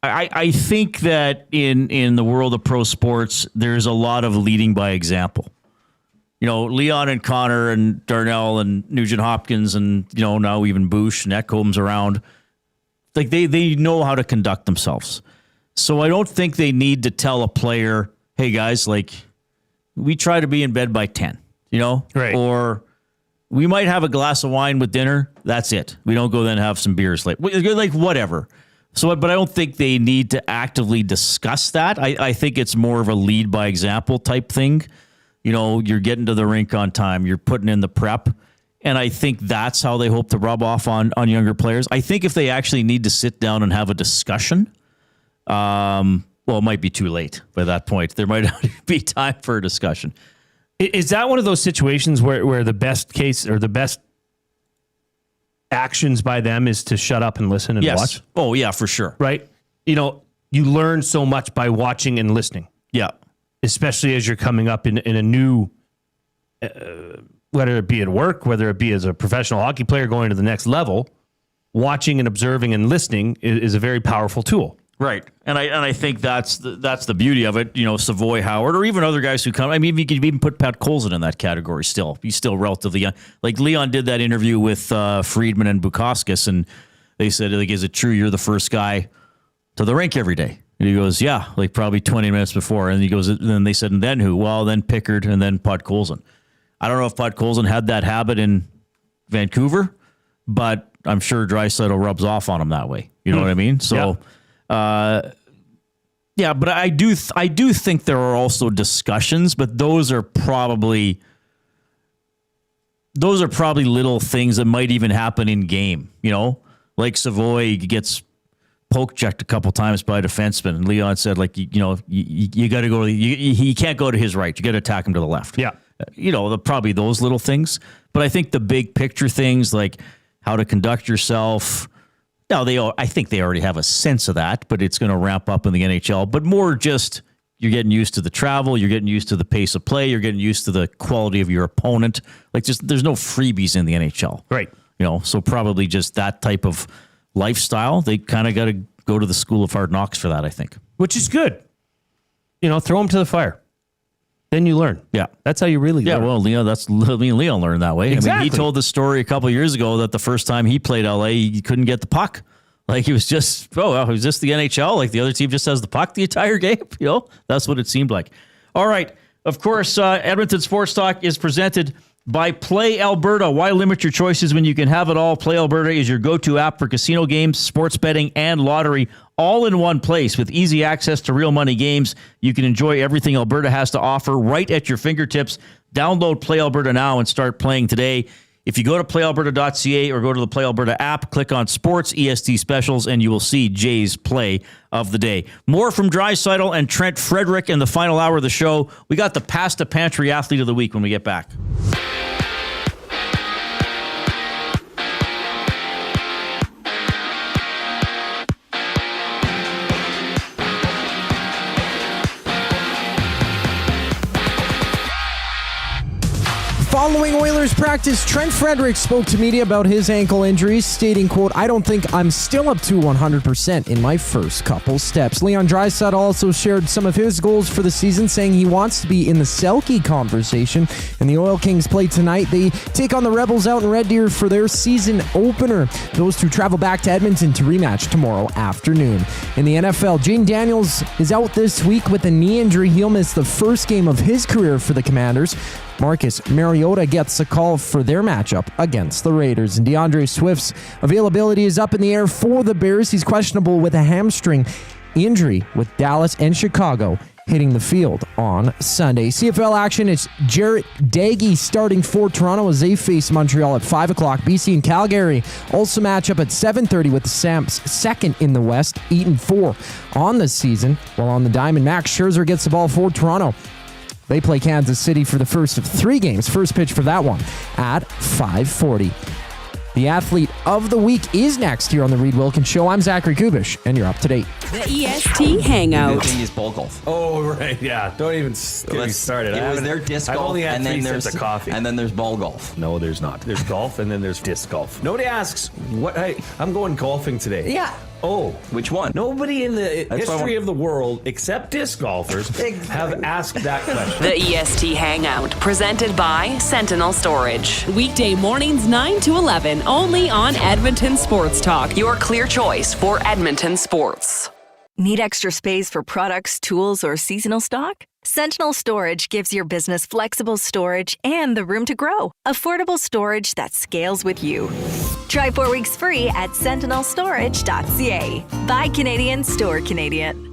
I think that in the world of pro sports, there's a lot of leading by example. You know, Leon and Connor and Darnell and Nugent Hopkins and, you know, now even Boosh and Ekholm's around. Like, they know how to conduct themselves. So I don't think they need to tell a player, hey, guys, like, we try to be in bed by 10, you know? Right. Or we might have a glass of wine with dinner. That's it. We don't go then have some beers. Like whatever. So, but I don't think they need to actively discuss that. I think it's more of a lead by example type thing. You know, you're getting to the rink on time. You're putting in the prep. And I think that's how they hope to rub off on younger players. I think if they actually need to sit down and have a discussion, well, it might be too late by that point. There might not be time for a discussion. Is that one of those situations where the best case or the best actions by them is to shut up and listen and watch? Oh, yeah, for sure. Right? You know, you learn so much by watching and listening. Yeah. Especially as you're coming up in a new, whether it be at work, whether it be as a professional hockey player going to the next level, watching and observing and listening is a very powerful tool. Right. And I think that's the beauty of it. You know, Savoy Howard, or even other guys who come. I mean, you could even put Pat Colson in that category still. He's still relatively young. Like, Leon did that interview with Friedman and Bukauskas, and they said, like, is it true you're the first guy to the rink every day? And he goes, yeah, like probably 20 minutes before. And he goes, and then they said, and then who? Well, then Pickard and then Pat Colson. I don't know if Pat Colson had that habit in Vancouver, but I'm sure Draisaitl rubs off on him that way. You know what I mean? So, yeah, but I do think there are also discussions, but those are probably little things that might even happen in game. You know, like Savoy gets poke checked a couple times by a defenseman, and Leon said, like, you got to go. He can't go to his right. You got to attack him to the left. Yeah, you know, probably those little things. But I think the big picture things, like how to conduct yourself. Now, I think they already have a sense of that, but it's going to ramp up in the NHL. But more just you're getting used to the travel, you're getting used to the pace of play, you're getting used to the quality of your opponent. Like, just there's no freebies in the NHL, right? You know, so probably just that type of lifestyle. They kind of got to go to the school of hard knocks for that, I think. Which is good. You know, throw them to the fire. Then you learn. Yeah. That's how you really learn. Yeah, well, Leon learned that way. Exactly. I mean, he told the story a couple of years ago that the first time he played LA, he couldn't get the puck. Like, he was just, is this the NHL? Like, the other team just has the puck the entire game? You know, that's what it seemed like. All right. Of course, Edmonton Sports Talk is presented by Play Alberta. Why limit your choices when you can have it all? Play Alberta is your go-to app for casino games, sports betting, and lottery, all in one place. With easy access to real money games, you can enjoy everything Alberta has to offer right at your fingertips. Download Play Alberta now and start playing today. If you go to playalberta.ca or go to the Play Alberta app, click on Sports EST Specials, and you will see Jay's play of the day. More from Draisaitl and Trent Frederic in the final hour of the show. We got the Pasta Pantry Athlete of the Week when we get back. Following Oilers practice, Trent Frederic spoke to media about his ankle injuries, stating, quote, I don't think I'm still up to 100% in my first couple steps. Leon Draisaitl also shared some of his goals for the season, saying he wants to be in the Selke conversation. And the Oil Kings play tonight. They take on the Rebels out in Red Deer for their season opener. Those two travel back to Edmonton to rematch tomorrow afternoon. In the NFL, Jaden Daniels is out this week with a knee injury. He'll miss the first game of his career for the Commanders. Marcus Mariota gets a call for their matchup against the Raiders. And DeAndre Swift's availability is up in the air for the Bears. He's questionable with a hamstring injury, with Dallas and Chicago hitting the field on Sunday. CFL action, it's Jarrett Daggy starting for Toronto as they face Montreal at 5 o'clock. BC and Calgary also match up at 7:30 with the Samps second in the West, 8-4 on the season. While on the diamond, Max Scherzer gets the ball for Toronto. They play Kansas City for the first of 3 games. First pitch for that one at 5:40. The Athlete of the Week is next here on the Reid Wilkins Show. I'm Zachary Kubish, and you're up to date. The EST Hangout. The thing is bowl golf. Oh, right. Yeah. Don't even get me started. It was their disc golf. I've only had and 3 then sips there's of coffee. And then there's bowl golf. No, there's not. There's golf and then there's disc golf. Nobody asks what I'm going golfing today. Yeah. Oh, which one? Nobody in the history of the world, except disc golfers, have asked that question. The EST Hangout, presented by Sentinel Storage. Weekday mornings 9 to 11, only on Edmonton Sports Talk. Your clear choice for Edmonton sports. Need extra space for products, tools, or seasonal stock? Sentinel Storage gives your business flexible storage and the room to grow. Affordable storage that scales with you. Try 4 weeks free at sentinelstorage.ca. Buy Canadian, store Canadian.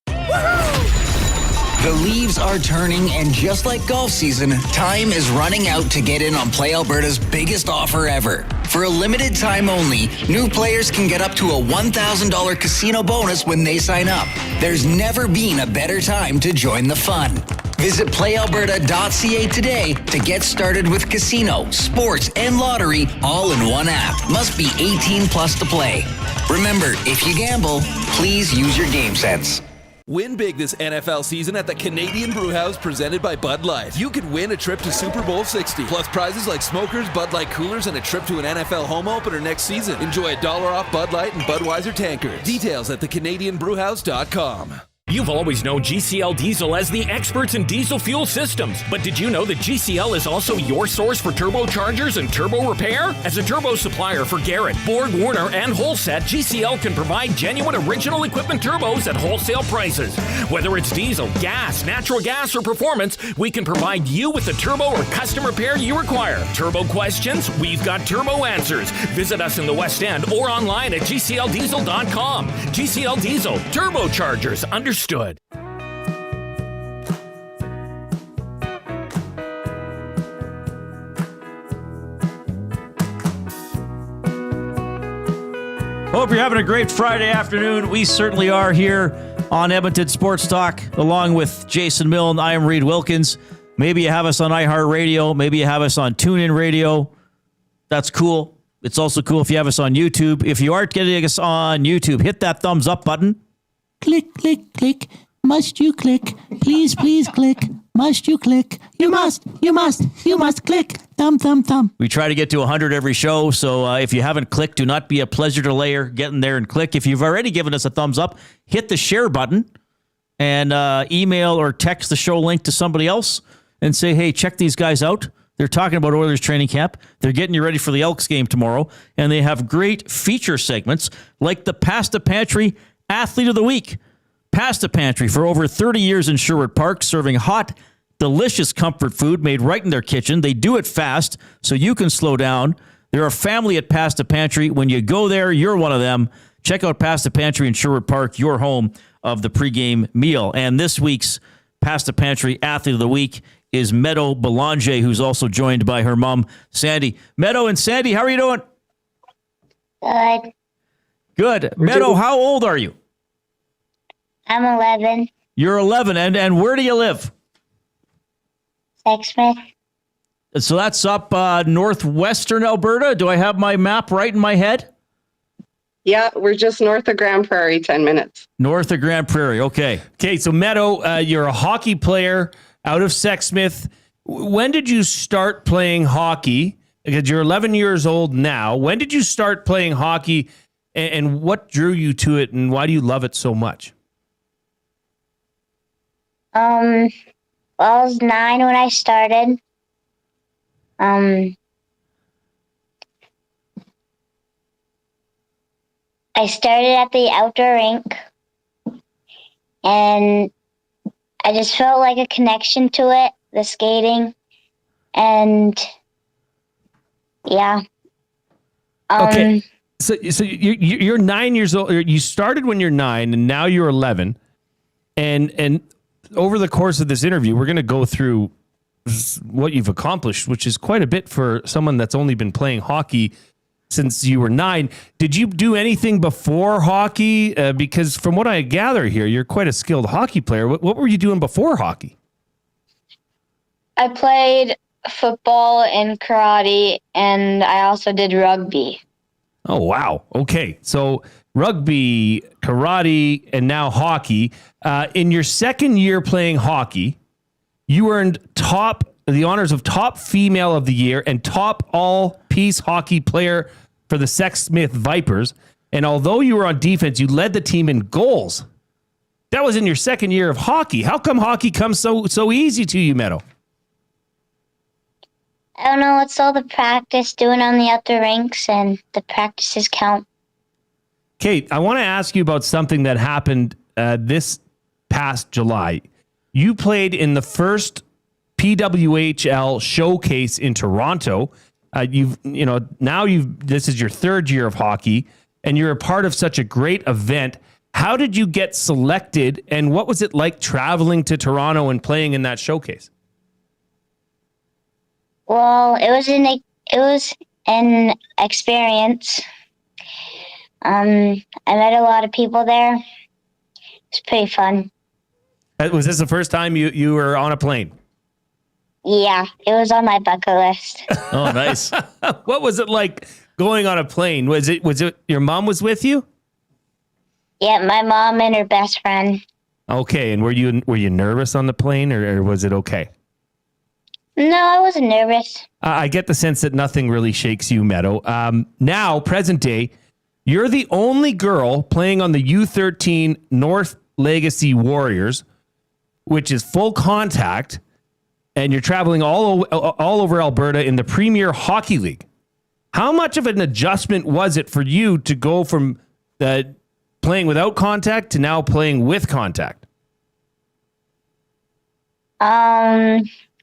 The leaves are turning, and just like golf season, time is running out to get in on Play Alberta's biggest offer ever. For a limited time only, new players can get up to a $1,000 casino bonus when they sign up. There's never been a better time to join the fun. Visit playalberta.ca today to get started with casino, sports, and lottery all in one app. Must be 18 plus to play. Remember, if you gamble, please use your game sense. Win big this NFL season at the Canadian Brewhouse presented by Bud Light. You could win a trip to Super Bowl 60, plus prizes like smokers, Bud Light coolers, and a trip to an NFL home opener next season. Enjoy $1 off Bud Light and Budweiser tankards. Details at thecanadianbrewhouse.com. You've always known GCL Diesel as the experts in diesel fuel systems, but did you know that GCL is also your source for turbochargers and turbo repair? As a turbo supplier for Garrett, Borg Warner, and Holset, GCL can provide genuine original equipment turbos at wholesale prices. Whether it's diesel, gas, natural gas, or performance, we can provide you with the turbo or custom repair you require. Turbo questions? We've got turbo answers. Visit us in the West End or online at GCLDiesel.com. GCL Diesel, turbochargers, understood. Hope you're having a great Friday afternoon. We certainly are here on Edmonton Sports Talk, along with Jason Milne. I am Reid Wilkins. Maybe you have us on iHeartRadio. Maybe you have us on TuneIn Radio. That's cool. It's also cool if you have us on YouTube. If you aren't getting us on YouTube, hit that thumbs up button. Click, click, click. Must you click? Please, please click. Must you click? You must click. Thumb, thumb, thumb. We try to get to 100 every show, so if you haven't clicked, do not be a pleasure delayer. Get in there and click. If you've already given us a thumbs up, hit the share button and email or text the show link to somebody else and say, hey, check these guys out. They're talking about Oilers training camp. They're getting you ready for the Elks game tomorrow, and they have great feature segments like the Pasta Pantry Athlete of the Week. Pasta Pantry for over 30 years in Sherwood Park, serving hot, delicious comfort food made right in their kitchen. They do it fast, so you can slow down. They're a family at Pasta Pantry. When you go there, you're one of them. Check out Pasta Pantry in Sherwood Park, your home of the pregame meal. And this week's Pasta Pantry Athlete of the Week is Meadow Belanger, who's also joined by her mom, Sandy. Meadow and Sandy, how are you doing? Good. Good. Meadow, how old are you? I'm 11. You're 11, and where do you live? Sexsmith. So that's up northwestern Alberta. Do I have my map right in my head? Yeah, we're just north of Grand Prairie, 10 minutes. North of Grand Prairie, okay. Okay, so Meadow, you're a hockey player out of Sexsmith. When did you start playing hockey? Because you're 11 years old now. When did you start playing hockey, and what drew you to it, and why do you love it so much? I was 9 when I started. I started at the outdoor rink, and I just felt like a connection to it, the skating, and yeah. Okay, so you're 9 years old. You started when you're 9, and now you're 11, and over the course of this interview, we're going to go through what you've accomplished, which is quite a bit for someone that's only been playing hockey since you were 9. Did you do anything before hockey? Because from what I gather here, you're quite a skilled hockey player. What were you doing before hockey? I played football and karate, and I also did rugby. Oh, wow. Okay. So rugby, karate, and now hockey. In your second year playing hockey, you earned the honors of top female of the year and top all-piece hockey player for the Sexsmith Vipers. And although you were on defense, you led the team in goals. That was in your second year of hockey. How come hockey comes so easy to you, Meadow? I don't know. It's all the practice doing on the outdoor rinks, and the practices count. Kate, I want to ask you about something that happened this past July. You played in the first PWHL showcase in Toronto. This is your third year of hockey, and you're a part of such a great event. How did you get selected, and what was it like traveling to Toronto and playing in that showcase? Well, it was an experience. I met a lot of people there. It was pretty fun. Was this the first time you were on a plane? Yeah, it was on my bucket list. Oh, nice. What was it like going on a plane? Was it your mom was with you? Yeah, my mom and her best friend. Okay, and were you nervous on the plane, or was it okay? No, I wasn't nervous. I get the sense that nothing really shakes you, Meadow. Now, present day, you're the only girl playing on the U13 North Legacy Warriors, which is full contact, and you're traveling all over Alberta in the Premier Hockey League. How much of an adjustment was it for you to go from playing without contact to now playing with contact?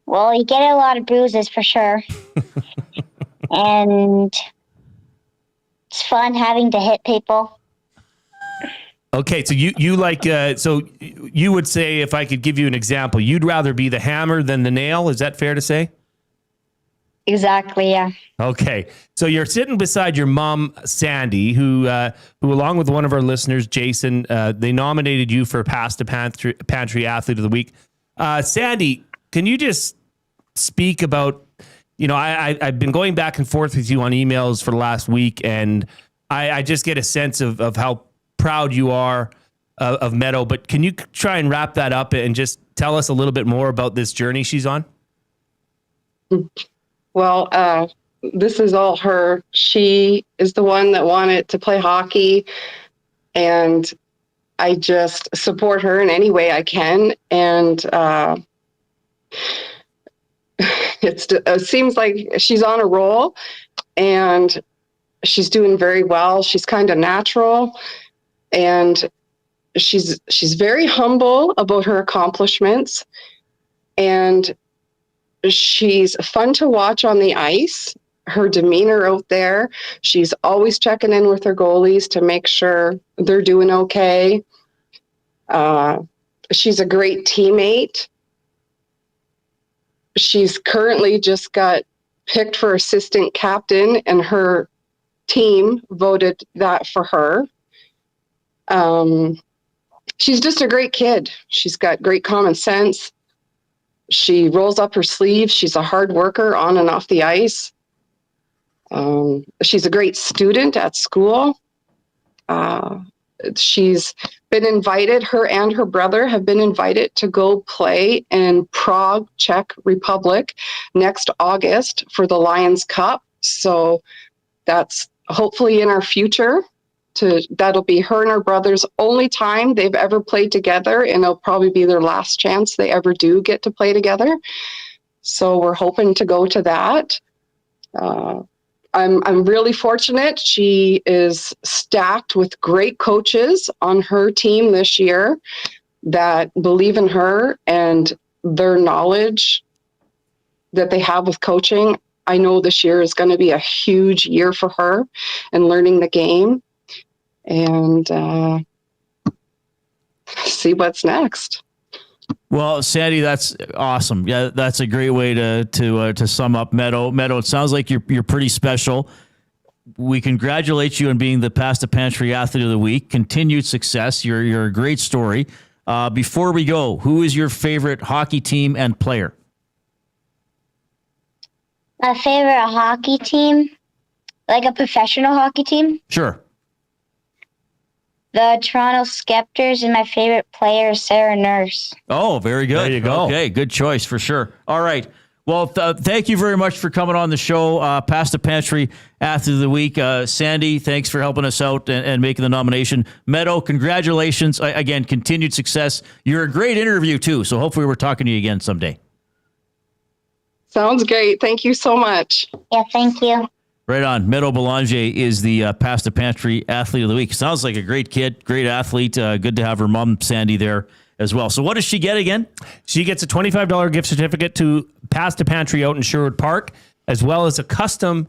Well, you get a lot of bruises for sure. And it's fun having to hit people. Okay, so you would say, if I could give you an example, you'd rather be the hammer than the nail. Is that fair to say? Exactly, yeah. Okay, so you're sitting beside your mom, Sandy, who along with one of our listeners, Jason, they nominated you for Past the Pantry Athlete of the Week. Sandy, can you just speak about, I've been going back and forth with you on emails for the last week, and I just get a sense of how proud you are of Meadow, but can you try and wrap that up and just tell us a little bit more about this journey she's on? Well, this is all her. She is the one that wanted to play hockey, and I just support her in any way I can. And it seems like she's on a roll, and she's doing very well. She's kind of natural, and she's very humble about her accomplishments, and she's fun to watch on the ice. Her demeanor out there, she's always checking in with her goalies to make sure they're doing okay. She's a great teammate. She's currently just got picked for assistant captain, and her team voted that for her. She's just a great kid. She's got great common sense. She rolls up her sleeves. She's a hard worker on and off the ice. She's a great student at school. She's been invited, her and her brother have been invited to go play in Prague, Czech Republic next August for the Lions Cup. So that's hopefully in our future. That'll be her and her brother's only time they've ever played together, and it'll probably be their last chance they ever do get to play together. So we're hoping to go to that. I'm really fortunate. She is stacked with great coaches on her team this year that believe in her and their knowledge that they have with coaching. I know this year is going to be a huge year for her and learning the game. And see what's next. Well, Sandy, that's awesome. Yeah, that's a great way to sum up Meadow. Meadow, it sounds like you're pretty special. We congratulate you on being the Past the Pantry Athlete of the Week. Continued success. You're a great story. Before we go, who is your favorite hockey team and player? My favorite hockey team, like a professional hockey team, Sure. the Toronto Scepters, and my favorite player is Sarah Nurse. Oh, very good. There you go. Okay, good choice for sure. All right. Well, thank you very much for coming on the show. Past the Pantry Athlete of the Week. Sandy, thanks for helping us out and making the nomination. Meadow, congratulations. Again, continued success. You're a great interview, too, so hopefully we're talking to you again someday. Sounds great. Thank you so much. Yeah, thank you. Right on. Meadow Belanger is the Past the Pantry Athlete of the Week. Sounds like a great kid, great athlete. Good to have her mom, Sandy, there as well. So what does she get again? She gets a $25 gift certificate to Past the Pantry out in Sherwood Park, as well as a custom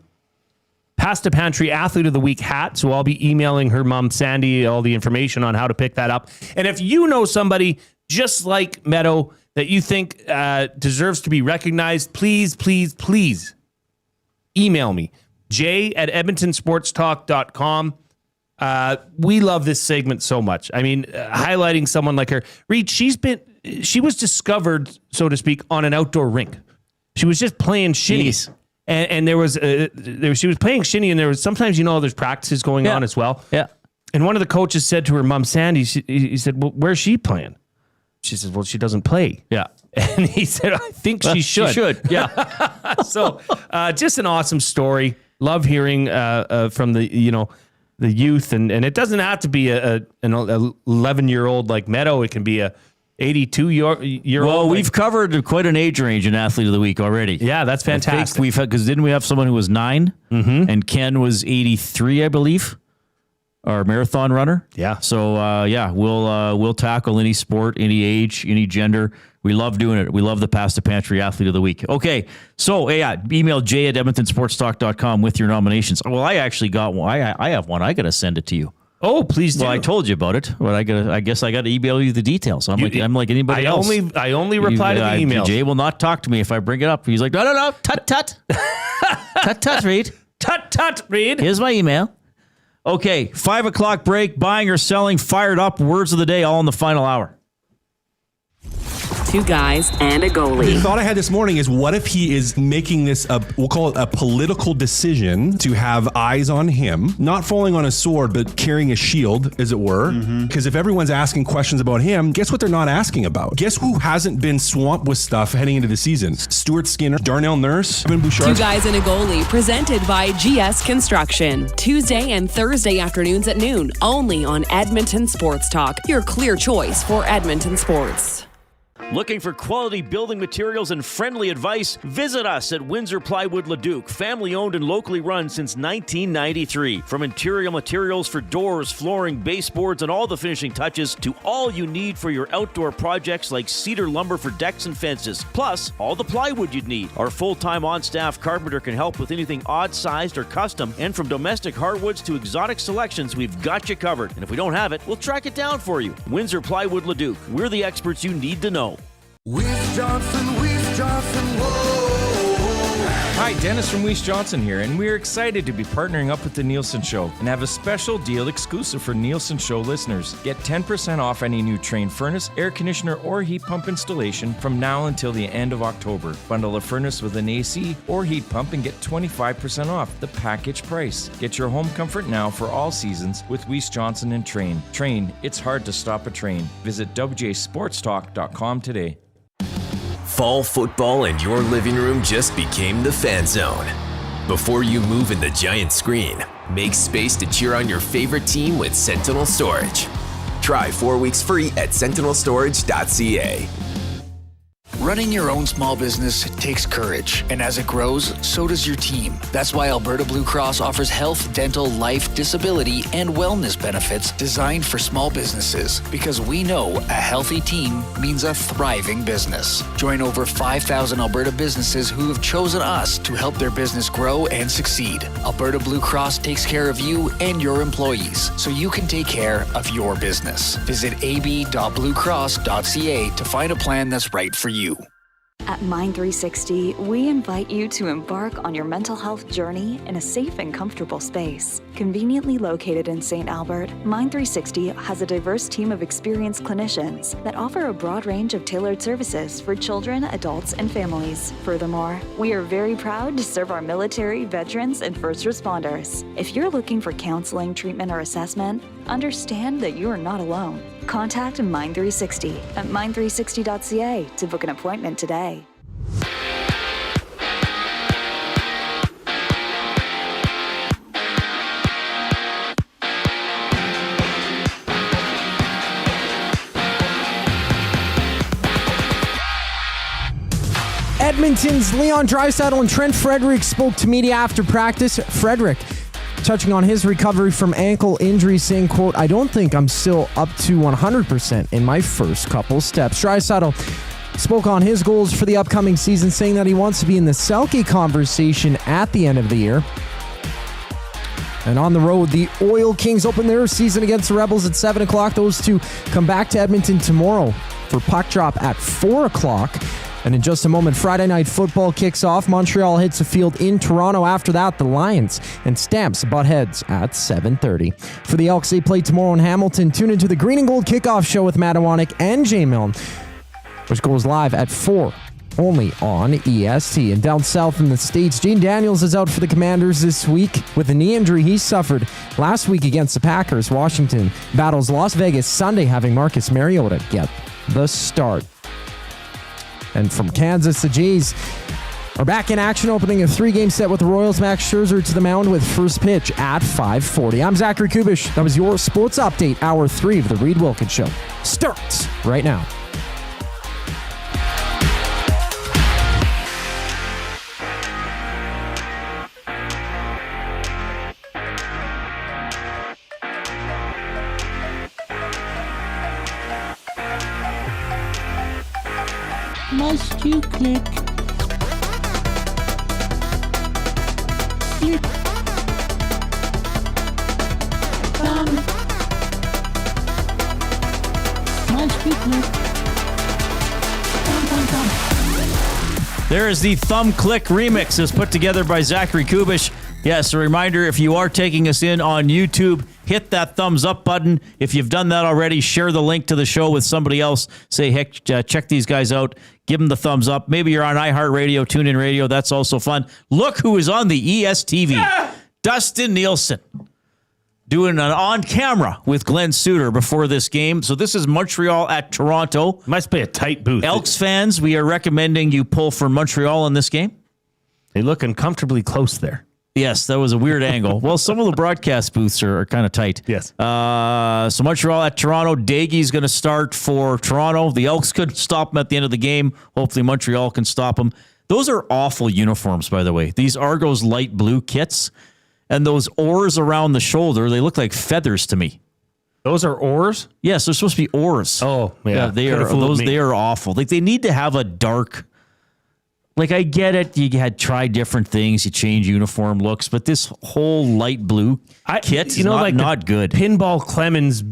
Past the Pantry Athlete of the Week hat. So I'll be emailing her mom, Sandy, all the information on how to pick that up. And if you know somebody just like Meadow that you think deserves to be recognized, please email me, jay@edmontonsportstalk.com. We love this segment so much. I mean, highlighting someone like her. Reid, she was discovered, so to speak, on an outdoor rink. She was just playing shinny. And there was, she was playing shinny, and there was sometimes, there's practices going on as well. Yeah. And one of the coaches said to her mom, Sandy, he said, well, where's she playing? She says, well, she doesn't play. Yeah. And he said, I think she should. She should, yeah. So just an awesome story. Love hearing from the youth. And it doesn't have to be an 11-year-old like Meadow. It can be a 82-year-old. Well, we've covered quite an age range in Athlete of the Week already. Yeah, that's fantastic. We've had, because didn't we have someone who was 9? Mm-hmm. And Ken was 83, I believe. Our marathon runner. Yeah. So, we'll tackle any sport, any age, any gender. We love doing it. We love the Past the Pantry Athlete of the Week. Okay. So, email jay@edmontonsportstalk.com with your nominations. Well, I actually got one. I have one. I got to send it to you. Oh, please do. Well, I told you about it, but I guess I got to email you the details. I'm like anybody else. I only reply to the email. Jay will not talk to me if I bring it up. He's like, no. Tut. Tut, Reid. Tut, Reid. Here's my email. Okay, 5 o'clock break, buying or selling, fired up, words of the day, all in the final hour. Two guys and a goalie. The thought I had this morning is, what if he is making this, we'll call it a political decision to have eyes on him, not falling on a sword, but carrying a shield, as it were. Because if everyone's asking questions about him, guess what they're not asking about? Guess who hasn't been swamped with stuff heading into the season? Stuart Skinner, Darnell Nurse, Evan Bouchard. Two guys and a goalie, presented by GS Construction. Tuesday and Thursday afternoons at noon, only on Edmonton Sports Talk, your clear choice for Edmonton sports. Looking for quality building materials and friendly advice? Visit us at Windsor Plywood Leduc, family owned and locally run since 1993. From interior materials for doors, flooring, baseboards, and all the finishing touches to all you need for your outdoor projects like cedar lumber for decks and fences, plus all the plywood you'd need. Our full-time on-staff carpenter can help with anything odd-sized or custom, and from domestic hardwoods to exotic selections, we've got you covered. And if we don't have it, we'll track it down for you. Windsor Plywood Leduc. We're the experts you need to know. Weiss Johnson, whoa. Hi, Dennis from Weiss Johnson here, and we're excited to be partnering up with the Nielsen Show and have a special deal exclusive for Nielsen Show listeners. Get 10% off any new Trane furnace, air conditioner, or heat pump installation from now until the end of October. Bundle a furnace with an AC or heat pump and get 25% off the package price. Get your home comfort now for all seasons with Weiss Johnson and Trane. Trane, it's hard to stop a train. Visit wjsportstalk.com today. Fall football in your living room just became the Fan Zone. Before you move in the giant screen, make space to cheer on your favorite team with Sentinel Storage. Try 4 weeks free at sentinelstorage.ca. Running your own small business takes courage, and as it grows, so does your team. That's why Alberta Blue Cross offers health, dental, life, disability, and wellness benefits designed for small businesses, because we know a healthy team means a thriving business. Join over 5,000 Alberta businesses who have chosen us to help their business grow and succeed. Alberta Blue Cross takes care of you and your employees, so you can take care of your business. Visit ab.bluecross.ca to find a plan that's right for you. At Mind360, we invite you to embark on your mental health journey in a safe and comfortable space. Conveniently located in St. Albert, Mind360 has a diverse team of experienced clinicians that offer a broad range of tailored services for children, adults, and families. Furthermore, we are very proud to serve our military, veterans, and first responders. If you're looking for counseling, treatment, or assessment, understand that you are not alone. Contact Mind360 at mind360.ca to book an appointment today. Edmonton's Draisaitl and Trent Frederic spoke to media after practice. Frederic, touching on his recovery from ankle injury, saying, quote, I don't think I'm still up to 100% in my first couple steps. Draisaitl spoke on his goals for the upcoming season, saying that he wants to be in the Selke conversation at the end of the year. And on the road, the Oil Kings open their season against the Rebels at 7 o'clock. Those two come back to Edmonton tomorrow for puck drop at 4 o'clock. And in just a moment, Friday Night Football kicks off. Montreal hits the field in Toronto. After that, the Lions and Stamps butt heads at 7:30. For the Elks, they play tomorrow in Hamilton. Tune into the Green and Gold Kickoff Show with Matt Iwanek and Jay Milne, which goes live at 4, only on EST. And down south in the States, Jane Daniels is out for the Commanders this week with a knee injury he suffered last week against the Packers. Washington battles Las Vegas Sunday, having Marcus Mariota get the start. And from Kansas, the Jays are back in action, opening a 3-game set with the Royals. Max Scherzer to the mound with first pitch at 5:40. I'm Zachary Kubish. That was your Sports Update. Hour 3 of the Reid Wilkins Show starts right now. Must you click? Click. Must you click? There is the Thumb Click remix, is put together by Zachary Kubish. Yes, a reminder, if you are taking us in on YouTube, hit that thumbs up button. If you've done that already, share the link to the show with somebody else. Say, heck, check these guys out. Give them the thumbs up. Maybe you're on iHeartRadio, TuneIn Radio. That's also fun. Look who is on the ESTV. Dustin Nielsen doing an on-camera with Glenn Suter before this game. So this is Montreal at Toronto. Must be a tight booth. Elks fans, we are recommending you pull for Montreal in this game. They look uncomfortably close there. Yes, that was a weird angle. Well, some of the broadcast booths are kind of tight. Yes. So Montreal at Toronto. Daigie's going to start for Toronto. The Elks could stop him at the end of the game. Hopefully Montreal can stop him. Those are awful uniforms, by the way. These Argos light blue kits and those oars around the shoulder, they look like feathers to me. Those are oars? Yes, they're supposed to be oars. Oh, yeah. They are those. They are awful. Like they need to have a dark. Like, I get it. You had tried different things. You change uniform looks, but this whole light blue kit is not good. Pinball Clemens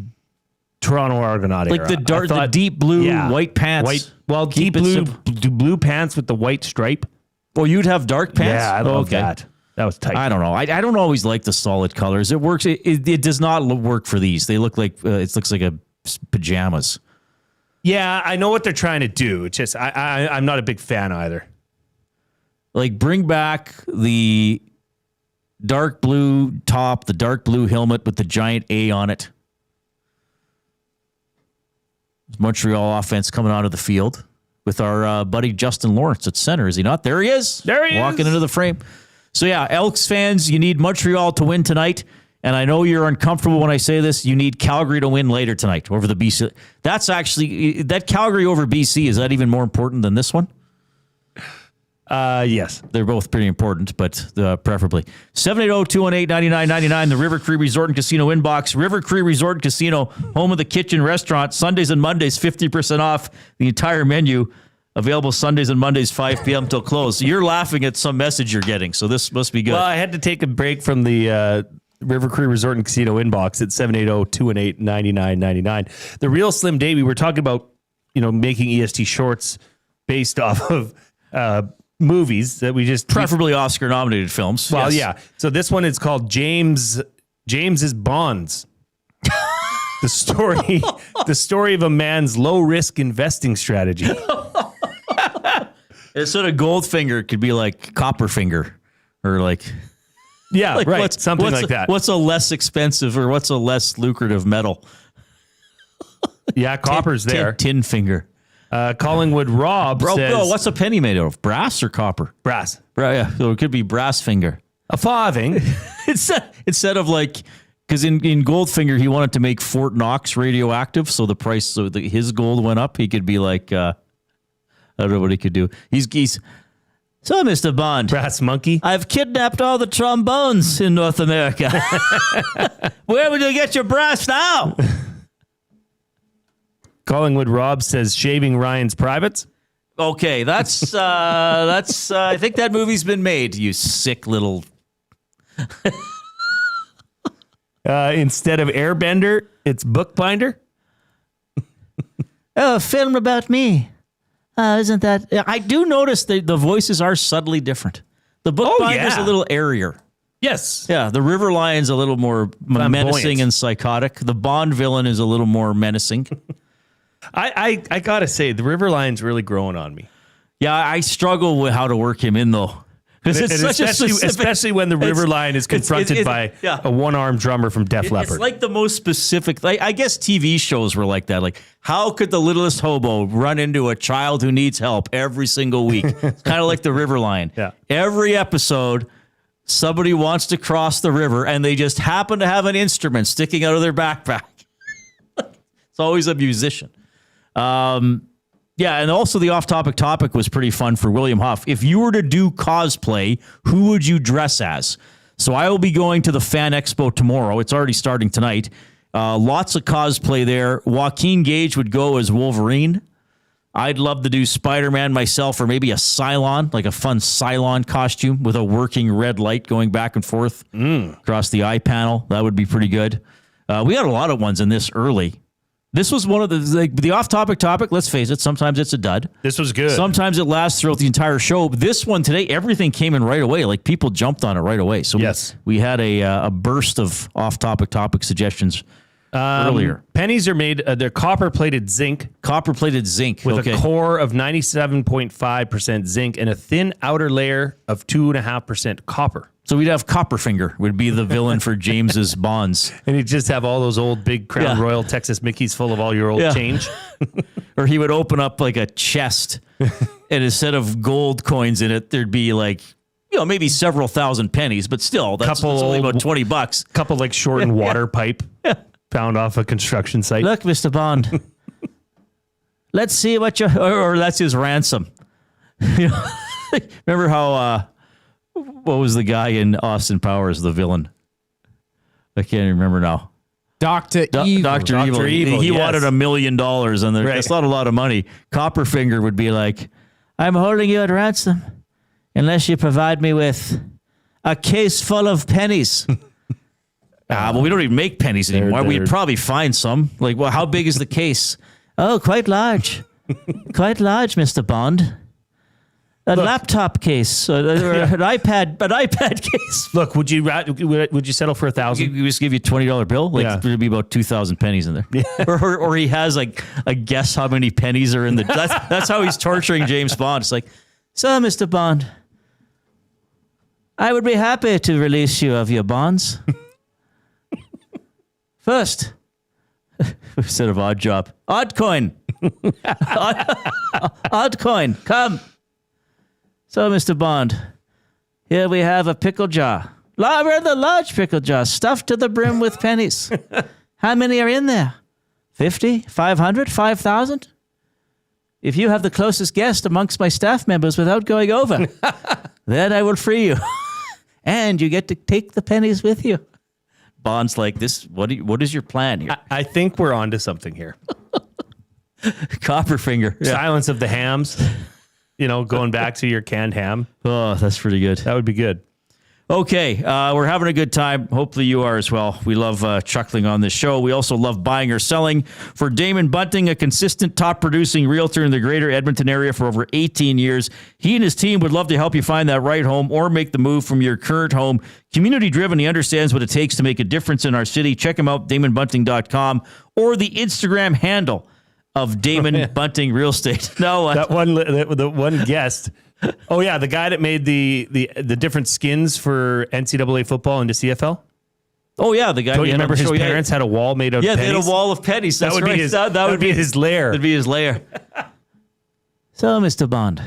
Toronto Argonaut like era. the deep blue white pants. Deep blue pants with the white stripe. Well, you'd have dark pants? Yeah, I love that. That was tight. I don't know. I don't always like the solid colors. It works. It does not work for these. They look like it looks like a pajamas. Yeah, I know what they're trying to do. It's just I'm not a big fan either. Like, bring back the dark blue top, the dark blue helmet with the giant A on it. Montreal offense coming onto the field with our buddy Justin Lawrence at center. Is he not? There he is. There he is. Walking into the frame. So, yeah, Elks fans, you need Montreal to win tonight. And I know you're uncomfortable when I say this. You need Calgary to win later tonight over the BC. That's actually, that Calgary over BC, is that even more important than this one? Yes. They're both pretty important, but preferably. 780-218-9999, the River Cree Resort and Casino inbox. River Cree Resort and Casino, home of the kitchen restaurant. Sundays and Mondays, 50% off the entire menu. Available Sundays and Mondays, 5 p.m. till close. So you're laughing at some message you're getting, so this must be good. Well, I had to take a break from the River Cree Resort and Casino inbox at 780-218-9999. The real Slim Davey, we're talking about, making EST shorts based off of movies that we just preferably Oscar-nominated films. Well, yes. yeah. So this one is called James's Bonds. The story of a man's low-risk investing strategy. Instead of Goldfinger, it could be like Copperfinger, or like right, something like that. What's a less expensive or what's a less lucrative metal? Yeah, copper's there. Tin finger. Collingwood Rob says... Bro, what's a penny made of? Brass or copper? Brass. Yeah, so it could be brass finger. A farthing. Instead of like... Because in Goldfinger, he wanted to make Fort Knox radioactive, so the price, his gold went up. He could be like... I don't know what he could do. He's So, Mr. Bond. Brass monkey. I've kidnapped all the trombones in North America. Where would you get your brass now? Collingwood Rob says Shaving Ryan's Privates. Okay, that's I think that movie's been made, you sick little... Instead of Airbender, it's Bookbinder. A film about me. Isn't that... I do notice the voices are subtly different. The Bookbinder's a little airier. Yes. Yeah, the River Lion's a little more menacing and psychotic. The Bond villain is a little more menacing. I gotta say, the River Lion's really growing on me. Yeah, I struggle with how to work him in, though. Especially when the River Lion is confronted by a one-armed drummer from Def Leppard. It's like the most specific. I guess TV shows were like that. Like, how could the littlest hobo run into a child who needs help every single week? It's kind of like the River Lion. Yeah. Every episode, somebody wants to cross the river, and they just happen to have an instrument sticking out of their backpack. It's always a musician. Yeah, and also the off-topic topic was pretty fun for William Huff. If you were to do cosplay, who would you dress as? So I will be going to the Fan Expo tomorrow. It's already starting tonight. Lots of cosplay there. Joaquin Gage would go as Wolverine. I'd love to do Spider-Man myself, or maybe a Cylon, like a fun Cylon costume with a working red light going back and forth across the eye panel. That would be pretty good. We got a lot of ones in this early. This was one of the off-topic topic. Let's face it, sometimes it's a dud. This was good. Sometimes it lasts throughout the entire show. But this one today, everything came in right away. Like, people jumped on it right away. So yes, we had a burst of off-topic topic suggestions earlier. Pennies are made, they're copper-plated zinc. Copper-plated zinc. With a core of 97.5% zinc and a thin outer layer of 2.5% copper. So we'd have Copperfinger would be the villain for James's Bonds. And he'd just have all those old big Crown Royal Texas Mickeys full of all your old change. Or he would open up like a chest, and instead of gold coins in it, there'd be like, maybe several thousand pennies, but still, that's only about $20. Couple like shortened water pipe found off a construction site. Look, Mr. Bond, let's see what or that's his ransom. Remember how... what was the guy in Austin Powers, the villain? I can't remember now. Dr. Evil. Dr. Evil. He wanted $1 million, and that's not a lot of money. Copperfinger would be like, I'm holding you at ransom unless you provide me with a case full of pennies. Well, we don't even make pennies anymore. We'd probably find some. Like, well, how big is the case? Oh, quite large. Quite large, Mr. Bond. A laptop case, or an iPad case. Look, would you settle for $1,000? We just give you $20 bill. Like there'd be about 2,000 pennies in there. Yeah. Or he has like a guess how many pennies are in the. That's how he's torturing James Bond. It's like, so Mr. Bond, I would be happy to release you of your bonds. First, instead of odd job, odd coin, odd coin, come. So, Mr. Bond, here we have a pickle jar. Rather large pickle jar, stuffed to the brim with pennies. How many are in there? 50? 500? 5,000? If you have the closest guest amongst my staff members without going over, then I will free you. And you get to take the pennies with you. Bond's like, what is your plan here? I think we're onto something here. Copperfinger. Silence of the Hams. Going back to your canned ham. Oh, that's pretty good. That would be good. Okay, we're having a good time. Hopefully you are as well. We love chuckling on this show. We also love buying or selling. For Damon Bunting, a consistent top-producing realtor in the greater Edmonton area for over 18 years, he and his team would love to help you find that right home or make the move from your current home. Community-driven, he understands what it takes to make a difference in our city. Check him out, DamonBunting.com, or the Instagram handle of Damon Bunting Real Estate. No, the one guest. Oh yeah, the guy that made the different skins for NCAA football into CFL. Oh yeah, the guy. Don't you remember his parents had a wall made of pennies? Yeah, they had a wall of pennies. That's that would right. be his. That would be his lair. That'd be his lair. So, Mr. Bond,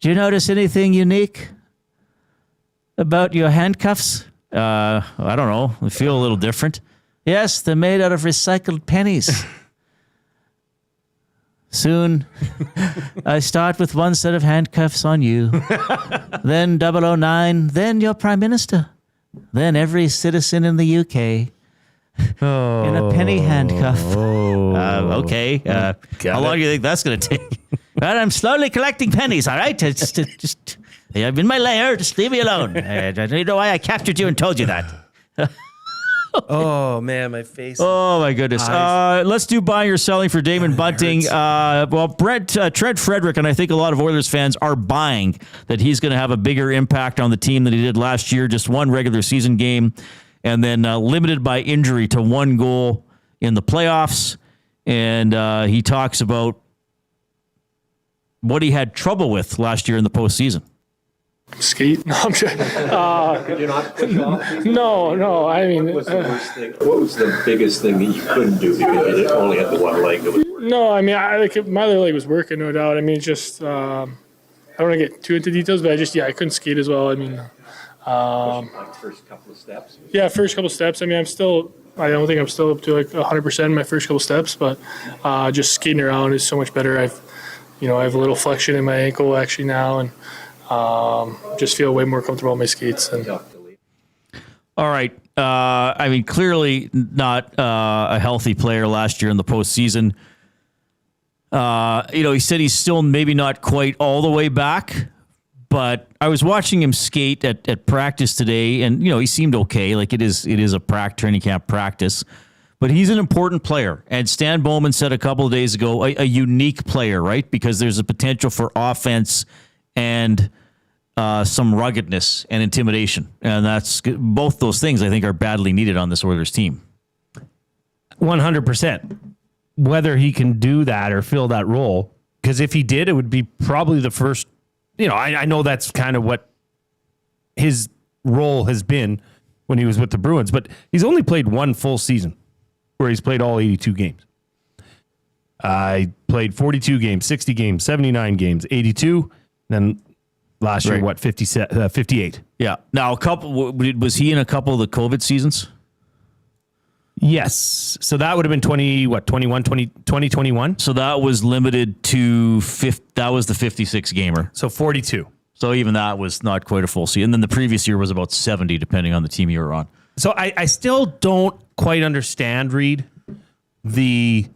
do you notice anything unique about your handcuffs? I don't know. They feel a little different. Yes, they're made out of recycled pennies. Soon, I start with one set of handcuffs on you, then 009, then your Prime Minister, then every citizen in the UK in a penny handcuff. Okay. How long do you think that's going to take? Well, I'm slowly collecting pennies, all right? It's just I'm in my lair. Just leave me alone. I don't know why I captured you and told you that. Oh man, my face. Oh my goodness. Let's do buying or selling for Damon Bunting. Trent Frederic, and I think a lot of Oilers fans are buying that he's going to have a bigger impact on the team than he did last year. Just one regular season game, and then limited by injury to one goal in the playoffs. And he talks about what he had trouble with last year in the postseason. Skate? No, I'm sure. Could you not push off? No. I mean, what was the worst thing? What was the biggest thing that you couldn't do because you only had the one leg that was working? No, I mean, my other leg was working, no doubt. I mean, just I don't want to get too into details, but I couldn't skate as well. I mean, like first couple of steps. Yeah, first couple of steps. I mean, I don't think I'm still up to like 100% in my first couple steps, but just skating around is so much better. I have a little flexion in my ankle actually now, and just feel way more comfortable on my skates. All right. I mean, clearly not a healthy player last year in the postseason. He said he's still maybe not quite all the way back, but I was watching him skate at practice today, and he seemed okay. Like it is a training camp practice, but he's an important player. And Stan Bowman said a couple of days ago, a unique player, right? Because there's a potential for offense and some ruggedness and intimidation. And that's both those things I think are badly needed on this Oilers team. 100%. Whether he can do that or fill that role, because if he did, it would be probably the first, I know that's kind of what his role has been when he was with the Bruins, but he's only played one full season where he's played all 82 games. I played 42 games, 60 games, 79 games, 82, then last year, right. 58? Yeah. Now, was he in a couple of the COVID seasons? Yes. So that would have been 2021? So that was limited to that was the 56 gamer. So 42. So even that was not quite a full season. And then the previous year was about 70, depending on the team you were on. So I still don't quite understand, Reid, I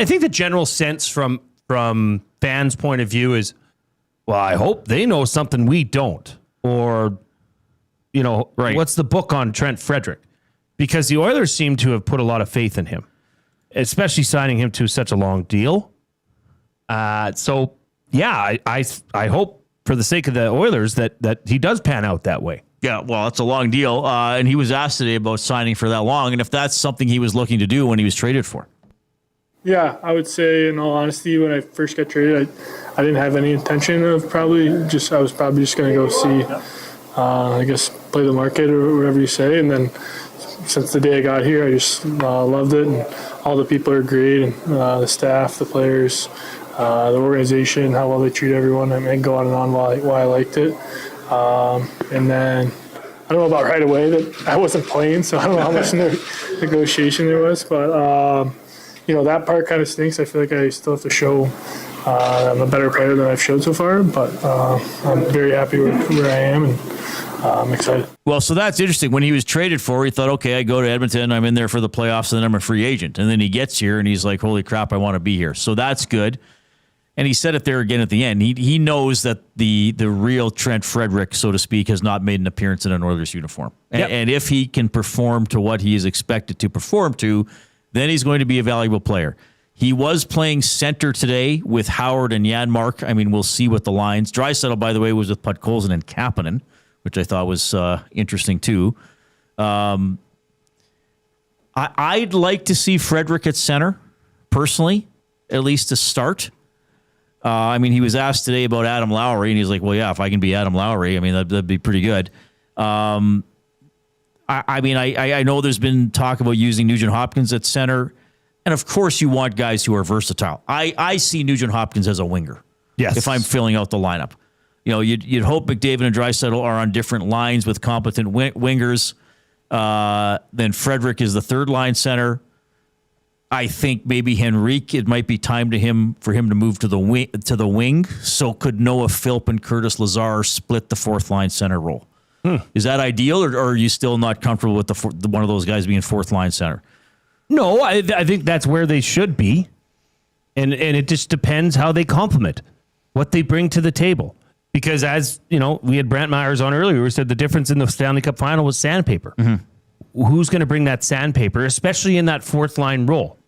think the general sense from fans' point of view is, well, I hope they know something we don't. Or, right. What's the book on Trent Frederic? Because the Oilers seem to have put a lot of faith in him, especially signing him to such a long deal. I hope for the sake of the Oilers that he does pan out that way. Yeah, well, it's a long deal. And he was asked today about signing for that long, and if that's something he was looking to do when he was traded for. Yeah, I would say, in all honesty, when I first got traded, I didn't have any intention of I was probably just going to go see, play the market or whatever you say. And then since the day I got here, I just loved it. And all the people are great, and the staff, the players, the organization, how well they treat everyone. I mean, go on and on why I liked it. And then I don't know about right away that I wasn't playing, so I don't know how much negotiation there was. But, that part kind of stinks. I feel like I still have to show I'm a better player than I've showed so far. But I'm very happy where I am, and I'm excited. Well, so that's interesting. When he was traded for, he thought, okay, I go to Edmonton, I'm in there for the playoffs, and then I'm a free agent. And then he gets here, and he's like, holy crap, I want to be here. So that's good. And he said it there again at the end. He knows that the real Trent Frederic, so to speak, has not made an appearance in an Oilers uniform. And if he can perform to what he is expected to perform to, then he's going to be a valuable player. He was playing center today with Howard and Janmark. I mean, we'll see what the lines. Draisaitl, by the way, was with Podkolzin and Kapanen, which I thought was interesting too. I'd like to see Frederic at center, personally, at least to start. I mean, he was asked today about Adam Lowry, and he's like, well, yeah, if I can be Adam Lowry, I mean, that'd be pretty good. I know there's been talk about using Nugent Hopkins at center. And of course, you want guys who are versatile. I see Nugent Hopkins as a winger. Yes. If I'm filling out the lineup, you'd hope McDavid and Draisaitl are on different lines with competent wingers. Then Frederic is the third line center. I think maybe Henrique, it might be time for him to move to the wing. So could Noah Philp and Curtis Lazar split the fourth line center role? Is that ideal, or are you still not comfortable with one of those guys being fourth line center? No, I think that's where they should be. And it just depends how they complement, what they bring to the table. Because as, we had Brantt Myhres on earlier, who said the difference in the Stanley Cup final was sandpaper. Mm-hmm. Who's going to bring that sandpaper, especially in that fourth line role?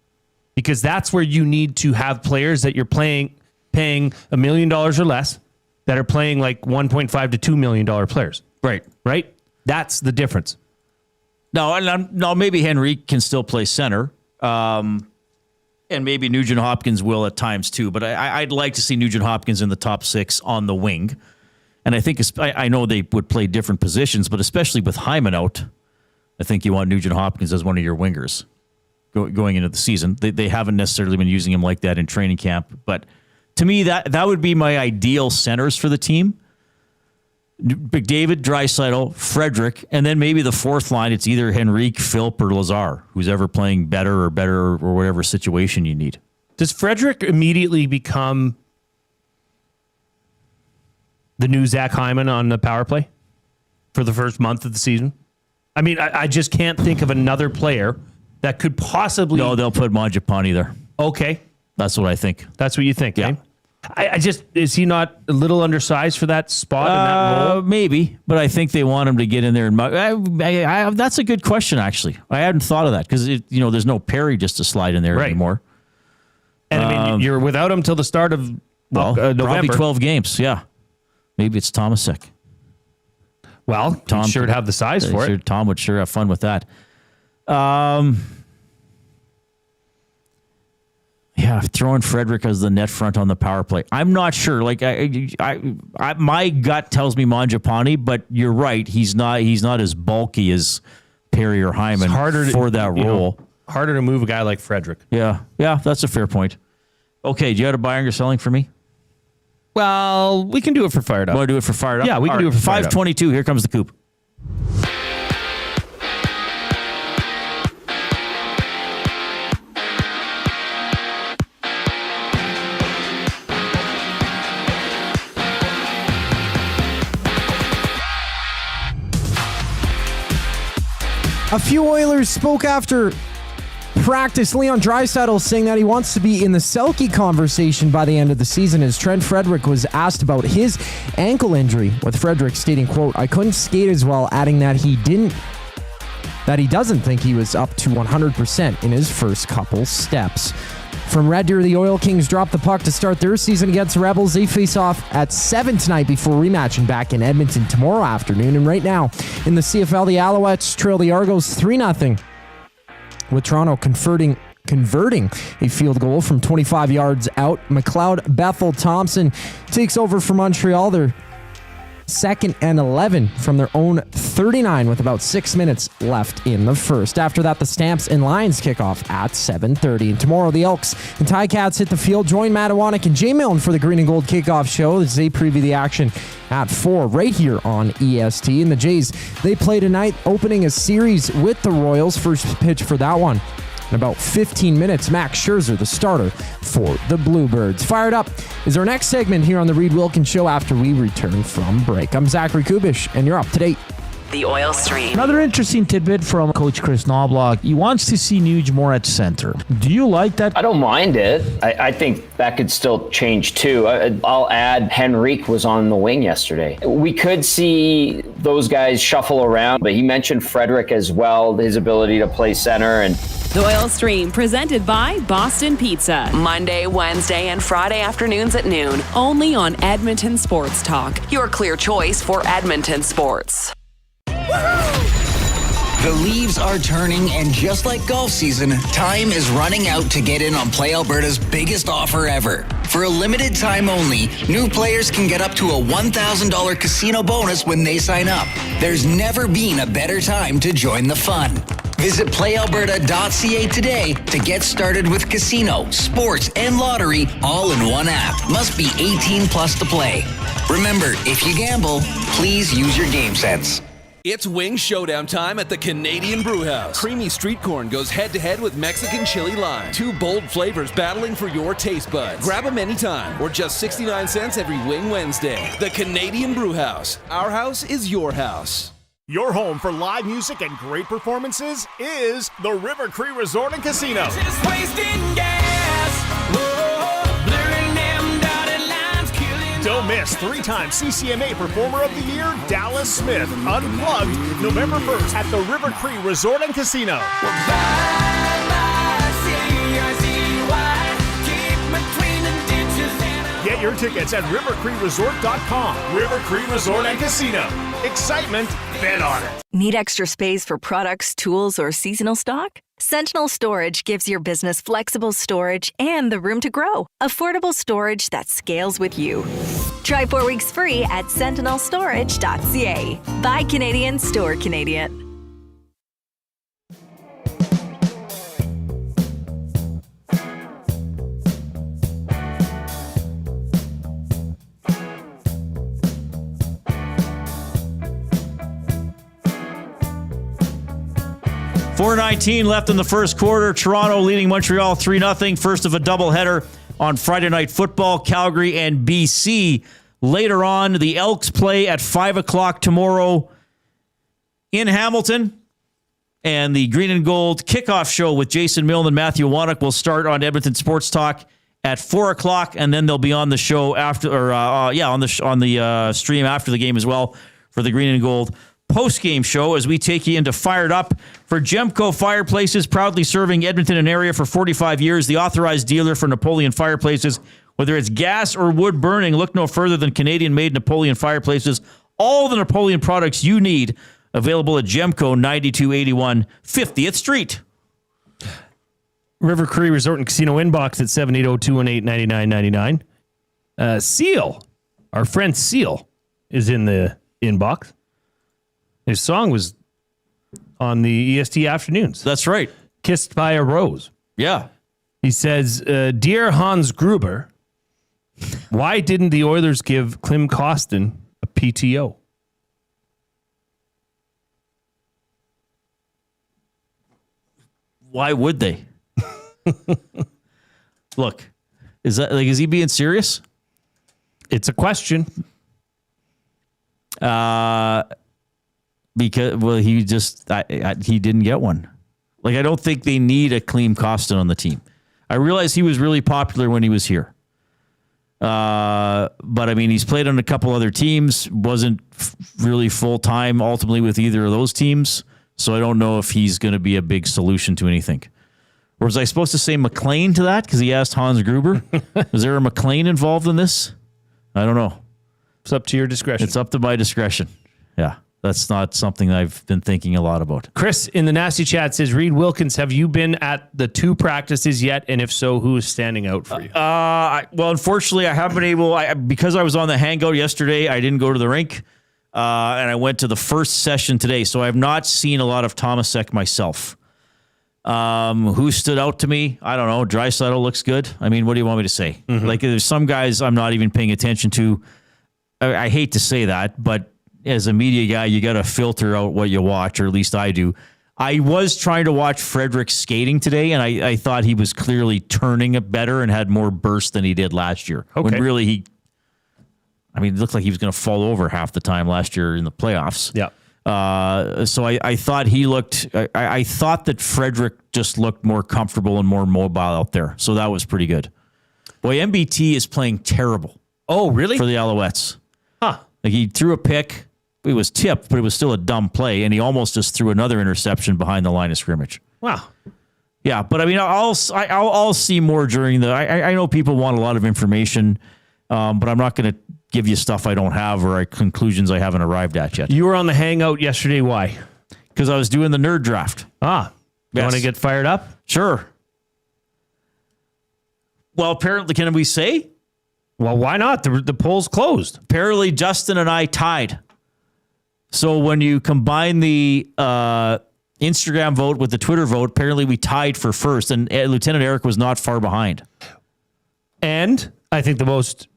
Because that's where you need to have players that you're paying $1 million or less that are playing like $1.5 to $2 million players. Right? That's the difference. No, maybe Henrique can still play center. And maybe Nugent Hopkins will at times too. But I'd like to see Nugent Hopkins in the top six on the wing. And I think I know they would play different positions, but especially with Hyman out, I think you want Nugent Hopkins as one of your wingers going into the season. They haven't necessarily been using him like that in training camp. But to me, that would be my ideal centers for the team. McDavid, Draisaitl, Frederic, and then maybe the fourth line, it's either Henrique, Philp, or Lazar, who's ever playing better or whatever situation you need. Does Frederic immediately become the new Zach Hyman on the power play for the first month of the season? I mean, I just can't think of another player that could possibly... No, they'll put Mangiapane there. Okay. That's what I think. That's what you think, yeah. I just, is he not a little undersized for that spot in that role? Maybe, but I think they want him to get in there. And that's a good question, actually. I hadn't thought of that because, there's no Perry just to slide in there anymore. And I mean, you're without him till the start of November. Probably 12 games, yeah. Maybe it's Tomasek. Well, Tom sure would have the size for it. Tom would sure have fun with that. Yeah, throwing Frederic as the net front on the power play. I'm not sure. Like my gut tells me Mangiapane, but you're right. He's not as bulky as Perry or Hyman for that role. Harder to move a guy like Frederic. Yeah, that's a fair point. Okay, do you have a buying or selling for me? Well, we can do it for Fired Up. Want to do it for Fired Up? Yeah, we can do it for Fired Up. 5:22. Here comes the Coop. A few Oilers spoke after practice. Leon Draisaitl saying that he wants to be in the Selke conversation by the end of the season as Trent Frederic was asked about his ankle injury, with Frederic stating, quote, "I couldn't skate as well," adding that he doesn't think he was up to 100% in his first couple steps. From Red Deer, the Oil Kings dropped the puck to start their season against the Rebels. They face off at 7 tonight before rematching back in Edmonton tomorrow afternoon. And right now, in the CFL, the Alouettes trail the Argos 3-0, with Toronto converting a field goal from 25 yards out. McLeod Bethel Thompson takes over for Montreal. They're 2nd and 11 from their own 39 with about 6 minutes left in the first. After that, the Stamps and Lions kick off at 7:30. And tomorrow, the Elks and Ticats hit the field. Join Matt Iwanek and Jay Milne for the Green and Gold kickoff show as they preview the action at 4 right here on EST. And the Jays, they play tonight, opening a series with the Royals. First pitch for that one in about 15 minutes. Max Scherzer, the starter for the Bluebirds. Fired Up is our next segment here on the Reid Wilkins Show after we return from break. I'm Zachary Kubish, and you're up to date. The Oil Stream. Another interesting tidbit from Coach Kris Knoblauch. He wants to see Nuge more at center. Do you like that? I don't mind it. I think that could still change too. I'll add Henrique was on the wing yesterday. We could see those guys shuffle around, but he mentioned Frederic as well, his ability to play center. And The Oil Stream, presented by Boston Pizza. Monday, Wednesday, and Friday afternoons at noon. Only on Edmonton Sports Talk. Your clear choice for Edmonton sports. The leaves are turning, and just like golf season, time is running out to get in on Play Alberta's biggest offer ever. For a limited time only, new players can get up to a $1,000 casino bonus when they sign up. There's never been a better time to join the fun. Visit playalberta.ca today to get started with casino, sports, and lottery all in one app. Must be 18 plus to play. Remember, if you gamble, please use your game sense. It's wing showdown time at the Canadian Brewhouse. Creamy street corn goes head-to-head with Mexican chili lime. Two bold flavors battling for your taste buds. Grab them anytime, or just 69 cents every Wing Wednesday. The Canadian Brewhouse. Our house is your house. Your home for live music and great performances is the River Cree Resort and Casino. Just wasting gas. Blurring them dotted lines, killing. Don't miss 3-time CCMA Performer of the Year, Dallas Smith, Unplugged, November 1st at the River Cree Resort and Casino. Get your tickets at rivercreeresort.com. River Cree Resort and Casino. Excitement, bet on it. Need extra space for products, tools, or seasonal stock? Sentinel Storage gives your business flexible storage and the room to grow. Affordable storage that scales with you. Try 4 weeks free at sentinelstorage.ca. Buy Canadian, store Canadian. .4:19 left in the first quarter. Toronto leading Montreal 3-0. First of a doubleheader on Friday Night Football. Calgary and BC. Later on, the Elks play at 5 o'clock tomorrow in Hamilton. And the Green and Gold kickoff show with Jason Milne and Matthew Wannock will start on Edmonton Sports Talk at 4 o'clock. And then they'll be on the show after, on the stream after the game as well for the Green and Gold post-game show as we take you into Fired Up for Gemco Fireplaces, proudly serving Edmonton and area for 45 years, the authorized dealer for Napoleon fireplaces. Whether it's gas or wood burning, look no further than Canadian-made Napoleon fireplaces. All the Napoleon products you need available at Gemco, 9281 50th Street. River Cree Resort and Casino inbox at 780-218-9999. Seal, our friend Seal, is in the inbox. His song was on the EST afternoons. That's right. Kissed by a Rose. Yeah. He says, Dear Hans Gruber, why didn't the Oilers give Klim Kostin a PTO? Why would they? Look, is he being serious? It's a question. Because he didn't get one. Like, I don't think they need a Klim Kostin on the team. I realize he was really popular when he was here. But I mean, he's played on a couple other teams, wasn't really full-time ultimately with either of those teams. So I don't know if he's going to be a big solution to anything. Or was I supposed to say McLean to that? Because he asked Hans Gruber. Is there a McLean involved in this? I don't know. It's up to your discretion. It's up to my discretion. Yeah. That's not something I've been thinking a lot about. Chris in the Nasty Chat says, Reid Wilkins, have you been at the 2 practices yet? And if so, who is standing out for you? Well, unfortunately, I haven't been able, because I was on the hangout yesterday, I didn't go to the rink. And I went to the first session today. So I have not seen a lot of Tomasek myself. Who stood out to me? I don't know. Draisaitl looks good. I mean, what do you want me to say? Mm-hmm. Like, there's some guys I'm not even paying attention to. I hate to say that, but as a media guy, you got to filter out what you watch, or at least I do. I was trying to watch Frederic skating today, and I thought he was clearly turning it better and had more burst than he did last year. Okay. When really it looked like he was going to fall over half the time last year in the playoffs. Yeah. So I thought he looked. I thought that Frederic just looked more comfortable and more mobile out there. So that was pretty good. Boy, MBT is playing terrible. Oh, really? For the Alouettes. Huh. Like he threw a pick. It was tipped, but it was still a dumb play, and he almost just threw another interception behind the line of scrimmage. Wow. Yeah, but I mean, I'll see more during the. I know people want a lot of information, but I'm not going to give you stuff I don't have or conclusions I haven't arrived at yet. You were on the hangout yesterday. Why? Because I was doing the nerd draft. You want to get fired up? Sure. Well, apparently, can we say? Well, why not? The poll's closed. Apparently, Justin and I tied. So when you combine the Instagram vote with the Twitter vote, apparently we tied for first, and Lieutenant Eric was not far behind. And I think the most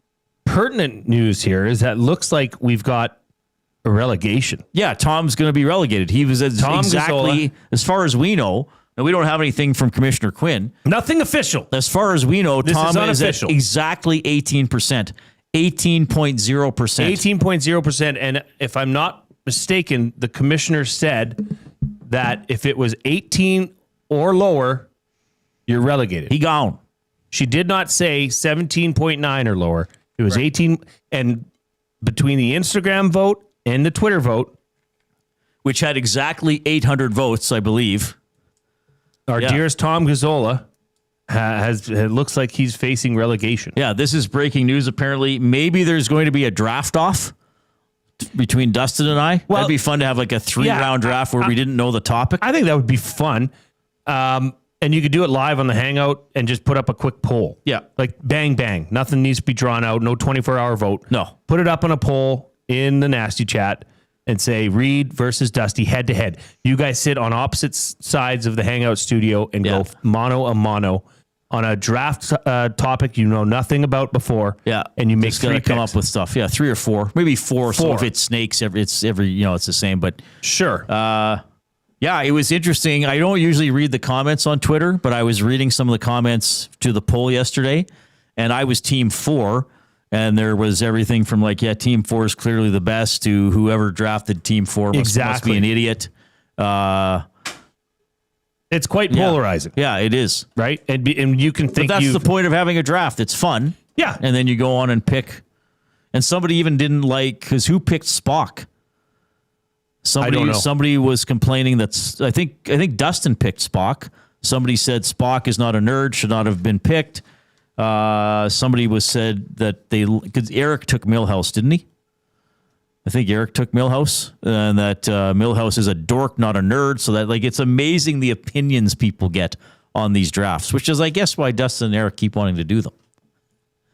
pertinent news here is that it looks like we've got a relegation. Yeah, Tom's going to be relegated. He was exactly, as far as we know, and we don't have anything from Commissioner Quinn. Nothing official. As far as we know, This Tom is is at exactly 18%. 18.0%. 18.0%. And if I'm not mistaken, the commissioner said that if it was 18 or lower, you're relegated. He gone. She did not say 17.9 or lower. It was 18. And between the Instagram vote and the Twitter vote, which had exactly 800 votes, I believe, our dearest Tom Gazzola it looks like he's facing relegation. Yeah, this is breaking news. Apparently, maybe there's going to be a draft off between Dustin and I. Well, that'd be fun to have like a 3-round draft where we didn't know the topic. I think that would be fun. And you could do it live on the Hangout and just put up a quick poll. Yeah. Like bang, bang. Nothing needs to be drawn out. No 24-hour vote. No. Put it up on a poll in the Nasty Chat and say Reid versus Dusty head to head. You guys sit on opposite sides of the Hangout studio and go mano a mano on a draft topic you know nothing about before. Yeah. And you make just gotta come up with stuff. Yeah, 3 or 4. Maybe 4. So if it's snakes, it's the same. But sure. Yeah, it was interesting. I don't usually read the comments on Twitter, but I was reading some of the comments to the poll yesterday, and I was Team 4. And there was everything from like, Team 4 is clearly the best to whoever drafted Team 4 must be an idiot. It's quite polarizing. Yeah, it is. Right? And you can think but that's the point of having a draft. It's fun. Yeah. And then you go on and pick. And somebody even didn't like, because who picked Spock? I don't know. Somebody was complaining that, I think Dustin picked Spock. Somebody said Spock is not a nerd, should not have been picked. Somebody said that because Eric took Milhouse, didn't he? I think Eric took Milhouse, and that Milhouse is a dork, not a nerd. So that it's amazing the opinions people get on these drafts, which is, I guess, why Dustin and Eric keep wanting to do them.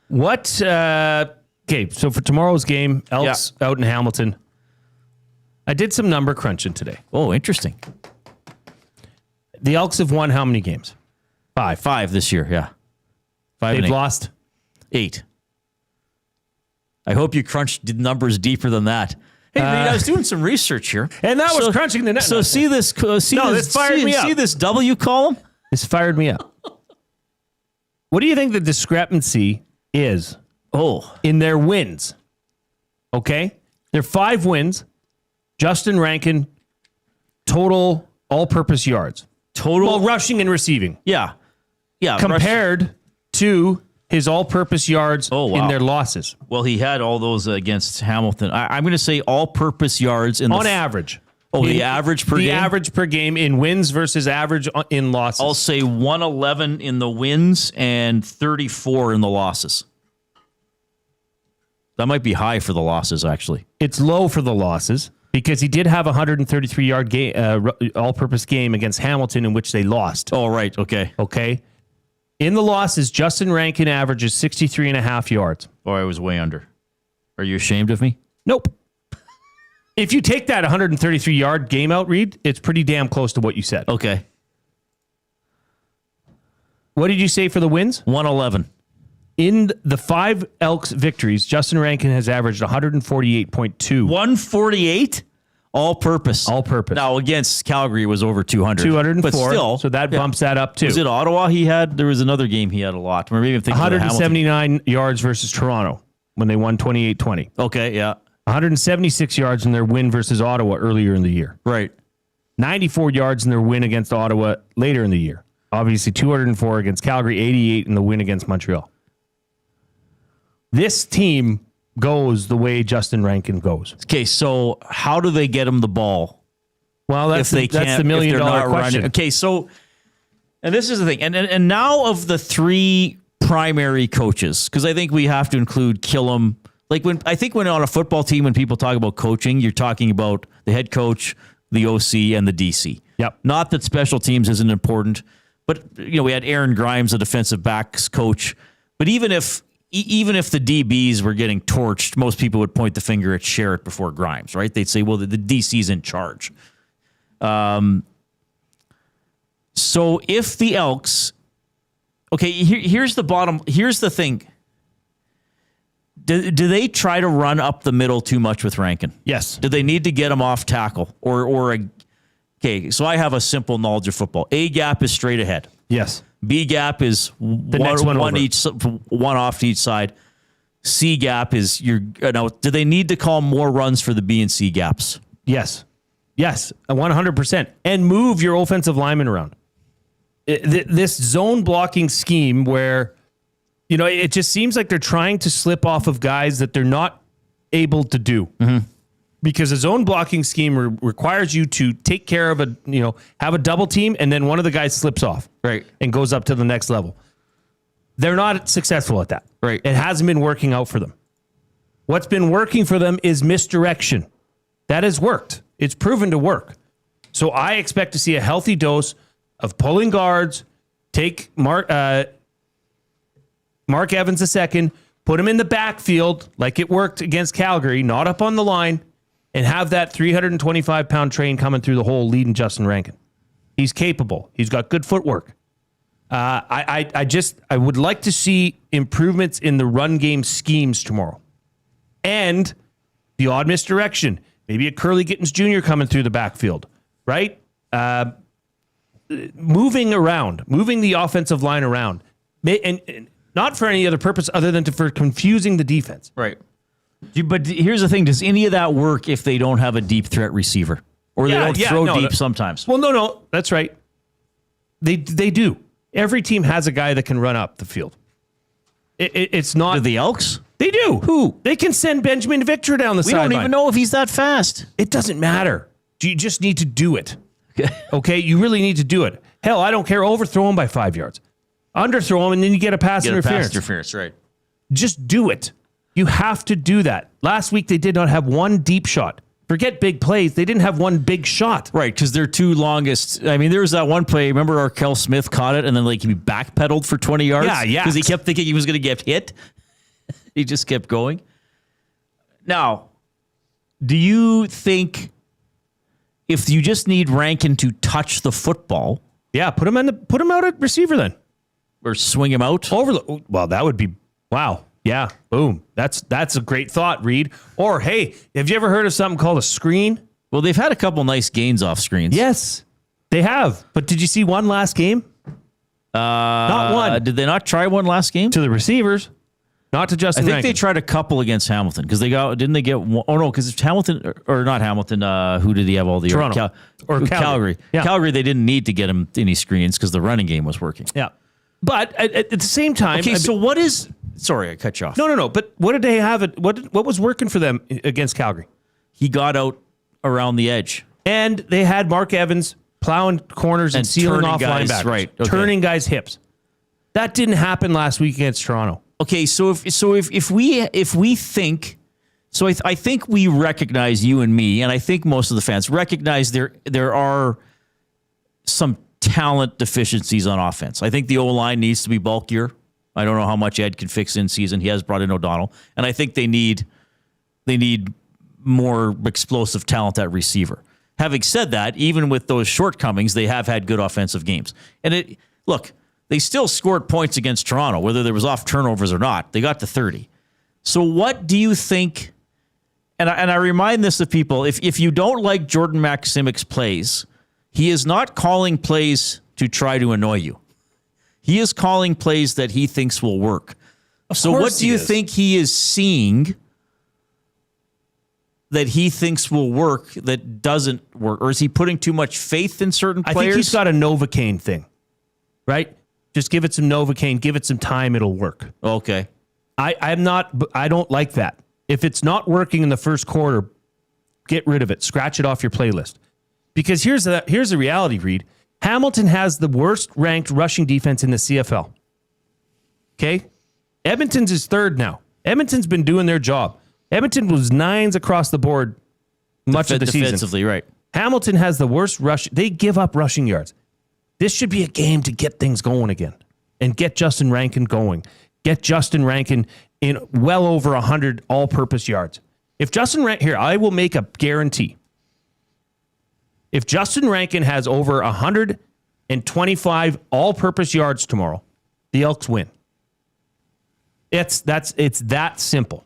What? Okay, so for tomorrow's game, Elks out in Hamilton. I did some number crunching today. Oh, interesting. The Elks have won how many games? 5 this year, yeah. 5 They've and 8. lost 8. I hope you crunched the numbers deeper than that. Hey, Reid, I was doing some research here. And that was crunching the net. So see this fired me up. See this W column? This fired me up. What do you think the discrepancy is in their wins? Okay? They're 5 wins. Justin Rankin, total all-purpose yards. Well, rushing and receiving. Yeah. Yeah. Compared to his all-purpose yards in their losses. Well, he had all those against Hamilton. I'm going to say all-purpose yards on average. The average per game? The average per game in wins versus average in losses. I'll say 111 in the wins and 34 in the losses. That might be high for the losses, actually. It's low for the losses because he did have a 133-yard all-purpose game against Hamilton in which they lost. Oh, right. Okay. Okay. In the losses, Justin Rankin averages 63.5 yards. Oh, I was way under. Are you ashamed of me? Nope. If you take that 133-yard game out, Reid, it's pretty damn close to what you said. Okay. What did you say for the wins? 111. In the 5 Elks victories, Justin Rankin has averaged 148.2. 148? All-purpose. All-purpose. Now, against Calgary, it was over 200. 204. But still. So that bumps that up, too. Was it Ottawa he had? There was another game he had a lot. Maybe I'm thinking 179 yards versus Toronto when they won 28-20. Okay, yeah. 176 yards in their win versus Ottawa earlier in the year. Right. 94 yards in their win against Ottawa later in the year. Obviously, 204 against Calgary, 88 in the win against Montreal. This team goes the way Justin Rankin goes. Okay, so how do they get him the ball? Well, that's the $1 million question. Okay, so, and this is the thing. And now of the three primary coaches, because I think we have to include Killam. Like when on a football team, when people talk about coaching, you're talking about the head coach, the OC, and the DC. Yep. Not that special teams isn't important, but we had Aaron Grimes, the defensive backs coach. But even if the DBs were getting torched, most people would point the finger at Sherritt before Grimes, right? They'd say, well, the DC's in charge. So if the Elks, here's the thing. Do they try to run up the middle too much with Rankin? Yes. Do they need to get him off tackle? Okay, so I have a simple knowledge of football. A gap is straight ahead. Yes. B gap is one off to each side. C gap is do they need to call more runs for the B and C gaps? Yes. Yes, 100%. And move your offensive linemen around. This zone blocking scheme where, it just seems like they're trying to slip off of guys that they're not able to do. Mm-hmm. Because a zone blocking scheme requires you to take care of have a double team, and then one of the guys slips off. Right. And goes up to the next level. They're not successful at that. Right. It hasn't been working out for them. What's been working for them is misdirection. That has worked. It's proven to work. So I expect to see a healthy dose of pulling guards, take Mark Evans a second, put him in the backfield like it worked against Calgary, not up on the line, and have that 325-pound train coming through the hole leading Justin Rankin. He's capable. He's got good footwork. I would like to see improvements in the run game schemes tomorrow. And the odd misdirection. Maybe a Curly Gittins Jr. coming through the backfield, right? Moving the offensive line around. And not for any other purpose other than for confusing the defense. Right. But here's the thing. Does any of that work if they don't have a deep threat receiver? Or they don't throw deep sometimes? Well, no. That's right. They do. Every team has a guy that can run up the field. It's not... Do the Elks? They do. Who? They can send Benjamin Victor down the sideline. We don't even know if he's that fast. It doesn't matter. You just need to do it. Okay? You really need to do it. Hell, I don't care. Overthrow him by 5 yards. Underthrow him, and then you get a pass interference. Pass interference, right. Just do it. You have to do that. Last week, they did not have one deep shot. Forget big plays. They didn't have one big shot. Right, because their two longest... I mean, there was that one play. Remember Arkell Smith caught it, and then he backpedaled for 20 yards? Yeah. Because he kept thinking he was going to get hit. He just kept going. Now, do you think if you just need Rankin to touch the football... Yeah, put him out at receiver then. Or swing him out? Well, that would be... Wow. Yeah, boom. That's a great thought, Reid. Or, hey, have you ever heard of something called a screen? Well, they've had a couple nice gains off screens. Yes, they have. But did you see one last game? Not one. Did they not try one last game? To the receivers, not to Justin Rankin. I think they tried a couple against Hamilton because didn't they get one? Oh, no, because it's Hamilton, or not Hamilton, who did he have all the... Toronto. Or Calgary. Yeah. Calgary, they didn't need to get him any screens because the running game was working. Yeah. But at the same time... Okay, so what is... Sorry, I cut you off. No. But what did they have? What was working for them against Calgary? He got out around the edge. And they had Mark Evans plowing corners and sealing off linebackers. Right. Okay. Turning guys' hips. That didn't happen last week against Toronto. Okay, so if we think... So I think we recognize, you and me, and I think most of the fans recognize there are some talent deficiencies on offense. I think the O-line needs to be bulkier. I don't know how much Ed can fix in season. He has brought in O'Donnell. And I think they need more explosive talent at receiver. Having said that, even with those shortcomings, they have had good offensive games. And they still scored points against Toronto, whether there was off turnovers or not. They got to 30. So what do you think? And I remind this of people, if you don't like Jordan Maksimic's plays, he is not calling plays to try to annoy you. He is calling plays that he thinks will work. So what do you think he is seeing that he thinks will work that doesn't work? Or is he putting too much faith in certain players? I think he's got a Novocaine thing, right? Just give it some Novocaine, give it some time, it'll work. Okay. I don't like that. If it's not working in the first quarter, get rid of it. Scratch it off your playlist. Because here's the reality, Reid. Hamilton has the worst ranked rushing defense in the CFL. Okay? Edmonton's is third now. Edmonton's been doing their job. Edmonton was 9s across the board much of the season. Defensively, right. Hamilton has the worst rush. They give up rushing yards. This should be a game to get things going again and get Justin Rankin going. Get Justin Rankin in well over 100 all-purpose yards. If Justin Rankin, here, I will make a guarantee. If Justin Rankin has over 125 all-purpose yards tomorrow, the Elks win. It's that simple.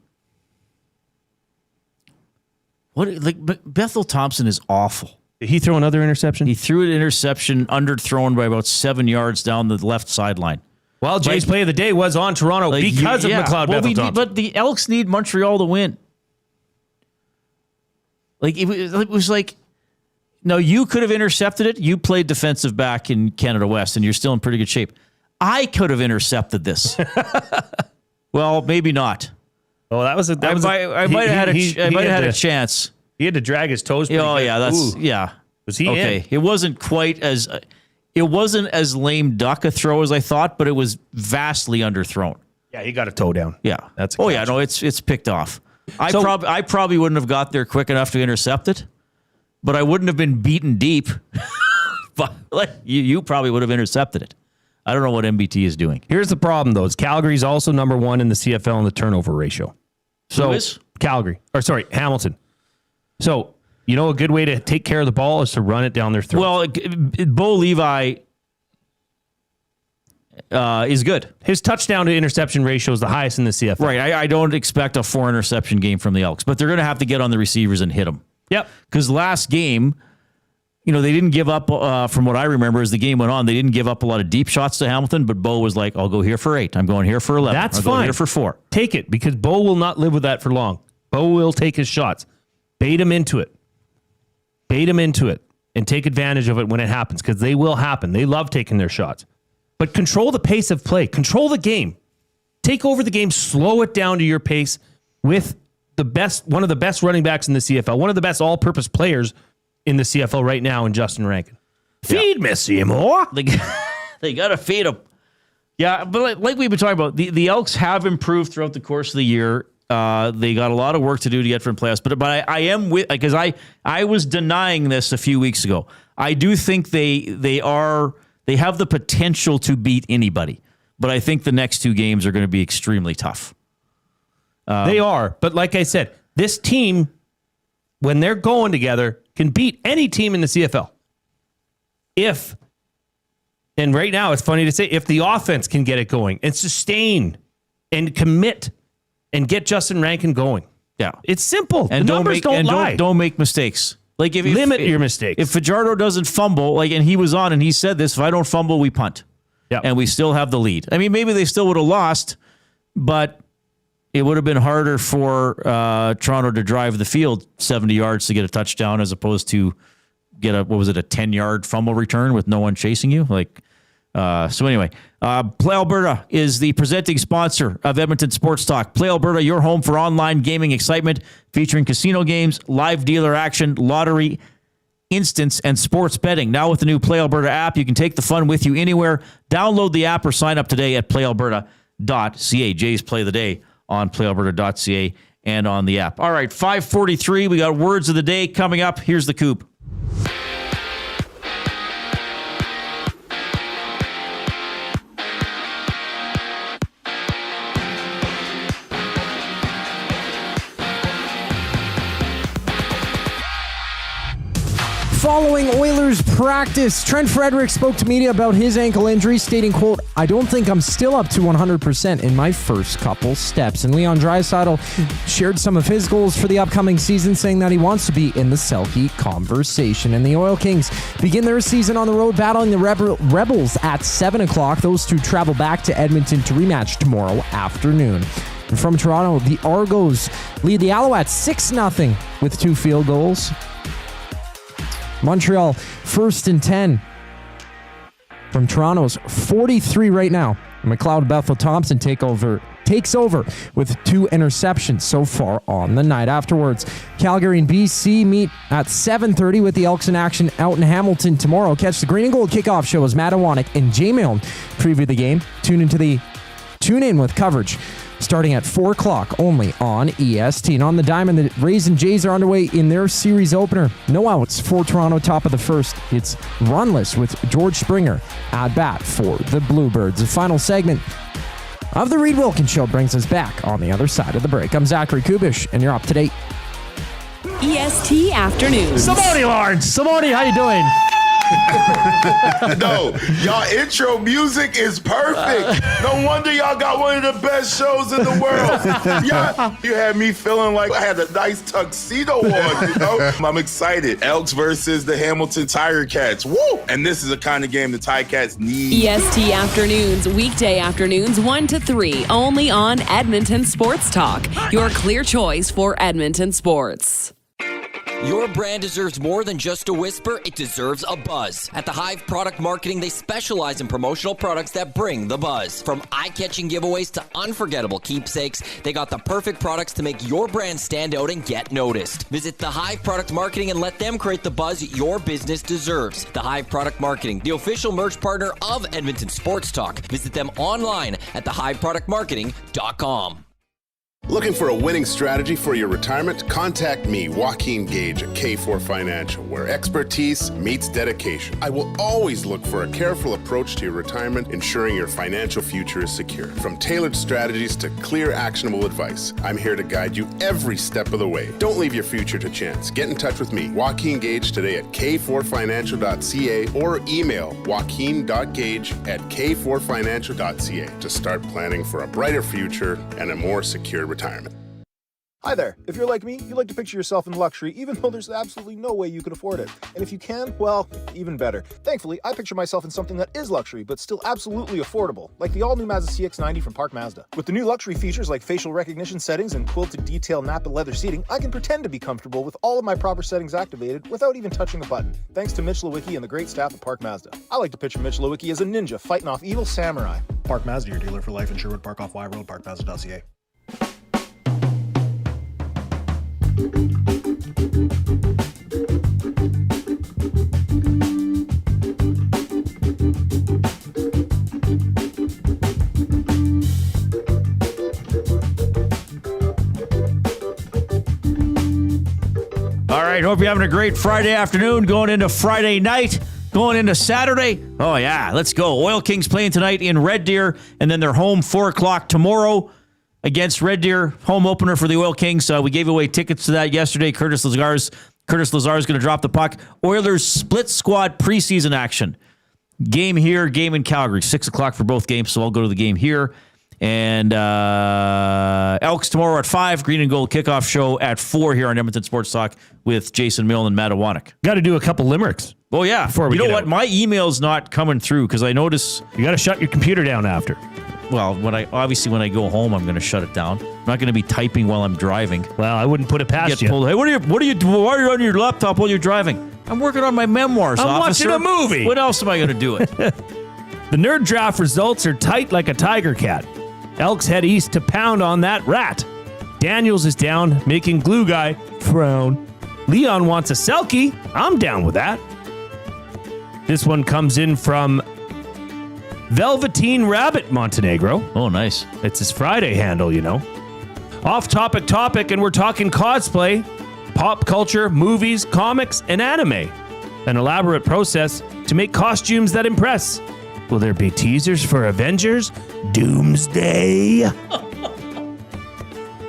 Bethel Thompson is awful. Did he throw another interception? He threw an interception underthrown by about 7 yards down the left sideline. Well, Jay's play of the day was on Toronto because of McLeod Bethel Thompson. But the Elks need Montreal to win. It was like, no, you could have intercepted it. You played defensive back in Canada West, and you're still in pretty good shape. I could have intercepted this. Well, maybe not. Oh, I might have had a chance. He had to drag his toes. Oh, yeah, yeah. Was he okay? in? It wasn't quite as lame duck a throw as I thought, but it was vastly underthrown. Yeah, he got a toe down. Yeah, that's. It's picked off. I probably wouldn't have got there quick enough to intercept it, but I wouldn't have been beaten deep. But you probably would have intercepted it. I don't know what MBT is doing. Here's the problem, though. Calgary's also number 1 in the CFL in the turnover ratio. So who is? Hamilton. So, a good way to take care of the ball is to run it down their throat. Well, Bo Levi is good. His touchdown to interception ratio is the highest in the CFL. Right. I don't expect a 4 interception game from the Elks, but they're going to have to get on the receivers and hit them. Yep. Because last game, they didn't give up, from what I remember as the game went on, they didn't give up a lot of deep shots to Hamilton, but Bo was like, I'll go here for 8. I'm going here for 11. That's I'll fine. Go here for 4. Take it, because Bo will not live with that for long. Bo will take his shots. Bait him into it. And take advantage of it when it happens, because they will happen. They love taking their shots. But control the pace of play. Control the game. Take over the game. Slow it down to your pace with one of the best running backs in the CFL, one of the best all-purpose players in the CFL right now in Justin Rankin. Feed me, Seymour. They got to feed him. Yeah, but like we've been talking about, the Elks have improved throughout the course of the year. They got a lot of work to do to get from playoffs, but I am with, because I was denying this a few weeks ago. I do think they have the potential to beat anybody, but I think the next 2 games are going to be extremely tough. They are, but like I said, this team, when they're going together, can beat any team in the CFL. And right now it's funny to say, if the offense can get it going and sustain and commit and get Justin Rankin going. Yeah. It's simple. And the numbers don't lie. Don't make mistakes. Like limit your mistakes. If Fajardo doesn't fumble, and he was on and he said this, if I don't fumble, we punt. Yeah. And we still have the lead. I mean, maybe they still would have lost, but it would have been harder for Toronto to drive the field 70 yards to get a touchdown as opposed to get a 10-yard fumble return with no one chasing you. So anyway, Play Alberta is the presenting sponsor of Edmonton Sports Talk. Play Alberta, your home for online gaming excitement, featuring casino games, live dealer action, lottery, instance, and sports betting. Now with the new Play Alberta app, you can take the fun with you anywhere. Download the app or sign up today at playalberta.ca. Jay's Play of the Day on playalberta.ca and on the app. All right, 5:43. We got words of the day coming up. Here's the Coop. Following Oilers practice, Trent Frederic spoke to media about his ankle injury, stating, quote, I don't think I'm still up to 100% in my first couple steps. And Leon Draisaitl shared some of his goals for the upcoming season, saying that he wants to be in the Selke conversation. And the Oil Kings begin their season on the road, battling the Rebels at 7 o'clock. Those two travel back to Edmonton to rematch tomorrow afternoon. And from Toronto, the Argos lead the Alouettes 6-0 with 2 field goals. Montreal first and 10. From Toronto's 43 right now. McLeod Bethel Thompson takes over with 2 interceptions so far on the night. Afterwards, Calgary and BC meet at 7:30 with the Elks in action out in Hamilton tomorrow. Catch the Green and Gold kickoff show as Matt Iwanek and Jay Milne preview the game. Tune in with coverage starting at 4 o'clock only on EST. And on the diamond, the Rays and Jays are underway in their series opener. No outs for Toronto, top of the first. It's runless with George Springer at bat for the Bluebirds. The final segment of the Reid Wilkins Show brings us back on the other side of the break. I'm Zachary Kubish, and you're up to date. EST Afternoons. Simone Lawrence. Simone, how you doing? No, y'all intro music is perfect. No wonder y'all got one of the best shows in the world. You had me feeling like I had a nice tuxedo on, you know? I'm excited. Elks versus the Hamilton Tiger Cats. Woo! And this is the kind of game the Tiger Cats need. EST Afternoons, weekday afternoons 1 to 3, only on Edmonton Sports Talk. Your clear choice for Edmonton sports. Your brand deserves more than just a whisper, it deserves a buzz. At the Hive Product Marketing, they specialize in promotional products that bring the buzz. From eye-catching giveaways to unforgettable keepsakes, they got the perfect products to make your brand stand out and get noticed. Visit the Hive Product Marketing and let them create the buzz your business deserves. The Hive Product Marketing, the official merch partner of Edmonton Sports Talk. Visit them online at thehiveproductmarketing.com. Looking for a winning strategy for your retirement? Contact me, Joaquin Gage at K4 Financial, where expertise meets dedication. I will always look for a careful approach to your retirement, ensuring your financial future is secure. From tailored strategies to clear, actionable advice, I'm here to guide you every step of the way. Don't leave your future to chance. Get in touch with me, Joaquin Gage, today at k4financial.ca or email joaquin.gage@k4financial.ca to start planning for a brighter future and a more secure retirement. Hi there. If you're like me, you like to picture yourself in luxury, even though there's absolutely no way you could afford it. And if you can, well, even better. Thankfully, I picture myself in something that is luxury, but still absolutely affordable, like the all-new Mazda CX-90 from Park Mazda. With the new luxury features like facial recognition settings and quilted detail Napa leather seating, I can pretend to be comfortable with all of my proper settings activated without even touching a button, thanks to Mitch Lewicki and the great staff at Park Mazda. I like to picture Mitch Lewicki as a ninja fighting off evil samurai. Park Mazda, your dealer for life in Sherwood Park off Y Road, parkmazda.ca. All right, hope you're having a great Friday afternoon, going into Friday night, going into Saturday. Oh, yeah, let's go. Oil Kings playing tonight in Red Deer, and then they're home 4 o'clock tomorrow against Red Deer, home opener for the Oil Kings. We gave away tickets to that yesterday. Curtis Lazar is going to drop the puck. Oilers split squad preseason action. Game here, game in Calgary. 6 o'clock for both games, so I'll go to the game here. And Elks tomorrow at 5. Green and Gold kickoff show at 4 here on Edmonton Sports Talk with Jason Milne and Matt Iwanek. Got to do a couple limericks. Oh, yeah. Before we you know get what? out. My email's not coming through because I notice... You got to shut your computer down after. Well, when I go home, I'm going to shut it down. I'm not going to be typing while I'm driving. Well, I wouldn't put it past you. Pulled, hey, why are you on your laptop while you're driving? I'm working on my memoirs, I'm officer. watching a movie. What else am I going to do it? The Nerd Draft results are tight like a tiger cat. Elks head east to pound on that rat. Daniels is down, making Glue Guy frown. Leon wants a Selkie. I'm down with that. This one comes in from Velveteen Rabbit Montenegro. Oh, nice. It's his Friday handle, you know. Off-topic topic, and we're talking cosplay, pop culture, movies, comics, and anime. An elaborate process to make costumes that impress. Will there be teasers for Avengers? Doomsday?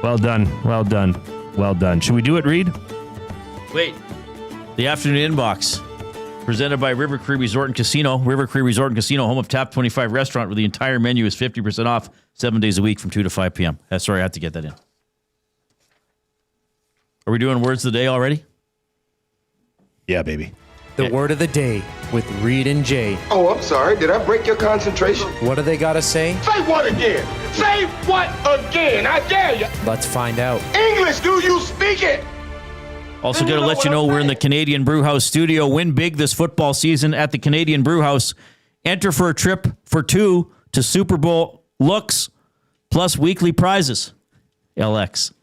Well done, well done, well done. Should we do it, Reid? Wait. The afternoon inbox. Presented by River Cree Resort and Casino. River Cree Resort and Casino, home of Tap 25 restaurant, where the entire menu is 50% off 7 days a week from 2 to 5 p.m. Sorry, I had to get that in. Are we doing words of the day already? Yeah, baby. The word of the day with Reid and Jay. Oh, I'm sorry. Did I break your concentration? What do they got to say? Say what again? Say what again? I dare you. Let's find out. English, do you speak it? Also got to let you know we're in the Canadian Brewhouse studio. Win big this football season at the Canadian Brewhouse. Enter for a trip for 2 to Super Bowl looks plus weekly prizes. LX.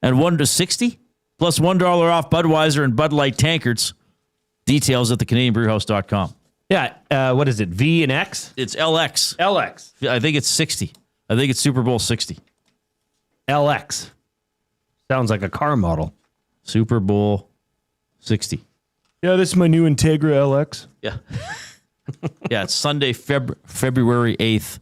And 1 to 60 plus $1 off Budweiser and Bud Light tankards. Details at thecanadianbrewhouse.com. Yeah, what is it? V and X? It's LX. LX. I think it's 60. I think it's Super Bowl 60. LX. Sounds like a car model. Super Bowl 60. Yeah, this is my new Integra LX. Yeah. Yeah, it's Sunday, February 8th.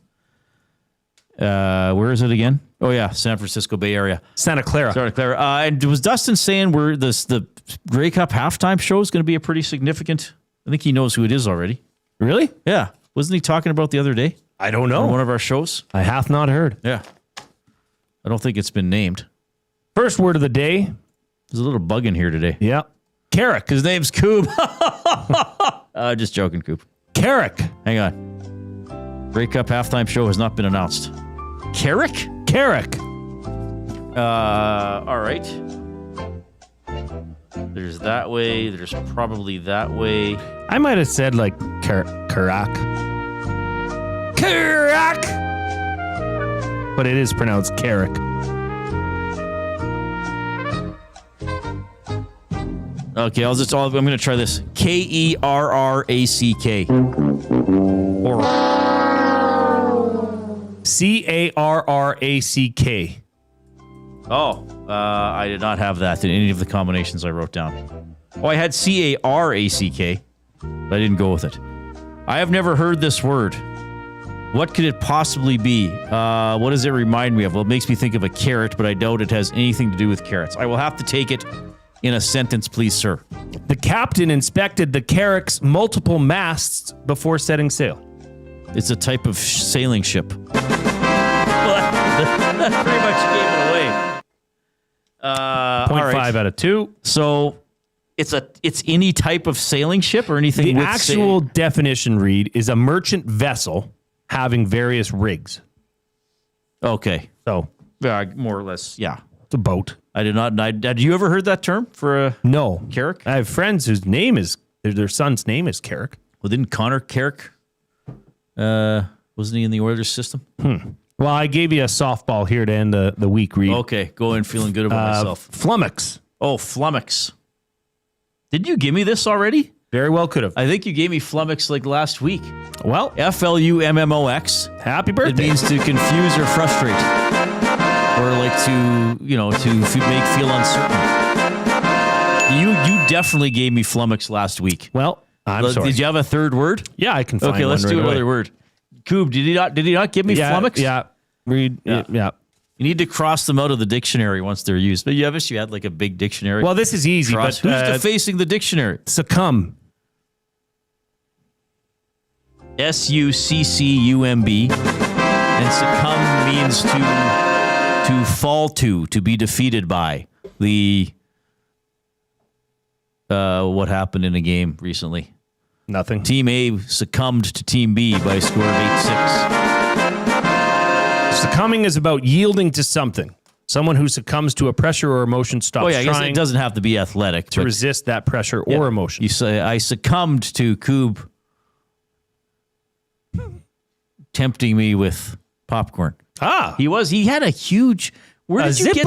Where is it again? Oh, yeah, San Francisco Bay Area. Santa Clara. And was Dustin saying the Grey Cup halftime show is going to be a pretty significant... I think he knows who it is already. Really? Yeah. Wasn't he talking about the other day? I don't know. On one of our shows? I hath not heard. Yeah. I don't think it's been named. First word of the day. There's a little bug in here today. Yeah. Carrick. His name's Coob. Just joking, Coob. Carrick. Hang on. Grey Cup halftime show has not been announced. Carrick? Carrick. All right. There's that way. There's probably that way. I might have said like Carrack. Carrack. But it is pronounced Carrick. Okay, I'm going to try this. Kerrack. Or Carrack. Oh, I did not have that in any of the combinations I wrote down. Oh, I had Carrack, but I didn't go with it. I have never heard this word. What could it possibly be? What does it remind me of? Well, it makes me think of a carrot, but I doubt it has anything to do with carrots. I will have to take it in a sentence, please, sir. The captain inspected the Carrick's multiple masts before setting sail. It's a type of sailing ship. Well, that pretty much gave it away. 0.5 out of 2. So it's any type of sailing ship or anything. The actual definition, Reid, is a merchant vessel having various rigs. Okay. So more or less, yeah. It's a boat. I did not. Had you ever heard that term for a Carrick? I have friends whose name is their son's name is Carrick. Well, didn't Connor Carrick? Wasn't he in the Oilers system? Well, I gave you a softball here to end the week, Reid. Okay, go in feeling good about myself. Flummox. Oh, flummox. Did you give me this already? Very well could have. I think you gave me flummox like last week. Well, FLUMMOX. Happy birthday. It means to confuse or frustrate. Or like to make feel uncertain. You definitely gave me flummox last week. Well, I'm sorry. Did you have a third word? Yeah, I can find Okay, let's one do right another away. word. Coob, did he not give me flummox? Yeah. Reid, yeah. You need to cross them out of the dictionary once they're used. But you had like a big dictionary. Well, this is easy. But who's defacing the dictionary? Succumb. SUCCUMB. And succumb means to fall to be defeated by. What happened in a game recently? Nothing. Team A succumbed to Team B by a score of 8-6. Succumbing is about yielding to something. Someone who succumbs to a pressure or emotion stops I guess trying it doesn't have to be athletic. to resist that pressure or emotion. You say, I succumbed to Coob tempting me with popcorn. He had a huge... Where did you get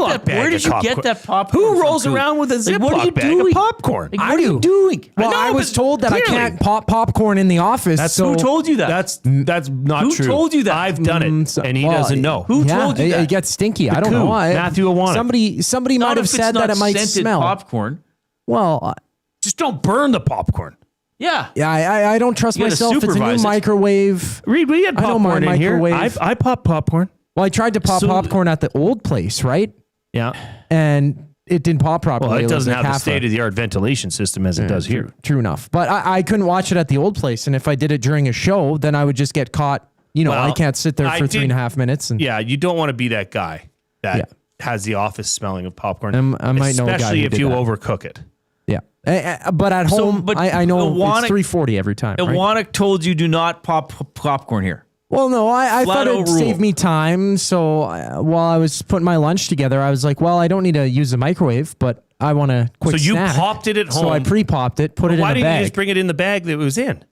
that popcorn? Who rolls around with a Ziploc bag of popcorn? Like, what are you doing? Well, I was told that clearly. I can't pop popcorn in the office. Who told you that? That's not Who true. Who told you that? I've done it, and he doesn't know. Who told you that? It gets stinky. I don't know. Matthew Awana. Somebody might have said that it might smell. Popcorn. Well, just don't burn the popcorn. Yeah. Yeah, I don't trust myself. It's a new microwave. Reid, we had popcorn in here. I pop popcorn. Well, I tried to pop popcorn at the old place, right? Yeah. And it didn't pop properly. Well, it doesn't was have the state-of-the-art ventilation system as it does here. True enough. But I couldn't watch it at the old place. And if I did it during a show, then I would just get caught. I can't sit there for 3.5 minutes. And yeah, you don't want to be that guy that has the office smelling of popcorn. I might know a guy especially who if did you that. overcook it. Yeah. But at home, I know it's $3.40 every time. Right? Iwanek told you do not pop popcorn here. Well, no, I thought it would save me time. So while I was putting my lunch together, I was like, well, I don't need to use the microwave, but I want a quick snack. So you popped it at home. So I pre-popped it, put it in the bag. Why didn't you just bring it in the bag that it was in?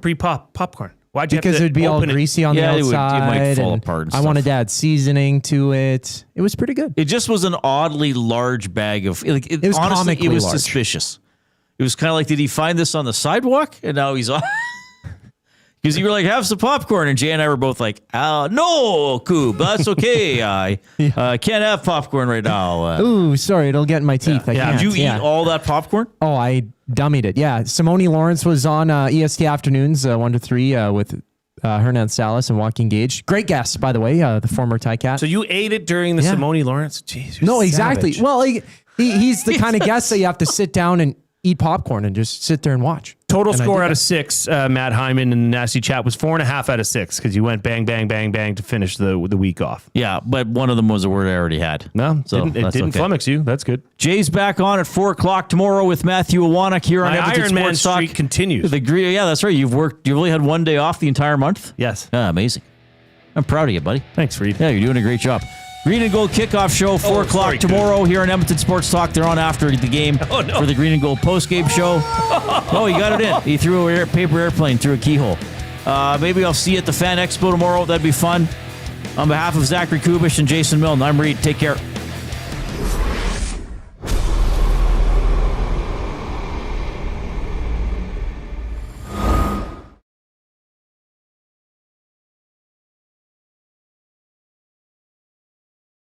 Pre-pop popcorn. Why'd you because have to it'd be all greasy on the outside. It might fall apart and I wanted to add seasoning to it. It was pretty good. It just was an oddly large bag of. It was honestly, comically it was large. Suspicious. It was kind of like, did he find this on the sidewalk? And now he's on. Because you were like, have some popcorn. And Jay and I were both like, no, Coob, that's okay. I can't have popcorn right now. Ooh, sorry, it'll get in my teeth. I can't. Did you eat all that popcorn? Oh, I dummied it. Yeah. Simone Lawrence was on EST Afternoons 1 to 3 with Hernan Salas and Joaquin Gage. Great guest, by the way, the former Ticat. So you ate it during the Simone Lawrence? Jeez, no, exactly. Savage. Well, he's the kind of guest that you have to sit down and eat popcorn and just sit there and watch. Total score out of 6, Matt Hyman in the Nasty Chat was 4.5 out of 6 because you went bang, bang, bang, bang to finish the week off. Yeah, but one of them was a word I already had. No, so it didn't flummox you. That's good. Jay's back on at 4 o'clock tomorrow with Matthew Iwanek here on Edmonton Iron Man Sports Talk. streak continues. Yeah, that's right. You've only had one day off the entire month? Yes. Amazing. I'm proud of you, buddy. Thanks, Reid. Yeah, you're doing a great job. Green and Gold kickoff show, 4 o'clock tomorrow here on Edmonton Sports Talk. They're on after the game for the Green and Gold postgame show. Oh, he got it in. He threw a paper airplane through a keyhole. Maybe I'll see you at the Fan Expo tomorrow. That'd be fun. On behalf of Zachary Kubish and Jason Milne, I'm Reid. Take care.